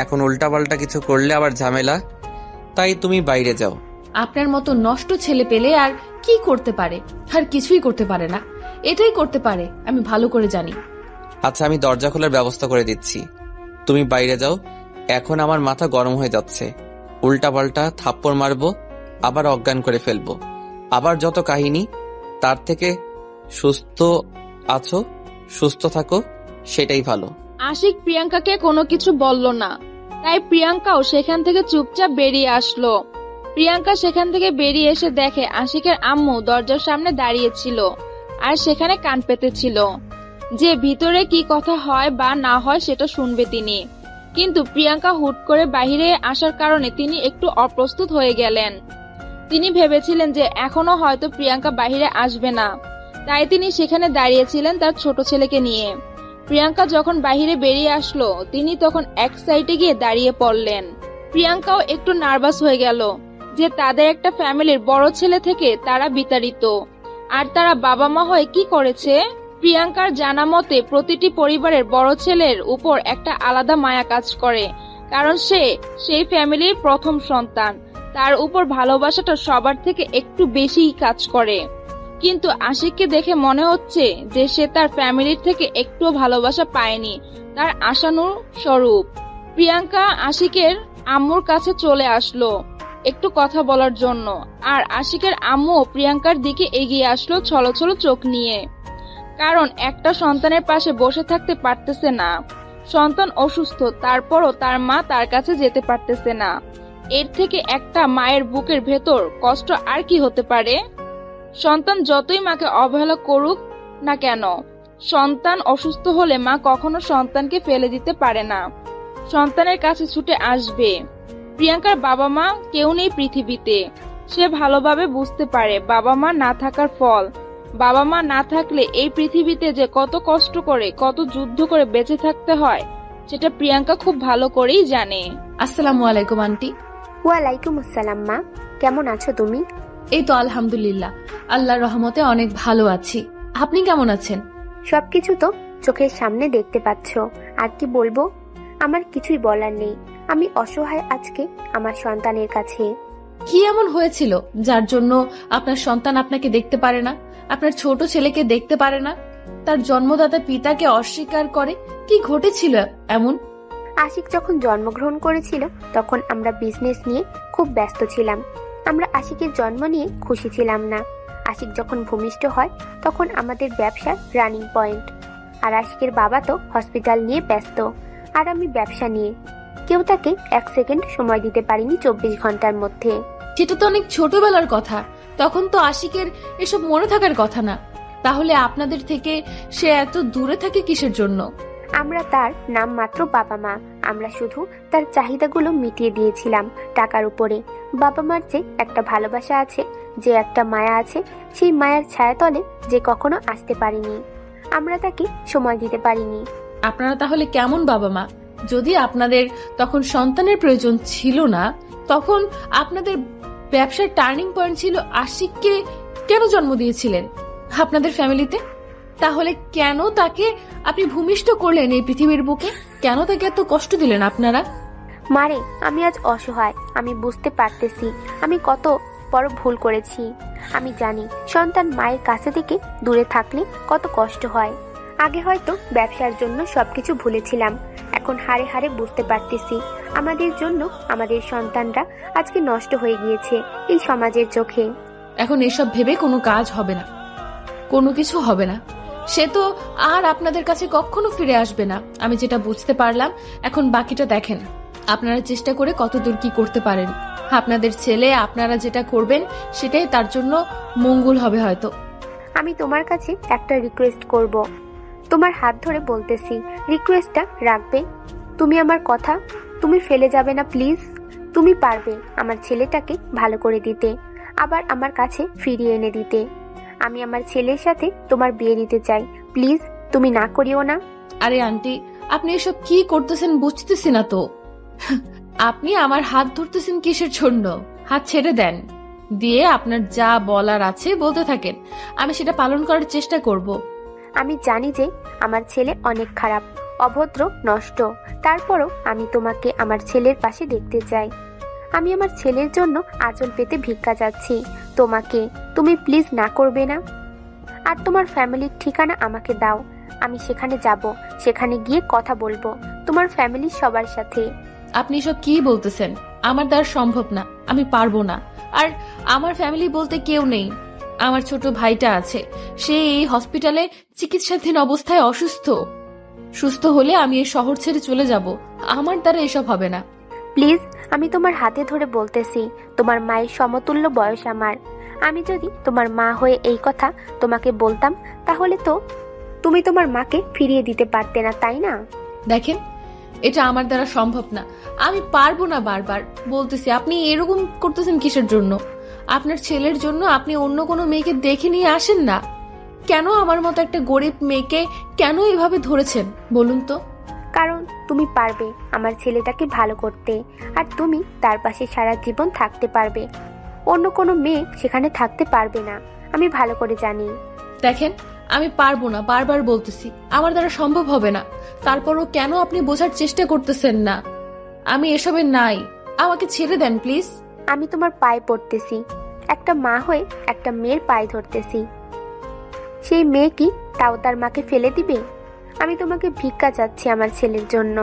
এখন উল্টাপাল্টা কিছু করলে আবার ঝামেলা, তাই তুমি বাইরে যাও। আপনার মতো নষ্ট ছেলে পেলে আর কি করতে পারে? আর কিছুই করতে পারে না। এটাই করতে পারে, আমি ভালো করে জানি। আচ্ছা, আমি দরজা খোলার ব্যবস্থা করে দিচ্ছি, তুমি বাইরে যাও। এখন আমার মাথা গরম হয়ে যাচ্ছে। উল্টাপাল্টা থাপ্পড় মারবো, আবার অজ্ঞান করে ফেলবো, আবার যত কাহিনী। তার থেকে সুস্থ আছো, সুস্থ থাকো, সেটাই ভালো। আশিক প্রিয়াঙ্কাকে কোনো কিছু বলল না, তাই প্রিয়াঙ্কাও সেখান থেকে চুপচাপ বেরিয়ে আসলো। প্রিয়াঙ্কা সেখান থেকে বেরিয়ে এসে দেখে আশিকের আম্মু দরজার সামনে দাঁড়িয়েছিল আর সেখানে কান পেতেছিল যে ভিতরে কি কথা হয় বা না হয় সেটা শুনবে তিনি। কিন্তু প্রিয়াঙ্কা হুট করে বাহিরে আসার কারণে তিনি একটু অপ্রস্তুত হয়ে গেলেন। তিনি ভেবেছিলেন যে এখনো হয়তো প্রিয়াঙ্কা বাহিরে আসবে না, তাই তিনি সেখানে দাঁড়িয়েছিলেন তার ছোট ছেলেকে নিয়ে। প্রিয়াঙ্কা যখন বাহিরে বেরিয়ে আসলো, তিনি তখন এক সাইডে গিয়ে দাঁড়িয়ে পড়লেন। প্রিয়াঙ্কাও একটু নার্ভাস হয়ে গেল যে তাদের একটা ফ্যামিলির বড় ছেলে থেকে তারা বিতাড়িত, আর তারা বাবা মা হয়ে কি করেছে। প্রিয়াঙ্কার জানা মতে প্রতিটি পরিবারের বড় ছেলের উপর একটা আলাদা মায়া কাজ করে, কারণ সে সেই ফ্যামিলির প্রথম সন্তান। তার উপর ভালোবাসাটা সবার থেকে একটু বেশিই কাজ করে। কিন্তু আশিককে দেখে মনে হচ্ছে যে সে তার ফ্যামিলির থেকে একটু ভালোবাসা পায়নি, তার আশানুরূপ। প্রিয়াঙ্কা আশিকের আম্মুর কাছে চলে আসলো একটু কথা বলার জন্য, আর আশিকের আম্মু প্রিয়াঙ্কার দিকে এগিয়ে আসলো ছলছল চোখ নিয়ে, কারণ একটা সন্তানের পাশে বসে থাকতে পারতেছে না। সন্তান অসুস্থ, তারপরও তার মা তার কাছে যেতে পারতেছে না। এর থেকে একটা মায়ের বুকের ভেতর কষ্ট আর কি হতে পারে? সন্তান যতই মাকে অবহেলা করুক না কেন, সন্তান অসুস্থ হলে মা কখনো সন্তানকে ফেলে দিতে পারে না, সন্তানের কাছে ছুটে আসবে। প্রিয়াঙ্কার বাবা মা কেউ নেই পৃথিবীতে। সে ভালোভাবে বুঝতে পারে বাবা মা না থাকার ফল। বাবা মা না থাকলে এই পৃথিবীতে যে কত কষ্ট করে, কত যুদ্ধ করে বেঁচে থাকতে হয়, সেটা প্রিয়াঙ্কা খুব ভালো করেই জানে। আসসালামু আলাইকুম আন্টি। ওয়ালাইকুম আসসালাম মা, কেমন আছো তুমি? এই তো আলহামদুলিল্লাহ, আল্লাহর রহমতে অনেক ভালো আছি। আপনি কেমন আছেন? সবকিছু তো চোখের সামনে দেখতে পাচ্ছ, আর কি বলবো? আমার কিছুই বলার নেই। আমি অসহায় আজকে আমার সন্তানের কাছে। কি এমন হয়েছিল যার জন্য আপনার সন্তান আপনাকে দেখতে পারে না, আপনার ছোট ছেলেকে দেখতে পারে না, তার জন্মদাতা পিতাকে অস্বীকার করে? কি ঘটেছিল এমন? আশিক যখন জন্মগ্রহণ করেছিল তখন আমরা বিজনেস নিয়ে খুব ব্যস্ত ছিলাম। আমরা আশিকের জন্ম নিয়ে খুশি ছিলাম না। আশিক যখন ভূমিষ্ঠ হয় তখন আমাদের ব্যবসার রানিং পয়েন্ট, আর আশিকের বাবা তো হসপিটাল নিয়ে ব্যস্ত, আর আমি ব্যবসা নিয়ে। কেউ তাকে 1 সেকেন্ড সময় দিতে পারিনি 24 ঘন্টার মধ্যে। সেটা তো অনেক ছোটবেলার কথা, তখন তো আশিকের এসব মনে থাকার কথা না। তাহলে আপনাদের থেকে সে এত দূরে থাকে কিসের জন্য? আমরা তার নাম মাত্র বাবা মা। আমরা শুধু তার চাহিদাগুলো মিটিয়ে দিয়েছিলাম টাকার উপরে। বাবা মার যে একটা ভালোবাসা আছে, যে একটা মায়া আছে, সেই মায়ার ছায়াতলে যে কখনো আসতে পারিনি। আমরা তাকে সময় দিতে পারিনি। আপনারা তাহলে কেমন বাবা মা যদি আপনাদের তখন সন্তানের প্রয়োজন ছিল না, তখন আপনাদের ব্যবসার টার্নিং পয়েন্ট ছিল আশিককে কেন জন্ম দিয়েছিলেন আপনাদের ফ্যামিলিতে? তাহলে কেন তাকে আপনি ভূমিষ্ঠ করলেন এই পৃথিবীর বুকে? কেন তাকে এত কষ্ট দিলেন আপনারা? মারে, আমি আজ অসহায়। আমি বুঝতে পারতেছি আমি কত বড় ভুল করেছি। আমি জানি সন্তান মায়ের কাছে থেকে দূরে থাকলে কত কষ্ট হয়। আগে হয়তো ব্যবসার জন্য সবকিছু ভুলেছিলাম, এখন হাড়ে হাড়ে বুঝতে পারতেছি আমাদের জন্য আমাদের সন্তানরা আজকে নষ্ট হয়ে গিয়েছে এই সমাজের চোখে। এখন এসব ভেবে কোনো কাজ হবে না, কোনো কিছু হবে না। সে তো আর আপনাদের কাছে কখনো ফিরে আসবে না। আমি যেটা বুঝতে পারলাম, এখন বাকিটা দেখেন। আপনারা চেষ্টা করে কতদূর কি করতে পারেন। আপনাদের ছেলে, আপনারা যেটা করবেন সেটাই তার জন্য মঙ্গল হবে হয়তো। আমি তোমার কাছে একটা রিকোয়েস্ট করব, তোমার হাত ধরে বলতেছি, রিকোয়েস্টটা রাখবে? তুমি আমার কথা তুমি ফেলে যাবে না প্লিজ? তুমি পারবে আমার ছেলেটাকে ভালো করে দিতে, আবার আমার কাছে ফিরিয়ে এনে দিতে। আমি আমার ছেলের সাথে তোমার বিয়ে দিতে চাই, প্লিজ তুমি না করিও না। আরে আন্টি, আপনি এসব কি করতেছেন বুঝতেছি না তো। আপনি আমার হাত ধরতেছেন কিসের জন্য? হাত ছেড়ে দেন, দিয়ে আপনার যা বলার আছে বলতে থাকেন, আমি সেটা পালন করার চেষ্টা করব। আমি জানি যে আমার ছেলে অনেক খারাপ, অভদ্র, নষ্ট, তারপরও আমি তোমাকে আমার ছেলের পাশে দেখতে চাই। আমি আমার ছেলের জন্য আঁচল পেতে ভিক্ষা যাচ্ছি তোমাকে, তুমি প্লিজ না করবে না? আর তোমার ফ্যামিলির ঠিকানা আমাকে দাও, আমি সেখানে যাব, সেখানে গিয়ে কথা বলবো তোমার ফ্যামিলির সবার সাথে। আপনি সব কি বলতেছেন? আমার দ্বারা সম্ভব না, আমি পারবো না। আর আমার ফ্যামিলি বলতে কেউ নেই। আমার ছোট ভাইটা আছে, সে এই হসপিটালে চিকিৎসাধীন অবস্থায় অসুস্থ। সুস্থ হলে আমি এই শহর ছেড়ে চলে যাব। আমার দ্বারা এসব হবে না। প্লিজ, আমি তোমার হাতে ধরে বলতেছি, তোমার মায়ের সমতুল্য বয়স আমার। আমি যদি তোমার মা হয়ে এই কথা তোমাকে বলতাম, তাহলে তো তুমি তোমার মাকে ফিরিয়ে দিতে পারতে না, তাই না? দেখেন, এটা আমার দ্বারা সম্ভব না, আমি পারবো না। বারবার বলতেছি, আপনি এরকম করতেছেন কিসের জন্য? আপনার ছেলের জন্য আপনি অন্য কোনো মেয়েকে দেখে নিয়ে আসেন না কেন? আমার মতো একটা গরিব মেয়েকে কেন এভাবে ধরেছেন বলুন তো? কারণ তুমি পারবে আমার ছেলেটাকে ভালো করতে, আর তুমি তার পাশে সারা জীবন থাকতে পারবে। অন্য কোনো মেয়ে সেখানে থাকতে পারবে না, আমি ভালো করে জানি। দেখেন, আমি পারবো না, বারবার বলতেছি, আমার দ্বারা সম্ভব হবে না। তারপরও কেন আপনি বোঝার চেষ্টা করতেছেন না? আমি এসবে নাই, আমাকে ছেড়ে দেন প্লিজ। আমি তোমার পায়ে পড়তেছি, একটা মা হয়ে একটা মেয়ের পায়ে ধরতেছি। সেই মেয়ে কি তাও তার মাকে ফেলে দিবে? আমি তোমাকে ভিক্ষা চাচ্ছি আমার ছেলের জন্য।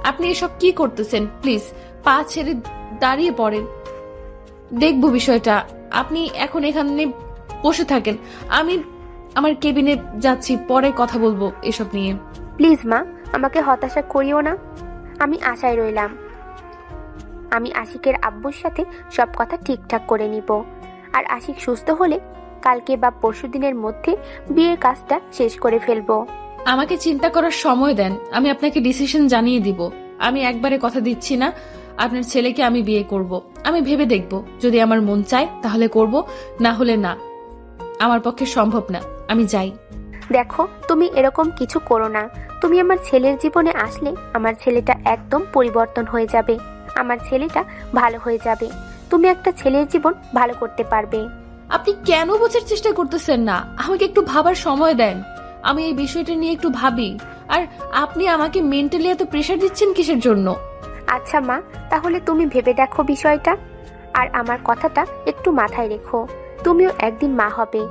আপনি এসব কি করতেছেন? প্লিজ পা ছেড়ে দাঁড়িয়ে পড়েন, দেখবো বিষয়টা। আপনি এখন এখানে বসে থাকেন, আমি আমার কেবিনে যাচ্ছি, পরে কথা বলবো এসব নিয়ে। প্লিজ মা, আমাকে হতাশা করিও না, আমি আশায় রইলাম। আমি আশিকের আব্বুর সাথে সব কথা ঠিকঠাক করে নিব, আর আশিক সুস্থ হলে কালকে বা পরশুদিনের মধ্যে বিয়ের কাজটা শেষ করে ফেলবো। আমাকে চিন্তা করার সময় দেন, আমি আপনাকে ডিসিশন জানিয়ে দিব। আমি একবারে কথা দিচ্ছি না, আপনার ছেলেকে আমি বিয়ে করব। আমি ভেবে দেখব, যদি আমার মন চায় তাহলে করব, না হলে না। আমার পক্ষে সম্ভব না, আমি যাই। দেখো, তুমি এরকম কিছু করো না। তুমি আমার ছেলের জীবনে আসলে আমার ছেলেটা একদম পরিবর্তন হয়ে যাবে, আমার ছেলেটা ভালো হয়ে যাবে। তুমি একটা ছেলের জীবন ভালো করতে পারবে। আপনি কেন বোঝার চেষ্টা করতেছেন না? আমাকে একটু ভাবার সময় দেন, আমি এই বিষয়টা নিয়ে একটু ভাবি। আর আপনি আমাকে মেন্টালি এত প্রেশার দিচ্ছেন কিসের জন্য? আচ্ছা মা, তাহলে তুমি ভেবে দেখো বিষয়টা, আর আমার কথাটা একটু মাথায় রেখো। তুমিও একদিন মা হবে,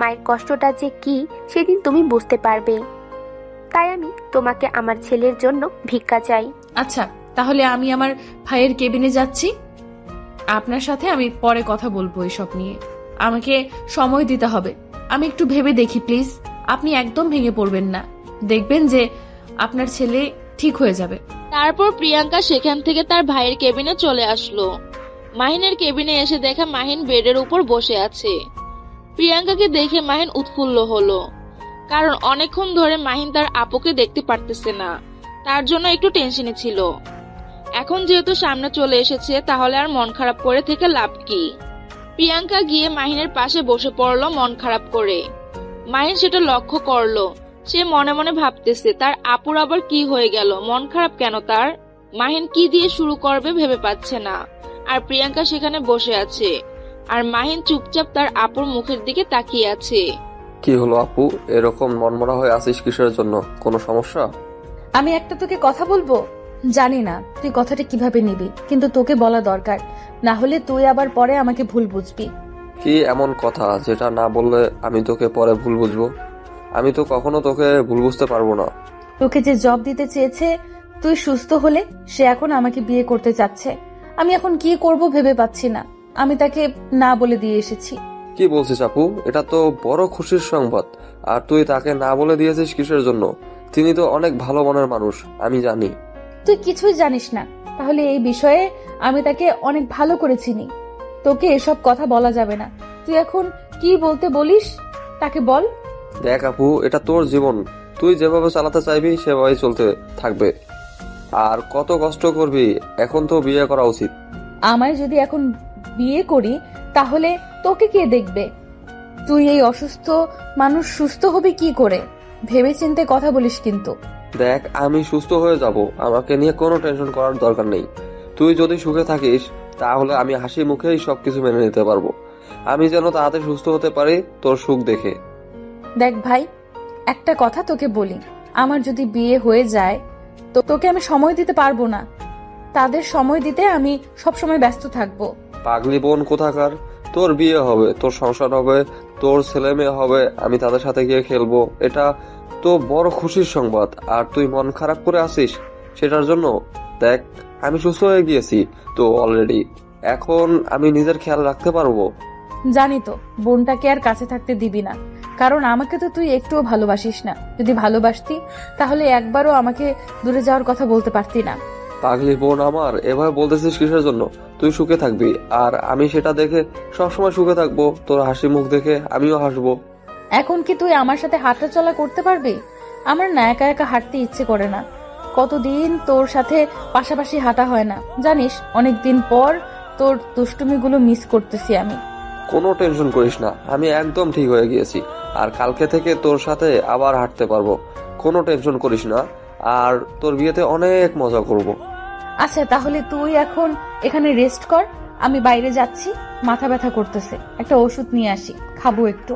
মায়ের কষ্টটা যে কি সেদিন তুমি বুঝতে পারবে। তাই আমি তোমাকে আমার ছেলের জন্য ভিক্ষা চাই। আচ্ছা, তাহলে আমি আমার ভাইয়ের কেবিনে যাচ্ছি, আপনার সাথে আমি পরে কথা বলবো এসব নিয়ে। আমাকে সময় দিতে হবে, আমি একটু ভেবে দেখি প্লিজ। আপনি একদম ভেঙে পড়বেন না, দেখবেন যে আপনার ছেলে ঠিক হয়ে যাবে। তারপর প্রিয়াঙ্কা সেখান থেকে তার ভাইয়ের কেবিনে চলে আসলো। মাহিনের কেবিনে এসে দেখা মাহিন বেডের উপর বসে আছে। প্রিয়াঙ্কাকে দেখে মাহিন উৎফুল্ল হলো, কারণ অনেকক্ষণ ধরে মাহিন তার আপুকে দেখতে পারতেছে না, তার জন্য একটু টেনশনে ছিল। এখন যেহেতু সামনে চলে এসেছে, তাহলে আর মন খারাপ করে থেকে লাভ কি? প্রিয়াঙ্কা গিয়ে মাহিনের পাশে বসে পড়লো মন খারাপ করে। মাহিন সেটা লক্ষ্য করলো, সে মনে মনে ভাবতেছে তার আপুর আবার কি হয়ে গেল, মন খারাপ কেন তার। মাহিন কি দিয়ে শুরু করবে ভেবে পাচ্ছে না। আর প্রিয়াঙ্কা সেখানে বসে আছে, আর মাহিন চুপচাপ তার আপুর মুখের দিকে তাকিয়ে আছে। কি হলো আপু, এরকম মনমরা হয়ে আছিস কিসের জন্য? কোনো সমস্যা? আমি একটা তোকে কথা বলবো, জানি না তুই কথাটা কিভাবে নিবি, কিন্তু তোকে বলা দরকার, না হলে তুই আবার পরে আমাকে ভুল বুঝবি। কি এমন কথা যেটা না বললে আমি তোকে পরে ভুল বুঝবো? আমি তো কখনো তোকে ভুল বুঝতে পারবো না। তোকে যে জব দিতে চেয়েছে, তুই সুস্থ হলে সে এখন আমাকে বিয়ে করতে চাচ্ছে। আমি এখন কি করব ভেবে পাচ্ছি না। আমি তাকে না বলে দিয়ে এসেছি। কি বলছিস আপু, এটা তো বড় খুশির সংবাদ। আর তুই তাকে না বলে দিয়েছিস কিসের জন্য? তিনি তো অনেক ভালো মনের মানুষ, আমি জানি। তুই কিছুই জানিস না, তাহলে এই বিষয়ে আমি তাকে অনেক ভালো করে চিনি। তোকে এসব কথা বলা যাবে না। তুই এখন কি বলতে বলিস তাকে বল। দেখ আপু, এটা তোর জীবন, তুই যেভাবে চালাতে চাইবি সেভাবেই চলতে থাকবে। আর কত কষ্ট করবি, এখন তো বিয়ে করা উচিত। আমায় যদি এখন বিয়ে করি তাহলে তোকে কে দেখবে? তুই এই অসুস্থ মানুষ সুস্থ হবি কি করে? ভেবে চিন্তে কথা বলিস কিন্তু। দেখ, আমি সুস্থ হয়ে যাব, আমাকে নিয়ে কোনো টেনশন করার দরকার নেই। তুই যদি সুখে থাকিস তাহলে আমি হাসি মুখেই সবকিছু মেনে নিতে পারবো। আমি যেন তাড়াতাড়ি সুস্থ হতে পারি তোর সুখ দেখে। দেখ ভাই, একটা কথা তোকে বলি, আমার যদি বিয়ে হয়ে যায় তো তোকে আমি সময় দিতে পারবো না। তাদের সময় দিতে আমি সবসময় ব্যস্ত থাকবো। পাগলি বোন কোথাকার, তোর বিয়ে হবে, তোর সংসার হবে, তোর ছেলে মেয়ে হবে, আমি তাদের সাথে গিয়ে খেলবো, এটা তো বড় খুশির সংবাদ। আর তুই মন খারাপ করে আসিস সেটার জন্য? দেখ, আমি সুস্থ হয়ে গিয়েছি তো অলরেডি, এখন আমি নিজের খেয়াল রাখতে পারবো। জানি তো বোনটাকে আর কাছে থাকতে দিবি না, কারণ আমাকে তো তুই একটুও ভালোবাসিস না। যদি ভালোবাসতি তাহলে একবারও আমাকে দূরে যাওয়ার কথা বলতে পারতি না। পাগলি বোন আমার, এভাবে বলতেছিস কিসের জন্য? তুই সুখে থাকবি আর আমি সেটা দেখে সবসময় সুখে থাকবো। তোর হাসি মুখ দেখে আমিও হাসবো। এখন কি তুই আমার সাথে হাঁটা চলা করতে পারবি? আমার না একা একা হাঁটতে ইচ্ছে করে না। কতদিন তোর সাথে পাশাপাশি হাঁটা হয় না জানিস। অনেকদিন পর তোর দুষ্টুমিগুলো মিস করতেছি আমি। কোনো টেনশন করিস না, আমি একদম ঠিক হয়ে গিয়েছি। আর কালকে থেকে তোর সাথে আবার হাঁটতে পারবো, কোনো টেনশন করিস না। আর তোর বিয়েতে অনেক মজা করব। আচ্ছা, তাহলে তুই এখন এখানে রেস্ট কর, আমি বাইরে যাচ্ছি, মাথা ব্যথা করতেছে। একটা ওষুধ নিয়ে আসি, খাবো একটু।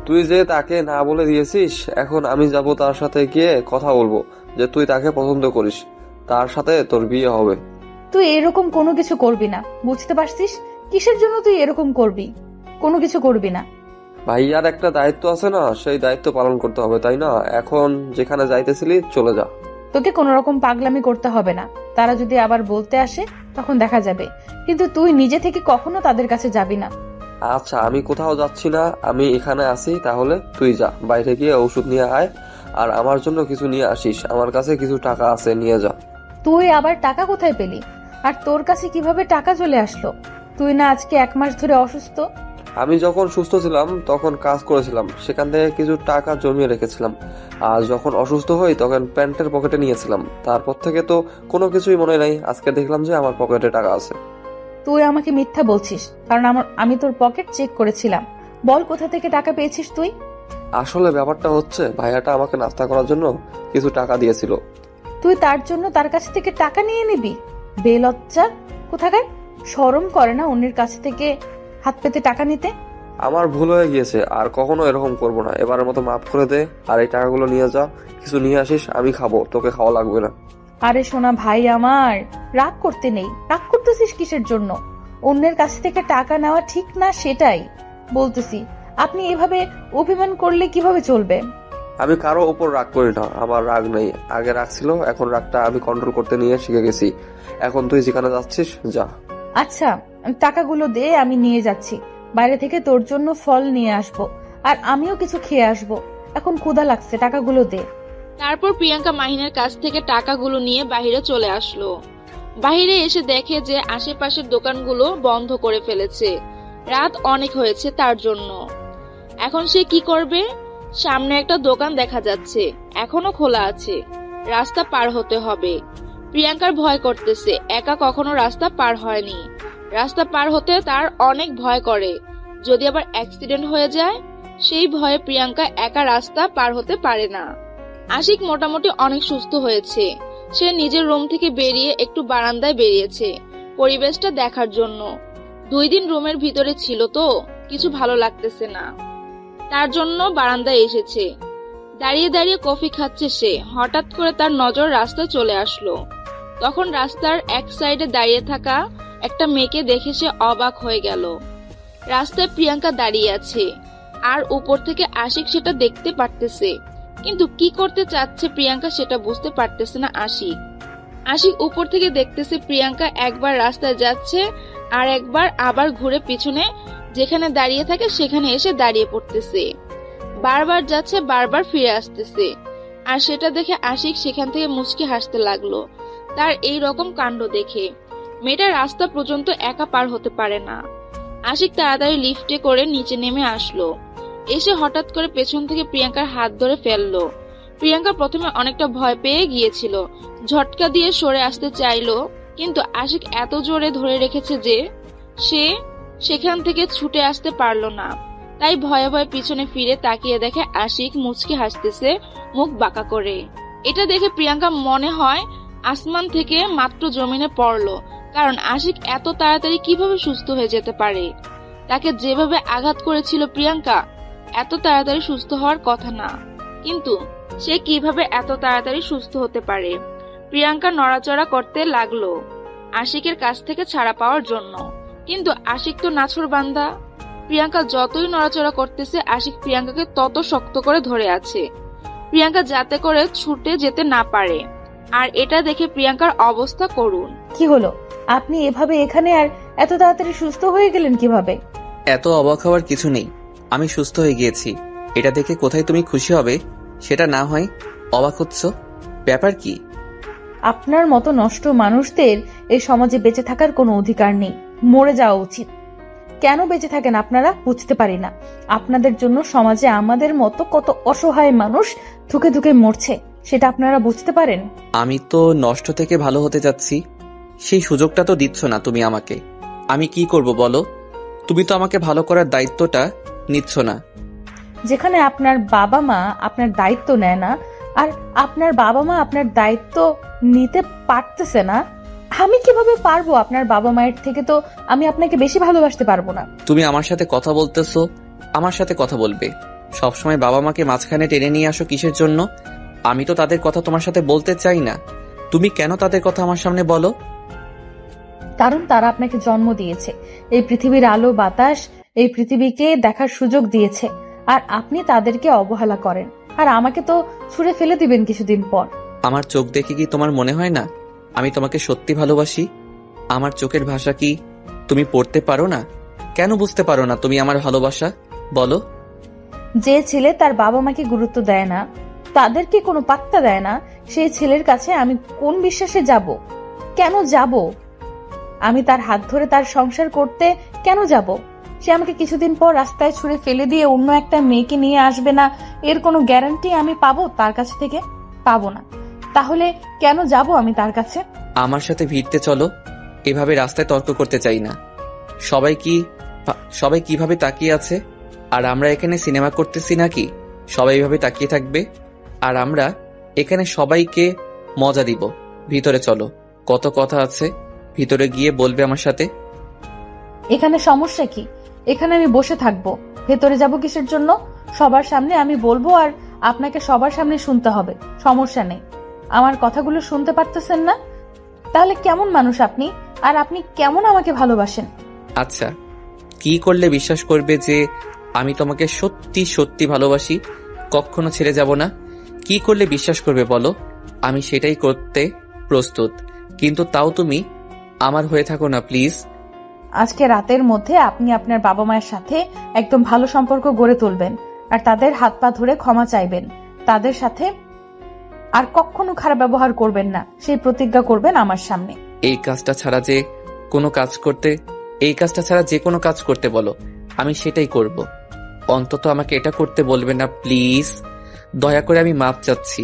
তুই যে তাকে না বলে দিয়েছিস, এখন আমি যাব তার সাথে গিয়ে কথা বলবো যে তুই তাকে পছন্দ করিস, তার সাথে তোর বিয়ে হবে। তুই এরকম কোনো কিছু করবি না, বুঝতে পারছিস? কিসের জন্য তুই এরকম করবি? কোনো কিছু করবি না। ভাইয়ার একটা দায়িত্ব আছে না, সেই দায়িত্ব পালন করতে হবে, তাই না? এখন যেখানে যাইতেছিলি চলে যা। তোকে কোনো রকম পাগলামি করতে হবে না। তারা যদি আবার বলতে আসে তখন দেখা যাবে, কিন্তু তুই নিজে থেকে কখনো তাদের কাছে যাবি না। আচ্ছা, আমি কোথাও যাচ্ছি না, আমি এখানে আছি। তাহলে তুই যা, বাইরে গিয়ে ওষুধ নিয়ে আয়, আর আমার জন্য কিছু নিয়ে আসিস। আমার কাছে কিছু টাকা আছে, নিয়ে যা। তুই আবার টাকা কোথায় পেলি? আর তোর কাছে কিভাবে টাকা চলে আসলো? তুই না আজকে 1 মাস ধরে অসুস্থ? আমি যখন সুস্থ ছিলাম তখন কাজ করেছিলাম, সেখান থেকে কিছু টাকা জমিয়ে রেখেছিলাম। আর যখন অসুস্থ হই তখন প্যান্টের পকেটে নিয়েছিলাম। তারপর থেকে তো কোনো কিছুই মনে নাই। আজকে দেখলাম যে আমার পকেটে টাকা আছে। তুই আমাকে মিথ্যা বলছিস, কারণ আমি তোর পকেট চেক করেছিলাম। বল, কোথা থেকে টাকা পেয়েছিস তুই? আসলে ব্যাপারটা হচ্ছে, ভাইয়াটা আমাকে নাস্তা করার জন্য কিছু টাকা দিয়েছিল। তুই তার জন্য তার কাছ থেকে টাকা নিয়ে নিবি? বেলজ্জা কোথাকার! শরম করে না অন্যের কাছ থেকে হাত পেতে টাকা নিতে? আমার ভুল হয়ে গিয়েছে, আর কখনো এরকম করবো না। এবারের মতো মাফ করে দে। আর এই টাকাগুলো নিয়ে যা, কিছু নিয়ে আসিস, আমি খাবো, তোকে খাওয়া লাগবে না। আরে সোনা ভাই আমার, রাগ করতে নেই। রাগ করতেছিস কিসের জন্য? অন্যের কাছ থেকে টাকা নেওয়া ঠিক না, সেটাই বলতেছি। আপনি এভাবে অভিমান করলে কিভাবে চলবে? আমি কারো উপর রাগ করি না, আমার রাগ নেই। আগে রাগ ছিল, এখন রাগটা আমি কন্ট্রোল করতে নিয়ে শিখে গেছি। এখন তুই যেখানে যাচ্ছিস যা। আচ্ছা, টাকাগুলো দে, আমি নিয়ে যাচ্ছি। বাইরে থেকে তোর জন্য ফল নিয়ে আসবো, আর আমিও কিছু খেয়ে আসবো। এখন ক্ষুধা লাগছে, টাকাগুলো দে। তারপর প্রিয়াঙ্কা মাহিনের কাছ থেকে টাকাগুলো নিয়ে বাইরে চলে আসলো। বাইরে এসে দেখে যে আশেপাশের দোকানগুলো বন্ধ করে ফেলেছে, রাত অনেক হয়েছে তার জন্য। এখন সে কি করবে? সামনে একটা দোকান দেখা যাচ্ছে, এখনো খোলা আছে। রাস্তা পার হতে হবে। প্রিয়াঙ্কার ভয় করতেছে, একা কখনো রাস্তা পার হয়নি। রাস্তা পার হতে তার অনেক ভয় করে, যদি আবার অ্যাক্সিডেন্ট হয়ে যায়। সেই ভয়ে প্রিয়াঙ্কা একা রাস্তা পার হতে পারে না। আশিক মোটামুটি অনেক সুস্থ হয়েছে। সে নিজের রুম থেকে বেরিয়ে একটু বারান্দায় বেরিয়েছে পরিবেশটা দেখার জন্য। 2 দিন রুমের ভিতরে ছিল তো কিছু ভালো লাগতেছে না, তার জন্য বারান্দায় এসেছে। দাঁড়িয়ে দাঁড়িয়ে কফি খাচ্ছে সে। হঠাৎ করে তার নজর রাস্তায় চলে আসলো। তখন রাস্তার এক সাইডে দাঁড়িয়ে থাকা একটা মেয়েকে দেখে সে অবাক হয়ে গেল। রাস্তায় প্রিয়াঙ্কা দাঁড়িয়ে আছে, আর উপর থেকে আশিক সেটা দেখতে পারতেছে, কিন্তু কি করতে চাচ্ছে প্রিয়াঙ্কা সেটা বুঝতে পারতেছে না আশিক উপর থেকে দেখতেছে প্রিয়াঙ্কা একবার রাস্তায় যাচ্ছে আর একবার আবার ঘুরে পিছনে যেখানে দাঁড়িয়ে থাকে সেখানে এসে দাঁড়িয়ে পড়তেছে, বারবার যাচ্ছে বারবার ফিরে আসতেছে। আর সেটা দেখে আশিক সেখান থেকে মুচকি হাসতে লাগলো তার এই রকম কাণ্ড দেখে। মেয়েটা রাস্তা পর্যন্ত একা পার হতে পারে না। আশিক তাড়াতাড়ি লিফটে করে নিচে নেমে আসলো। এসে হঠাৎ করে পেছন থেকে প্রিয়াঙ্কার হাত ধরে ফেললো। প্রিয়াঙ্কা প্রথমে অনেকটা ভয় পেয়ে গিয়েছিল, ঝটকা দিয়ে সরে আসতে চাইলো, কিন্তু আশিক এত জোরে ধরে রেখেছে যে সে সেখান থেকে ছুটে আসতে পারলো না। তাই ভয়ে ভয়ে পিছনে ফিরে তাকিয়ে দেখে আশিক মুচকি হাসতেছে মুখ বাঁকা করে। এটা দেখে প্রিয়াঙ্কা মনে হয় আসমান থেকে মাত্র জমিনে পড়লো, কারণ আশিক এত তাড়াতাড়ি কিভাবে সুস্থ হয়ে যেতে পারে। তাকে যেভাবে আঘাত করেছিল প্রিয়াঙ্কা, এত তাড়াতাড়ি সুস্থ হওয়ার কথা না, কিন্তু সে কিভাবে এত তাড়াতাড়ি সুস্থ হতে পারে। প্রিয়াঙ্কা নড়াচড়া করতে লাগলো আশিকের কাছ থেকে ছাড়া পাওয়ার জন্য, কিন্তু আশিক তো নাছোড়বান্দা। প্রিয়াঙ্কা যতই নড়াচড়া করতেছে আশিক প্রিয়াঙ্কাকে তত শক্ত করে ধরে আছে, প্রিয়াঙ্কা যাতে করে ছুটে যেতে না পারে। আর এটা দেখে প্রিয়াঙ্কার অবস্থা করুণ। কি হলো, আপনি এভাবে এখানে আর এত তাড়াতাড়ি সুস্থ হয়ে গেলেন কিভাবে? এত অবাক হওয়ার কিছু নেই, আমি সুস্থ হয়ে গিয়েছি। এটা দেখে কোথায় তুমি খুশি হবে সেটা না হয় অবাক হচ্ছ, ব্যাপার কি? আপনার মতো নষ্ট মানুষদের এই সমাজে বেঁচে থাকার কোনো অধিকার নেই, মরে যাওয়া উচিত। কেন বেঁচে থাকেন আপনারা বুঝতে পারি না। আপনাদের জন্য সমাজে আমাদের মতো কত অসহায় মানুষ ধুকে ধুকে মরছে, সেটা আপনারা বুঝতে পারেন? আমি তো নষ্ট থেকে ভালো হতে যাচ্ছি, সেই সুযোগটা তো দিচ্ছ না তুমি আমাকে। আমি কি করব বলো? তুমি তো আমাকে ভালো করার দায়িত্বটা নিচ্ছ না। যেখানে আপনার বাবা মা আপনার দায়িত্ব নেয় না, আর আপনার বাবা মা আপনার দায়িত্ব নিতে পারতেছে না, আমি কিভাবে পারবো? আপনার বাবা মায়ের থেকে তো আমি আপনাকে বেশি ভালোবাসতে পারবো না। তুমি আমার সাথে কথা বলতেছো, আমার সাথে কথা বলবে। সবসময় বাবা মাকে মাঝখানে টেনে নিয়ে আসো কিসের জন্য? আমি তো তাদের কথা তোমার সাথে বলতে চাই না, তুমি কেন তাদের কথা আমার সামনে বলো? কারণ তারা আপনাকে জন্ম দিয়েছে, এই পৃথিবীর আলো বাতাস এই পৃথিবীকে দেখার সুযোগ দিয়েছে, আর আপনি তাদেরকে অবহেলা করেন, আর আমাকে তো ছুঁড়ে ফেলে দিবেন কিছুদিন পর। আমার চোখ দেখে কি তোমার মনে হয় না আমি তোমাকে সত্যি ভালোবাসি? আমার চোখের ভাষা কি তুমি পড়তে পারো না? কেন বুঝতে পারো না তুমি আমার ভালোবাসা? বলো। যে ছেলে তার বাবা মাকে গুরুত্ব দেয় না, তাদেরকে কোনো পাত্তা দেয় না, সেই ছেলের কাছে আমি কোন বিশ্বাসে যাব? কেন যাব? আমি তার হাত ধরে তার সংসার করতে কেন যাব? সে আমাকে কিছুদিন পর রাস্তায় ছুঁড়ে ফেলে দিয়ে অন্য একটা মেয়েকে নিয়ে আসবে না, এর কোনো গ্যারান্টি আমি পাবো তার কাছ থেকে? পাবো না। তাহলে কেন যাব আমি তার কাছে? আমার সাথে ভিড়তে চলো, এভাবে রাস্তায় তর্ক করতে চাই না। সবাই কিভাবে তাকিয়ে আছে, আর আমরা এখানে সিনেমা করতেছি নাকি সবাই এভাবে তাকিয়ে থাকবে? আর আমরা এখানে সবাইকে মজা দিব। ভিতরে চলো, কত কথা আছে, ভিতরে গিয়ে বলবে আমার সাথে। এখানে সমস্যা কি? এখানে আমি বসে থাকবো, ভেতরে যাব কিসের জন্য? সবার সামনে আমি বলবো, আর আপনাকে সবার সামনে শুনতে হবে, সমস্যা নেই। আমার কথাগুলো শুনতে পারতেছেন না? তাহলে কেমন মানুষ আপনি, আর আপনি কেমন আমাকে ভালোবাসেন? আচ্ছা, কি করলে বিশ্বাস করবে যে আমি তোমাকে সত্যি সত্যি ভালোবাসি, কখনো ছেড়ে যাব না? কি করলে বিশ্বাস করবে বলো? আমি সেটাই করতে প্রস্তুত, কিন্তু তাও তুমি আমার হয়ে থাকো না প্লিজ। আজকে রাতের মধ্যে আপনি আপনার বাবা মায়ের সাথে একদম ভালো সম্পর্ক গড়ে তুলবেন, আর তাদের হাত পা ধরে ক্ষমা চাইবেন, তাদের সাথে আর কখনো খারাপ ব্যবহার করবেন না, সেই প্রতিজ্ঞা করবেন আমার সামনে। এই কাজটা ছাড়া যে কোনো কাজ করতে বলো আমি সেটাই করব। অন্তত আমাকে এটা করতে বলবে না প্লিজ, দয়া করে। আমি মাপ চাচ্ছি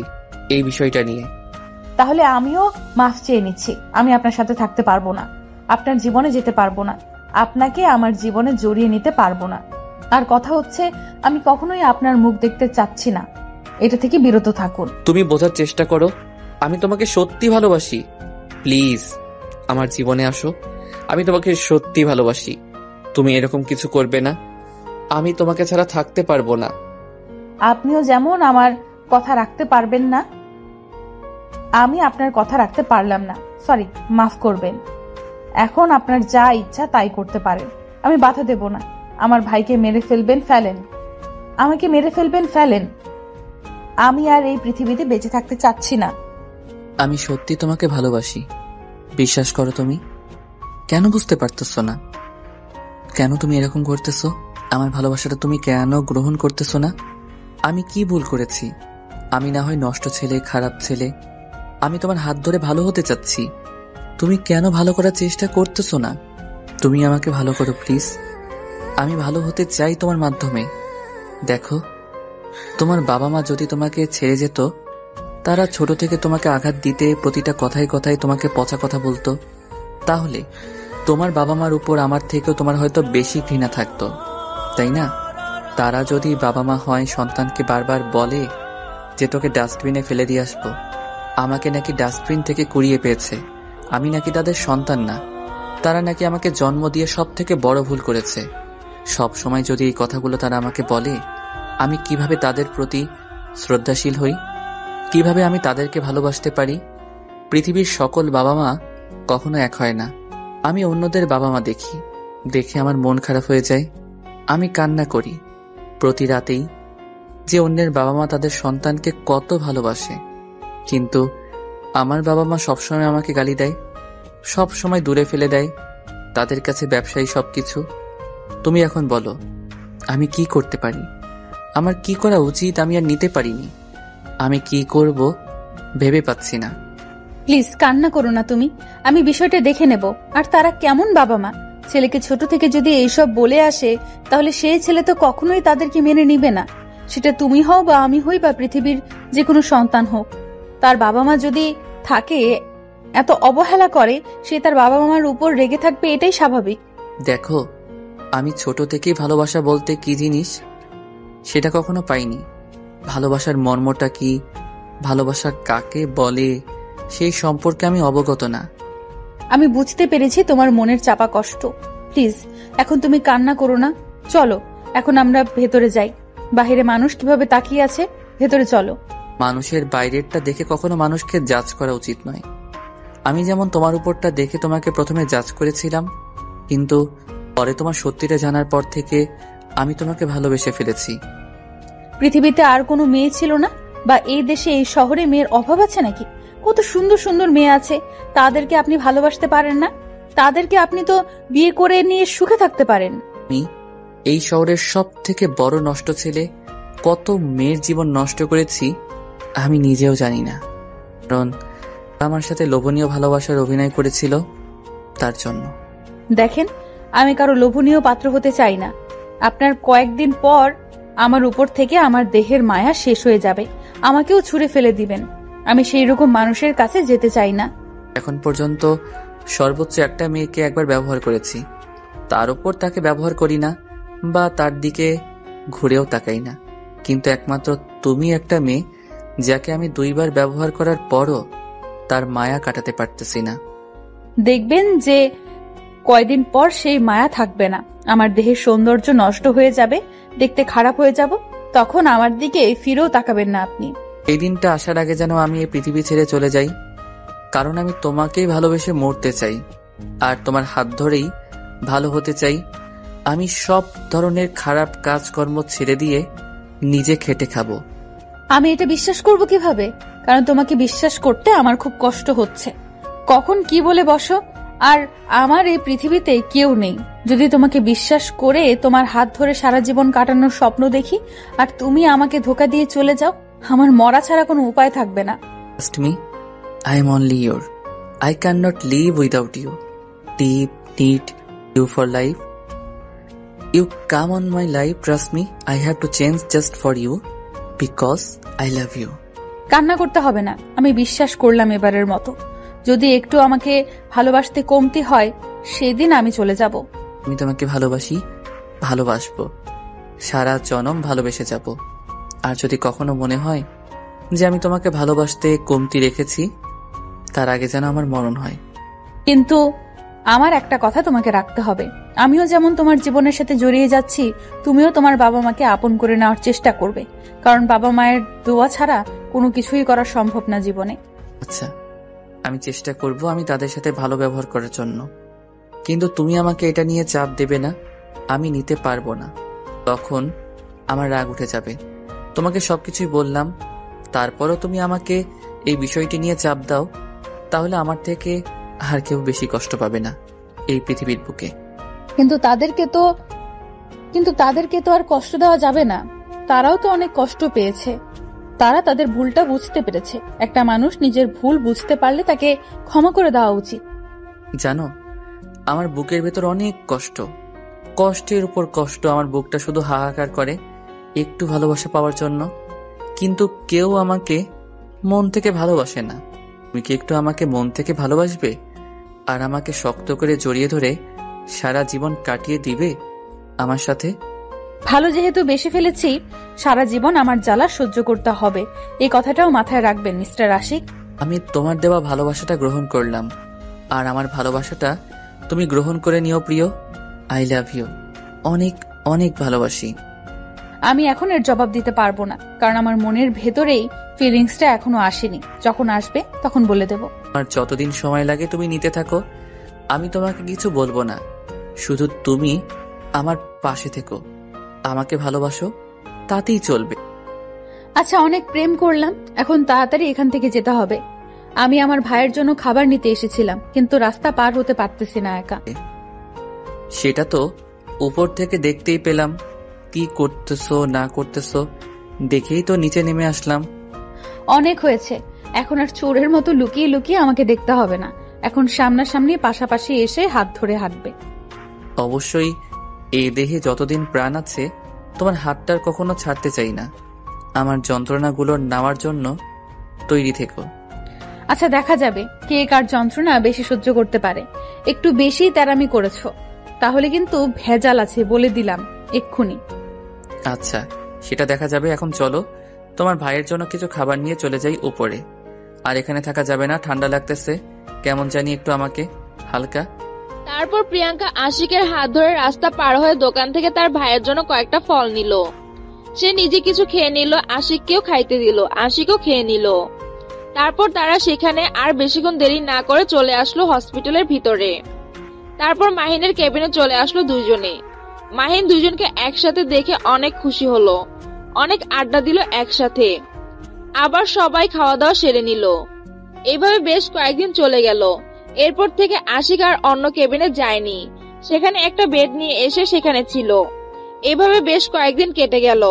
এই বিষয়টা নিয়ে। তাহলে আমিও মাফ চেয়ে নিচ্ছি। আমি আপনার সাথে থাকতে পারবো না, আপনার জীবনে যেতে পারবো না, আপনাকে আমার জীবনে জড়িয়ে নিতে পারবো না। আর কথা হচ্ছে, আমি কখনোই আপনার মুখ দেখতে চাচ্ছি না। এটা থেকে বিরত থাকুন। তুমি বোঝার চেষ্টা করো, আমি তোমাকে সত্যি ভালোবাসি। প্লিজ আমার জীবনে আসো, আমি তোমাকে সত্যি ভালোবাসি। তুমি এরকম কিছু করবে না, আমি তোমাকে ছাড়া থাকতে পারবো না। আপনিও যেমন আমার কথা রাখতে পারবেন না, আমি আপনার কথা রাখতে পারলাম না। সরি, মাফ করবেন। এখন আপনার যা ইচ্ছা তাই করতে পারেন, আমি বাধা দেব না। আমার ভাইকে মেরে ফেলবেন, ফেলেন। আমাকে মেরে ফেলবেন, ফেলেন। আমি আর এই পৃথিবীতে বেঁচে থাকতে চাচ্ছি না। আমি সত্যি তোমাকে ভালোবাসি, বিশ্বাস করো। তুমি কেন বুঝতে পারতেছো না? কেন তুমি এরকম করতেছো? আমার ভালোবাসাটা তুমি কেন গ্রহণ করতেছো না? আমি কি ভুল করেছি? আমি না হয় নষ্ট ছেলে, খারাপ ছেলে, আমি তোমার হাত ধরে ভালো হতে চাচ্ছি। তুমি কেন ভালো করার চেষ্টা করতেছো না? তুমি আমাকে ভালো করো প্লিজ। আমি ভালো হতে চাই তোমার মাধ্যমে। দেখো, তোমার বাবা মা যদি তোমাকে ছেড়ে যেত, তারা ছোট থেকে তোমাকে আঘাত দিতে, প্রতিটা কথায় কথায় তোমাকে পচা কথা বলতো, তাহলে তোমার বাবা মার উপর আমার থেকেও তোমার হয়তো বেশি ঘৃণা থাকতো, তাই না? তারা যদি বাবা মা হয়, সন্তানকে বারবার বলে যে তোকে ডাস্টবিনে ফেলে দিয়ে আসবো, আমাকে নাকি ডাস্টবিন থেকে কুড়িয়ে পেয়েছে, আমি নাকি তাদের সন্তান না, তারা নাকি আমাকে জন্ম দিয়ে সব থেকে বড় ভুল করেছে, সব সময় যদি এই কথাগুলো তারা আমাকে বলে, আমি কিভাবে তাদের প্রতি শ্রদ্ধাশীল হই? কিভাবে আমি তাদেরকে ভালোবাসতে পারি? পৃথিবীর সকল বাবা মা কখনো এক হয় না। আমি অন্যদের বাবা মা দেখি, দেখে আমার মন খারাপ হয়ে যায়। আমি কান্না করি প্রতি রাতেই যে অন্যের বাবা মা তাদের সন্তানকে কত ভালোবাসে, কিন্তু আমার বাবা মা সবসময় আমাকে গালি দেয়, সব সময় দূরে ফেলে দেয়, তাদের কাছে ব্যবসায়ী সবকিছু। তুমি এখন বলো, আমি কি করতে পারি? আমার কি করা উচিত আমি আর নিতে পারিনি। আমি কি করব ভেবে পাচ্ছি না। প্লিজ কান্না করো না তুমি, আমি বিষয়টা দেখে নেব। আর তারা কেমন বাবা মা? ছেলেকে ছোট থেকে যদি এইসব বলে আসে, তাহলে সেই ছেলে তো কখনোই তাদেরকে মেনে নিবে না। সেটা তুমি হও বা আমি হই বা পৃথিবীর যে কোনো সন্তান হোক, তার বাবা মা যদি থাকে এত অবহেলা করে, সে তার বাবা মার উপর রেগে থাকবে, এটাই স্বাভাবিক। দেখো, আমি ছোট থেকেই ভালোবাসা বলতে কি জিনিস সেটা কখনো পাইনি। ভালোবাসার মর্মটা কি, ভালোবাসা কাকে বলে, সেই সম্পর্কে আমি অবগত না। আমি বুঝতে পেরেছি তোমার মনের চাপা কষ্ট। প্লিজ এখন তুমি কান্না করো না। চলো এখন আমরা ভেতরে যাই। বাহিরে মানুষ কিভাবে তাকিয়ে আছে, ভেতরে চলো। মানুষের বাইরেরটা দেখে কখনো মানুষকে জাজ করা উচিত নয়। আমি যেমন তোমার উপরটা দেখে তোমাকে প্রথমে জাজ করেছিলাম, কিন্তু পরে তোমার সত্যিটা জানার পর থেকে আমি তোমাকে ভালোবেসে ফেলেছি। পৃথিবীতে আর কোনো মেয়ে ছিল না? বা এই দেশে, এই শহরে মেয়ের অভাব আছে নাকি? কত সুন্দর সুন্দর মেয়ে আছে, তাদেরকে আপনি ভালোবাসতে পারেন না? তাদেরকে আপনি তো বিয়ে করে নিয়ে সুখে থাকতে পারেন। আমি এই শহরের সব থেকে বড় নষ্ট ছেলে, কত মেয়ের জীবন নষ্ট করেছি আমি নিজেও জানি না, কারণ আমার সাথে লোভনীয় ভালোবাসার অভিনয় করেছিল তার জন্য। দেখেন, আমি কারো লোভনীয় পাত্র হতে চাই না। আপনার কয়েকদিন পর আমার উপর থেকে আমার দেহের মায়া শেষ হয়ে যাবে, আমাকেও ছুঁড়ে ফেলে দিবেন। আমি সেই রকম মানুষের কাছে যেতে চাই না। এখন পর্যন্ত সর্বোচ্চ একটা মেয়েকে একবার ব্যবহার করেছি, তার উপর তাকে ব্যবহার করি না বা তার দিকে ঘুরেও তাকাই না, কিন্তু একমাত্র তুমি একটা মেয়ে যাকে আমি 2 বার ব্যবহার করার পরও তার মায়া কাটাতে পারতেছি না। দেখবেন যে কয়দিন পর সেই মায়া থাকবে না, আমার দেহের সৌন্দর্য নষ্ট হয়ে যাবে, দেখতে খারাপ হয়ে যাব, তখন আমার দিকে ফিরেও তাকাবেন না আপনি। এই দিনটা আসার আগে যেন আমি এই পৃথিবী ছেড়ে চলে যাই, কারণ আমি তোমাকেই ভালোবেসে মরতে চাই, আর তোমার হাত ধরেই ভালো হতে চাই। আমি সব ধরনের খারাপ কাজকর্ম ছেড়ে দিয়ে নিজে খেটে খাবো। আমি এটা বিশ্বাস করব কিভাবে? কারণ তোমাকে বিশ্বাস করতে আমার খুব কষ্ট হচ্ছে। কখন কি বলে বসো, আর আমার এই পৃথিবীতে কেউ নেই। যদি তোমাকে বিশ্বাস করে তোমার হাত ধরে সারা জীবন কাটানোর স্বপ্ন দেখি, আর তুমি আমাকে ধোকা দিয়ে চলে যাও, আমার মরা ছাড়া কোনো উপায় থাকবে না। Trust me, I am only your. I cannot live without you. Deep need you for life. You come on my life, trust me. I have to change just for you because I love you. কান্না করতে হবে না, আমি বিশ্বাস করলাম এবারের মতো। যদি একটু আমাকে ভালোবাসতে কমতি হয়, সেদিন আমি চলে যাব। আমি তোমাকে ভালোবাসি, ভালোবাসবো, সারা জনম ভালোবেসে যাব। আর যদি কখনো মনে হয় যে আমি তোমাকে ভালোবাসতে কমতি রেখেছি, তার আগে যেন আমার মরণ হয়। কিন্তু আমার একটা কথা তোমাকে রাখতে হবে, আমিও যেমন তোমার জীবনের সাথে জড়িয়ে যাচ্ছি, তুমিও তোমার বাবা মাকে আপন করে নেওয়ার চেষ্টা করবে, কারণ বাবা মায়ের দোয়া ছাড়া কোনো কিছুই করা সম্ভব না জীবনে। আচ্ছা, আমি চেষ্টা করব আমি তাদের সাথে ভালো ব্যবহার করার জন্য, কিন্তু তুমি আমাকে এটা নিয়ে চাপ দেবে না, আমি নিতে পারবো না। তখন আমার রাগ উঠে যাবে। তোমাকে সবকিছুই বললাম, তারপরও তুমি আমাকে এই বিষয়টি নিয়ে চাপ দাও, তাহলে আমার থেকে আর কেউ বেশি কষ্ট পাবে না এই পৃথিবীর বুকে। কিন্তু তাদেরকে তো আর কষ্ট দেওয়া যাবে না, তারাও তো অনেক কষ্ট পেয়েছে, তারা তাদের ভুলটা বুঝতে পেরেছে। একটা মানুষ নিজের ভুল বুঝতে পারলে তাকে ক্ষমা করে দেওয়া উচিত। জানো, আমার বুকের ভেতর অনেক কষ্ট, কষ্টের উপর কষ্ট। আমার বুকটা শুধু হাহাকার করে একটু ভালোবাসা পাওয়ার জন্য, কিন্তু কেউ আমাকে মন থেকে ভালোবাসে না। তুমি কি একটু আমাকে মন থেকে ভালোবাসবে আর আমাকে শক্ত করে জড়িয়ে ধরে সারা জীবন কাটিয়ে দিবে আমার সাথে? ভালো যেহেতু বেশি ফেলেছি, সারা জীবন আমার জ্বালা সহ্য করতে হবে, এই কথাটাও মাথায় রাখবেন মিস্টার আশিক। আমি তোমার দেওয়া ভালোবাসাটা গ্রহণ করলাম, আর আমার ভালোবাসাটা তুমি গ্রহণ করে নিও প্রিয়। আই লাভ ইউ, অনেক অনেক ভালোবাসি। আমি এখন এর জবাব দিতে পারবো না, কারণ আমার মনের ভেতরেই ফিলিংসটা এখনো আসেনি, যখন আসবে তখন বলে দেব। আর যতদিন সময় লাগে তুমি নিতে থাকো, আমি তোমাকে কিছু বলবো না, শুধু তুমি আমার পাশে থেকো, আমাকে ভালোবাসো, তাতেই চলবে। আচ্ছা, অনেক প্রেম করলাম, এখন তাড়াতাড়ি এখান থেকে যেতে হবে। আমি আমার ভাইয়ের জন্য খাবার নিতে এসেছিলাম, কিন্তু রাস্তা পার হতে পারতেছি না একা। সেটা তো উপর থেকে দেখতেই পেলাম, কি করতেছো না করতেছো দেখেই তো নিচে নেমে আসলাম। অনেক হয়েছে, এখন আর চোরের মতো লুকিয়ে লুকিয়ে আমাকে দেখতে হবে না, এখন সামনাসামনি পাশাপাশি এসে হাত ধরে হাঁটবে। অবশ্যই, এই দেহে যতদিন প্রাণ আছে তোমার হাতটার কখনো ছাড়তে চাই না। আমার যন্ত্রণাগুলোর নেওয়ার জন্য তৈরি থেকো। আচ্ছা, দেখা যাবে কে কার যন্ত্রণা বেশি সহ্য করতে পারে। একটু বেশি তেরামি করেছো, তাহলে কিন্তু ভেজাল আছে বলে দিলাম এক্ষুনি। আচ্ছা, সেটা দেখা যাবে। এখন চলো, তোমার ভাইয়ের জন্য কিছু খাবার নিয়ে চলে যাই উপরে। আর এখানে থাকা যাবে না, ঠান্ডা লাগতেছে কেমন জানি একটু আমাকে, হালকা। তারপর প্রিয়াঙ্কা আশিকের হাত ধরে রাস্তা পার হয়ে দোকান থেকে তার ভাইয়ের জন্য কয়েকটা ফল নিল। সে নিজে কিছু খেয়ে নিল, আশিককেও খাইতে দিল, আশিকও খেয়ে নিল। তারপর তারা সেখানে আর বেশিক্ষণ দেরি না করে চলে আসলো হসপিটালের ভিতরে। তারপর মাহিনের কেবিনে চলে আসলো দুইজনে। মাহিন দুইজনকে একসাথে দেখে অনেক খুশি হলো, অনেক আড্ডা দিল একসাথে, আবার সবাই খাওয়া দাওয়া সেরে নিল। এইভাবে বেশ কয়েকদিন চলে গেল। এরপর থেকে আশিক আর অন্য কেবিনে যায়নি, সেখানে একটা বেড নিয়ে এসে সেখানে ছিল। এভাবে বেশ কয়েকদিন কেটে গেল।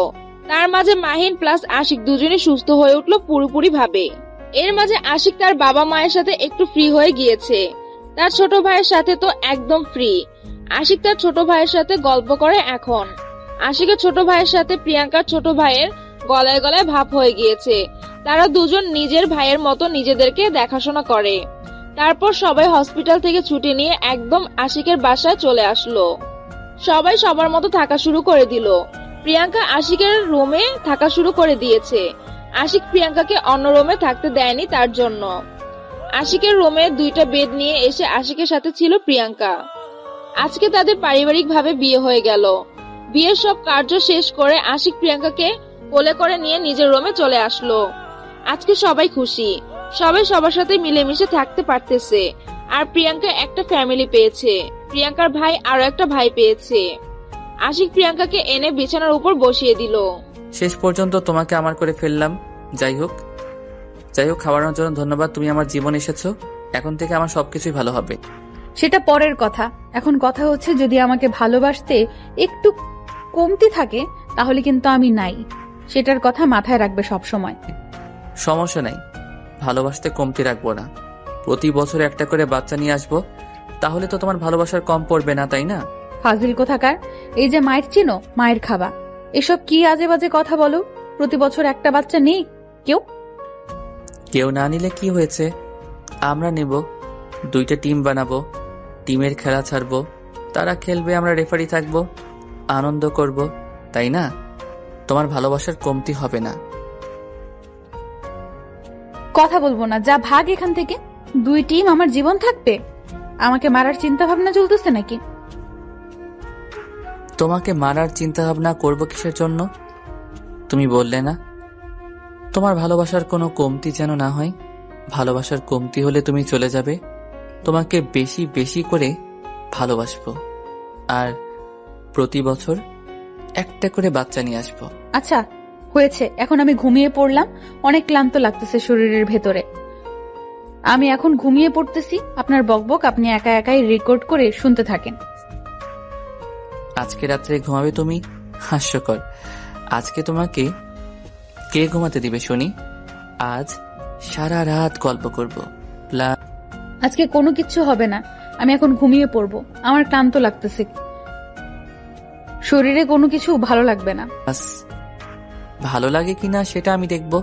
তার মাঝে মাহিন প্লাস আশিক দুজনই সুস্থ হয়ে উঠলো পুরোপুরি ভাবে। এর মাঝে আশিক তার বাবা মায়ের সাথে একটু ফ্রি হয়ে গিয়েছে, তার ছোট ভাইয়ের সাথে তো একদম ফ্রি। আশিক তার ছোট ভাইয়ের সাথে গল্প করে এখন। আশিকের ছোট ভাইয়ের সাথে প্রিয়াঙ্কার ছোট ভাইয়ের গলায় গলায় ভাব হয়ে গিয়েছে। তারা দুজন নিজের ভাইয়ের মতো নিজেদেরকে দেখাশোনা করে। তারপর সবাই হসপিটাল থেকে ছুটি নিয়ে একদম আশিকের বাসায় চলে আসলো। সবাই সবার মতো থাকা শুরু করে দিল। প্রিয়াঙ্কা আশিকের রুমে থাকা শুরু করে দিয়েছে। আশিক প্রিয়াঙ্কাকে অন্য রুমে থাকতে দেয়নি তার জন্য। আশিকের রুমে দুইটা বেড নিয়ে এসে আশিকের সাথে ছিল প্রিয়াঙ্কা। আজকে তাদের পারিবারিকভাবে বিয়ে হয়ে গেল। বিয়ের সব কার্য শেষ করে আশিক প্রিয়াঙ্কাকে কোলে করে নিয়ে নিজের রুমে চলে আসলো। আজকে সবাই খুশি, সবাই সবার সাথে মিলেমিশে থাকতে পারতেছে। আর প্রিয়াঙ্কা একটা ফ্যামিলি পেয়েছে, প্রিয়াঙ্কার ভাই আরো একটা ভাই পেয়েছে। আশিক প্রিয়াঙ্কাকে এনে বিছানার উপর বসিয়ে দিল। শেষ পর্যন্ত তোমাকে আমার করে ফেললাম। যাই হোক, খাওয়ানোর জন্য ধন্যবাদ। তুমি আমার জীবন এসেছো, এখন থেকে আমার সবকিছুই ভালো হবে। সেটা পরের কথা, এখন কথা হচ্ছে যদি আমাকে ভালোবাসতে একটু কমতি থাকে তাহলে কিন্তু আমি নাই, সেটার কথা মাথায় রাখবে সব সময়। সমস্যা নাই, ভালোবাসতে কমতি রাখবো না। প্রতি বছর একটা করে বাচ্চা নিয়ে আসবো, তাহলে তো তোমার ভালোবাসার কম পড়বে না, তাই না? ফাজিল কোথাকার, এই যে মায়ের চিনো, মায়ের খাবা, এসব কি আজে বাজে কথা বলো? প্রতি বছর একটা বাচ্চা নেই কেউ না নিলে কি হয়েছে, আমরা নেব। দুইটা টিম বানাবো, টিমের খেলা ছাড়বো, তারা খেলবে, আমরা রেফারি থাকবো, আনন্দ করব, তাই না? তোমার ভালোবাসার কমতি হবে না। কথা বলবো না, যা ভাগ এখান থেকে। 2 টিম আমার জীবন থাকবে? আমাকে মারার চিন্তা ভাবনা চলতেছে নাকি? তোমাকে মারার চিন্তা ভাবনা করবো কিসের জন্য? তুমি বললে না তোমার ভালোবাসার কোনো কমতি যেন না হয়। ভালোবাসার কমতি হলে তুমি চলে যাবে। তোমাকে বেশি বেশি করে ভালোবাসবো, আর প্রতি বছর একটা করে বাচ্চা নিয়ে আসবো। আচ্ছা হয়েছে, এখন আমি ঘুমিয়ে পড়লাম। অনেক ক্লান্ত লাগতেছে শরীরের ভেতরে। আমি এখন ঘুমিয়ে পড়তেছি। আপনার বকবক আপনি একা একাই রেকর্ড করে শুনতে থাকেন। আজকে রাত্রে ঘুমাবে তুমি? হাস্যকর। আজকে তোমাকে কে ঘুমাতে দিবে শুনি? আজ সারা রাত গল্প করবো। আজকে কোনো কিচ্ছু হবে না, আমি এখন ঘুমিয়ে পড়বো। আমার ক্লান্ত লাগতেছে, শরীরে কোনো কিছু ভালো লাগবে না। ভালো লাগে কিনা সেটা আমি দেখব।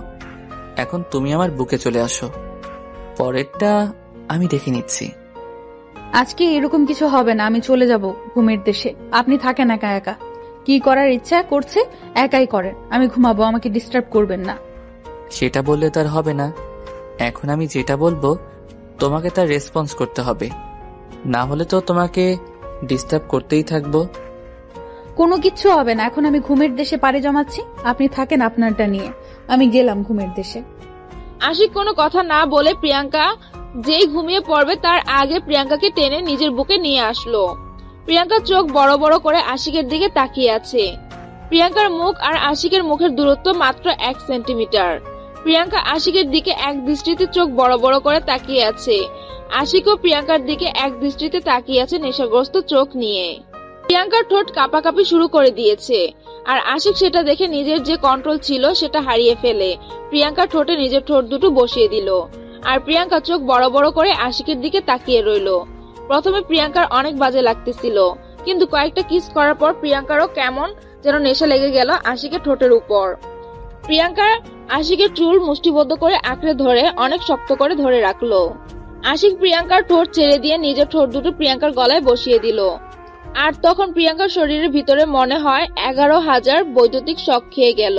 এখন তুমি আমার বুকে চলে আসো, পরেরটা আমি দেখে নিচ্ছি। আজকে এরকম কিছু হবে না, আমি চলে যাব ঘুমের দেশে। আপনি থাকেন একা একা, কি করার ইচ্ছা করছে একাই করেন। আমি ঘুমাবো, আমাকে ডিস্টার্ব করবেন না। সেটা বললে তার হবে না। এখন আমি যেটা বলবো তোমাকে তার রেসপন্স করতে হবে, না হলে তো তোমাকে ডিস্টার্ব করতেই থাকবো। কোনো কিচ্ছু হবে না, এখন আমি ঘুমের দেশে পাড়ি জমাচ্ছি। আপনি থাকেন আপনারটা নিয়ে, আমি গেলাম ঘুমের দেশে। আশিক কোনো কথা না বলে প্রিয়াঙ্কা যেই ঘুমিয়ে পড়বে তার আগে প্রিয়াঙ্কাকে টেনে নিজের বুকে নিয়ে আসলো। প্রিয়াঙ্কার চোখ বড় বড় করে আশিকের দিকে তাকিয়ে আছে। প্রিয়াঙ্কার মুখ আর আশিকের মুখের দূরত্ব মাত্র 1 সেন্টিমিটার। প্রিয়াঙ্কা আশিকের দিকে এক দৃষ্টিতে চোখ বড় বড় করে তাকিয়ে আছে। আশিকও প্রিয়াঙ্কার দিকে এক দৃষ্টিতে তাকিয়ে আছে নেশাগ্রস্ত চোখ নিয়ে। প্রিয়াঙ্কার ঠোঁট কাঁপাকাঁপি শুরু করে দিয়েছে, আর আশিক সেটা দেখে নিজের যে কন্ট্রোল ছিল সেটা হারিয়ে ফেলে প্রিয়াঙ্কার ঠোঁটে নিজের ঠোঁট দুটো বসিয়ে দিল। আর প্রিয়াঙ্কা চোখ বড় বড় করে আশিকের দিকে তাকিয়ে রইল। প্রথমে প্রিয়াঙ্কার অনেক বাজে লাগতেছিল, কিন্তু কয়েকটা কিস করার পর প্রিয়াঙ্কারও কেমন যেন নেশা লেগে গেল আশিকের ঠোঁটের উপর। প্রিয়াঙ্কা আশিকের চুল মুষ্টিবদ্ধ করে আঁকড়ে ধরে অনেক শক্ত করে ধরে রাখলো। আশিক প্রিয়াঙ্কার ঠোঁট ছেড়ে দিয়ে নিজের ঠোঁট দুটো প্রিয়াঙ্কার গলায় বসিয়ে দিল। আর তখন প্রিয়াঙ্কার শরীরের ভিতরে মনে হয় 11,000 বৈদ্যুতিক শক খেয়ে গেল।